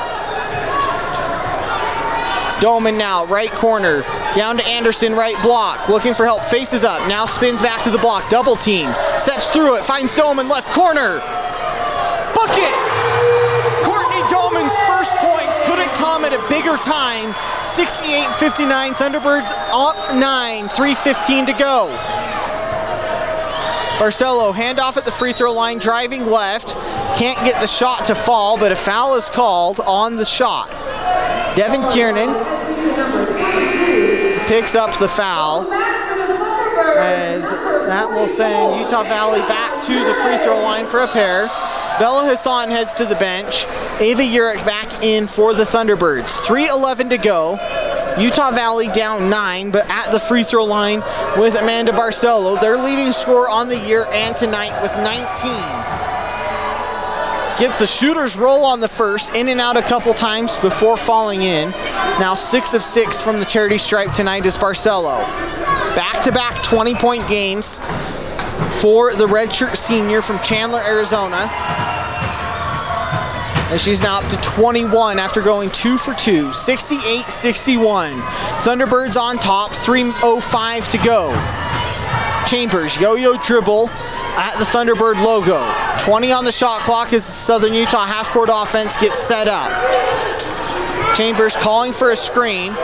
Doman now, right corner, down to Anderson, right block, looking for help, faces up, now spins back to the block, double team, steps through it, finds Doman, left corner, bucket! Courtney Doman's first points couldn't come at a bigger time, 68-59, Thunderbirds up 9, 3:15 to go. Barcelo, handoff at the free throw line, driving left, can't get the shot to fall, but a foul is called on the shot. Devin Kiernan picks up the foul, as that will send Utah Valley back to the free throw line for a pair. Bella Hassan heads to the bench. Ava Urich back in for the Thunderbirds. 3:11 to go. Utah Valley down 9, but at the free throw line with Amanda Barcelo, their leading scorer on the year and tonight with 19. Gets the shooter's roll on the first, in and out a couple times before falling in. Now 6 of 6 from the charity stripe tonight is Barcelo. Back-to-back 20-point games for the redshirt senior from Chandler, Arizona. And she's now up to 21 after going 2 for 2, 68-61. Thunderbirds on top, 3:05 to go. Chambers, yo-yo dribble at the Thunderbird logo. 20 on the shot clock as the Southern Utah half-court offense gets set up. Chambers calling for a screen.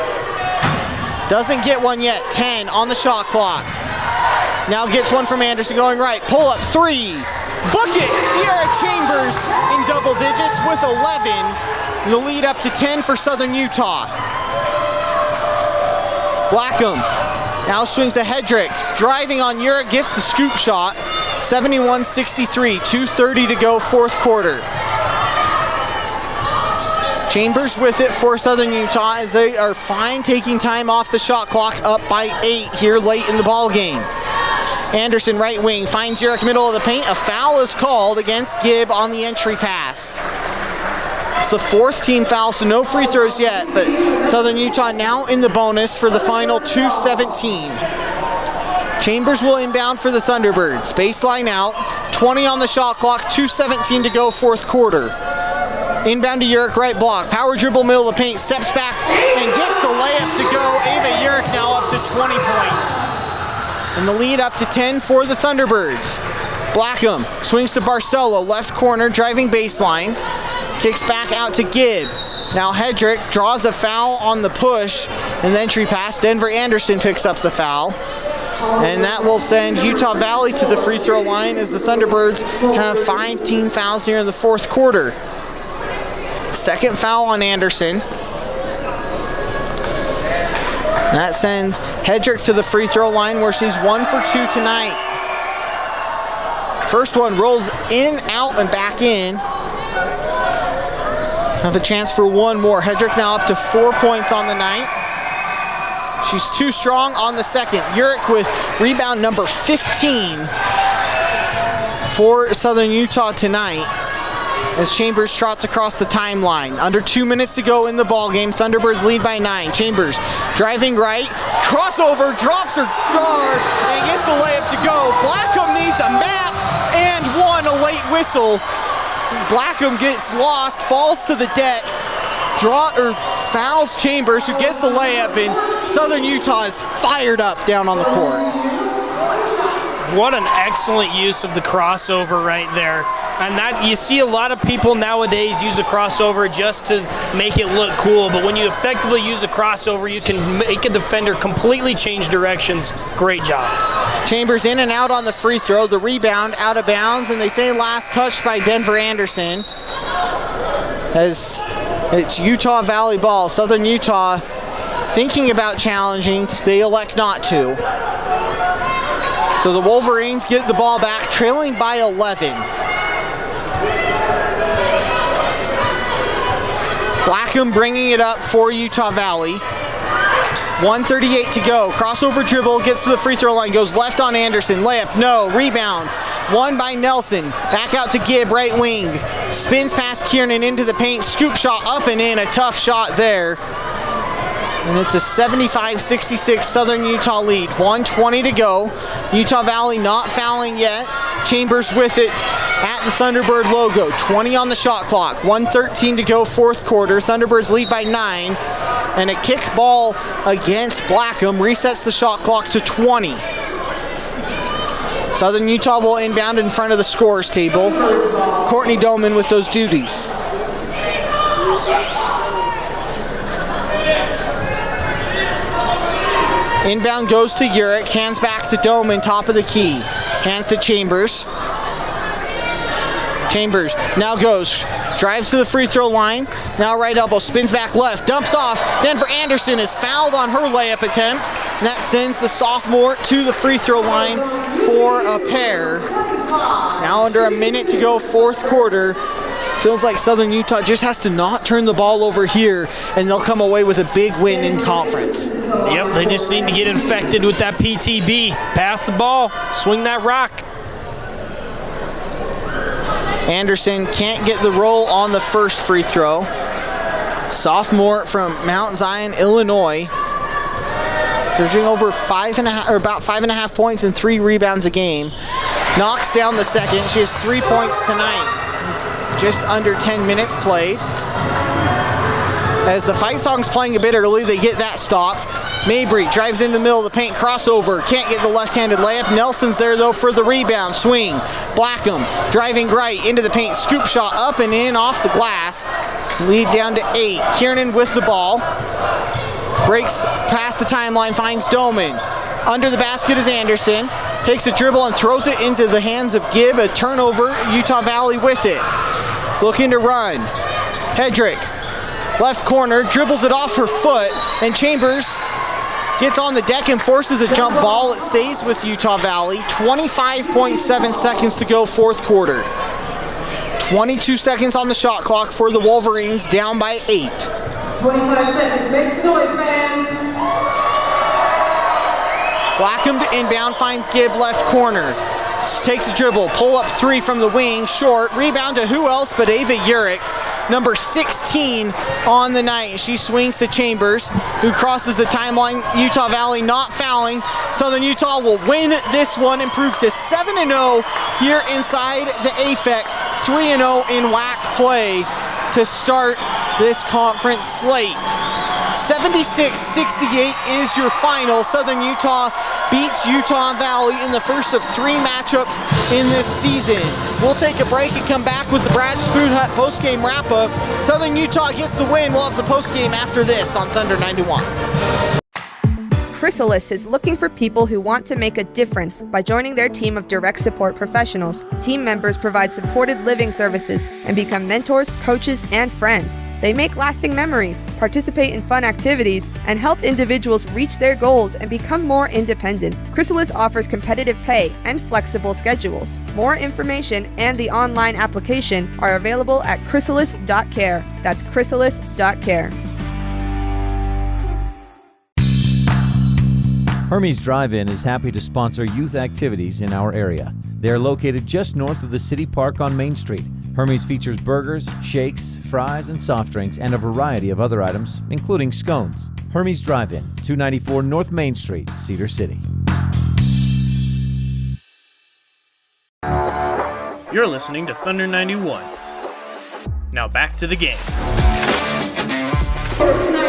Doesn't get one yet, 10 on the shot clock. Now gets one from Anderson going right, pull up 3. Bucket! Sierra Chambers in double digits with 11. The lead up to 10 for Southern Utah. Blackham now swings to Hedrick. Driving on Urich, gets the scoop shot. 71-63, 2:30 to go, fourth quarter. Chambers with it for Southern Utah as they are fine taking time off the shot clock, up by 8 here late in the ball game. Anderson, right wing, finds Urich, middle of the paint. A foul is called against Gibb on the entry pass. It's the 4th team foul, so no free throws yet, but Southern Utah now in the bonus for the final 2:17. Chambers will inbound for the Thunderbirds. Baseline out, 20 on the shot clock, 2:17 to go, fourth quarter. Inbound to Urich, right block, power dribble, middle of the paint, steps back and gets the layup to go. Ava Urich now up to 20 points. And the lead up to 10 for the Thunderbirds. Blackham swings to Barcelo, left corner, driving baseline. Kicks back out to Gibb. Now Hedrick draws a foul on the push, and the entry pass. Denver Anderson picks up the foul. And that will send Utah Valley to the free throw line as the Thunderbirds have 5 team fouls here in the fourth quarter. Second foul on Anderson. That sends Hedrick to the free throw line where she's 1 for 2 tonight. First one rolls in, out, and back in. Have a chance for one more. Hedrick now up to 4 points on the night. She's too strong on the second. Urich with rebound number 15 for Southern Utah tonight as Chambers trots across the timeline. Under 2 minutes to go in the ball game. Thunderbirds lead by 9. Chambers driving right, crossover, drops her guard, and gets the layup to go. Blackham needs a map and one, a late whistle. Blackham gets lost, falls to the deck, fouls Chambers, who gets the layup, and Southern Utah is fired up down on the court. What an excellent use of the crossover right there. And that you see a lot of people nowadays use a crossover just to make it look cool, but when you effectively use a crossover, you can make a defender completely change directions. Great job. Chambers in and out on the free throw, the rebound out of bounds, and they say last touch by Denver Anderson. As it's Utah Valley ball. Southern Utah thinking about challenging, they elect not to. So the Wolverines get the ball back, trailing by 11. Blackham bringing it up for Utah Valley. 1:38 to go. Crossover dribble, gets to the free throw line, goes left on Anderson. Layup, no. Rebound. Won by Nelson. Back out to Gibb, right wing. Spins past Kiernan into the paint. Scoop shot up and in. A tough shot there. And it's a 75-66 Southern Utah lead. 1:20 to go. Utah Valley not fouling yet. Chambers with it at the Thunderbird logo. 20 on the shot clock. 1:13 to go, fourth quarter. Thunderbirds lead by 9. And a kick ball against Blackham resets the shot clock to 20. Southern Utah will inbound in front of the scorers table. Courtney Doman with those duties. Inbound goes to Urich, hands back to Doman, top of the key. Hands to Chambers. Chambers now goes, drives to the free throw line. Now right elbow, spins back left, dumps off. Denver Anderson is fouled on her layup attempt. And that sends the sophomore to the free throw line for a pair. Now under a minute to go, fourth quarter. Feels like Southern Utah just has to not turn the ball over here, and they'll come away with a big win in conference. Yep, they just need to get infected with that PTB. Pass the ball, swing that rock. Anderson can't get the roll on the first free throw. Sophomore from Mount Zion, Illinois. Surging over about 5.5 points and 3 rebounds a game. Knocks down the second. She has 3 points tonight. Just under 10 minutes played. As the fight song's playing a bit early, they get that stopped. Mabry drives in the middle of the paint, crossover, can't get the left-handed layup. Nelson's there though for the rebound, swing. Blackham driving right into the paint, scoop shot up and in off the glass. Lead down to 8. Kiernan with the ball. Breaks past the timeline, finds Doman. Under the basket is Anderson. Takes a dribble and throws it into the hands of Gibb. A turnover, Utah Valley with it. Looking to run. Hedrick, left corner, dribbles it off her foot, and Chambers gets on the deck and forces a jump ball. It stays with Utah Valley. 25.7 seconds to go, fourth quarter. 22 seconds on the shot clock for the Wolverines, down by 8. 25 seconds, make some noise, fans. Blackham to inbound, finds Gibb left corner. Takes a dribble, pull up 3 from the wing, short. Rebound to who else but Ava Urich, number 16 on the night. She swings to Chambers, who crosses the timeline. Utah Valley not fouling. Southern Utah will win this one, improve to 7-0 here inside the AFEC, 3-0 in WAC play to start this conference slate. 76-68 is your final. Southern Utah beats Utah Valley in the first of 3 matchups in this season. We'll take a break and come back with the Brad's Food Hut postgame wrap-up. Southern Utah gets the win. We'll have the postgame after this on Thunder 91. Chrysalis is looking for people who want to make a difference by joining their team of direct support professionals. Team members provide supported living services and become mentors, coaches, and friends. They make lasting memories, participate in fun activities, and help individuals reach their goals and become more independent. Chrysalis offers competitive pay and flexible schedules. More information and the online application are available at chrysalis.care. That's chrysalis.care. Hermes Drive-In is happy to sponsor youth activities in our area. They are located just north of the City Park on Main Street. Hermes features burgers, shakes, fries, and soft drinks, and a variety of other items, including scones. Hermes Drive-In, 294 North Main Street, Cedar City. You're listening to Thunder 91. Now back to the game. For tonight's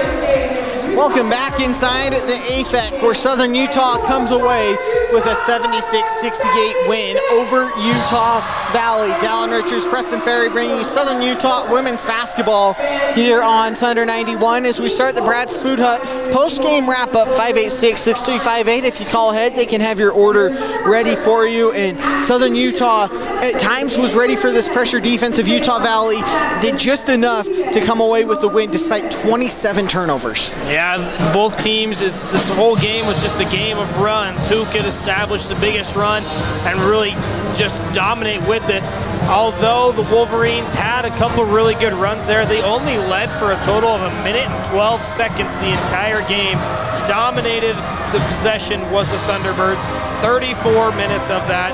Welcome back inside the AFEC, where Southern Utah comes away with a 76-68 win over Utah Valley. Dallin Richards, Preston Ferry bringing you Southern Utah women's basketball here on Thunder 91 as we start the Brad's Food Hut post-game wrap-up. 586-6358. If you call ahead, they can have your order ready for you. And Southern Utah at times was ready for this pressure defense of Utah Valley. Did just enough to come away with the win despite 27 turnovers. Yeah, both teams, this whole game was just a game of runs. Who could establish the biggest run and really just dominate with it. Although the Wolverines had a couple really good runs there, they only led for a total of 1 minute and 12 seconds the entire game. Dominated the possession was the Thunderbirds. 34 minutes of that.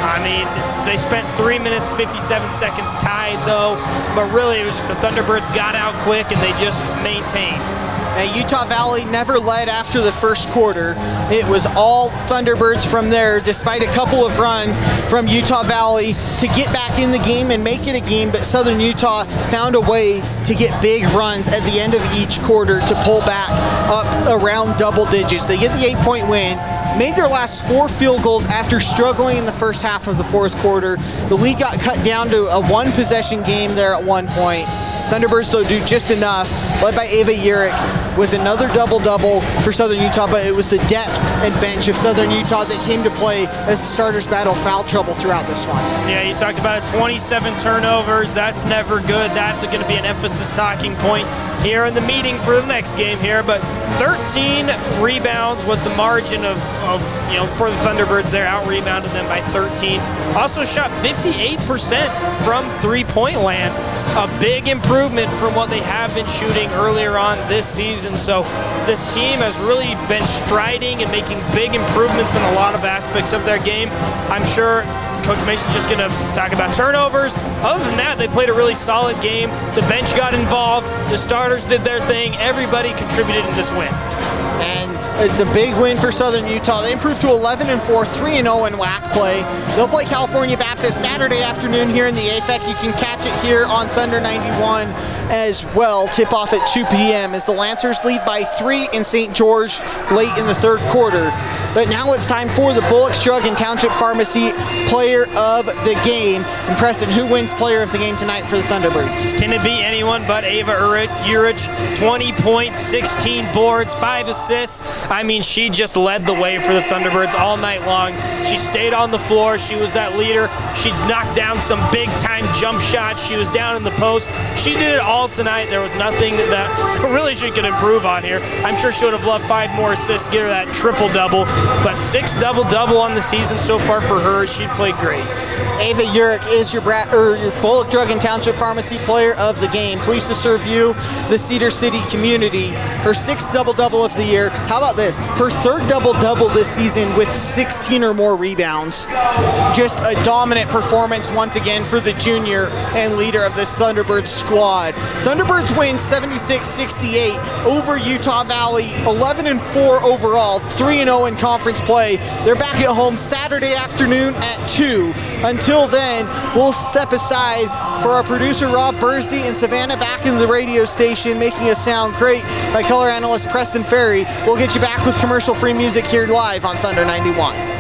I mean, they spent 3 minutes, 57 seconds tied though, but really it was just the Thunderbirds got out quick and they just maintained. And Utah Valley never led after the first quarter. It was all Thunderbirds from there, despite a couple of runs from Utah Valley to get back in the game and make it a game, but Southern Utah found a way to get big runs at the end of each quarter to pull back up around double digits. They get the 8-point win, made their last 4 field goals after struggling in the first half of the fourth quarter. The lead got cut down to a 1-possession game there at one point. Thunderbirds, though, do just enough, led by Ava Urich with another double-double for Southern Utah, but it was the depth and bench of Southern Utah that came to play as the starters battle foul trouble throughout this one. Yeah, you talked about it, 27 turnovers. That's never good. That's going to be an emphasis talking point here in the meeting for the next game here, but 13 rebounds was the margin of for the Thunderbirds there, out-rebounded them by 13. Also shot 58% from three-point land, a big improvement from what they have been shooting earlier on this season. So this team has really been striding and making big improvements in a lot of aspects of their game. I'm sure Coach Mason's just going to talk about turnovers. Other than that, they played a really solid game. The bench got involved. The starters did their thing. Everybody contributed in this win. And it's a big win for Southern Utah. They improved to 11-4, 3-0 in WAC play. They'll play California Baptist Saturday afternoon here in the AFEC. You can catch it here on Thunder 91 as well. Tip off at 2 p.m. as the Lancers lead by 3 in St. George late in the third quarter. But now it's time for the Bullocks Drug and Township Pharmacy Player of the Game. And Preston, who wins Player of the Game tonight for the Thunderbirds? Can it be anyone but Ava Urich? 20 points, 16 boards, 5 assists. I mean, she just led the way for the Thunderbirds all night long. She stayed on the floor. She was that leader. She knocked down some big-time jump shots. She was down in the post. She did it all tonight. There was nothing that really she could improve on here. I'm sure she would have loved 5 more assists, get her that triple-double. But 6 double-double on the season so far for her. She played great. Ava Urich is your Bullock Drug and Township Pharmacy Player of the Game. Pleased to serve you, the Cedar City community. Her 6th double-double of the year. How about this? Her 3rd double-double this season with 16 or more rebounds. Just a dominant performance once again for the junior and leader of this Thunderbirds squad. Thunderbirds win 76-68 over Utah Valley, 11-4 overall, 3-0 in conference play. They're back at home Saturday afternoon at 2. Until then, we'll step aside for our producer Rob Bursdy and Savannah back in the radio station, making us sound great by color analyst Preston Ferry. We'll get you back with commercial-free music here live on Thunder 91.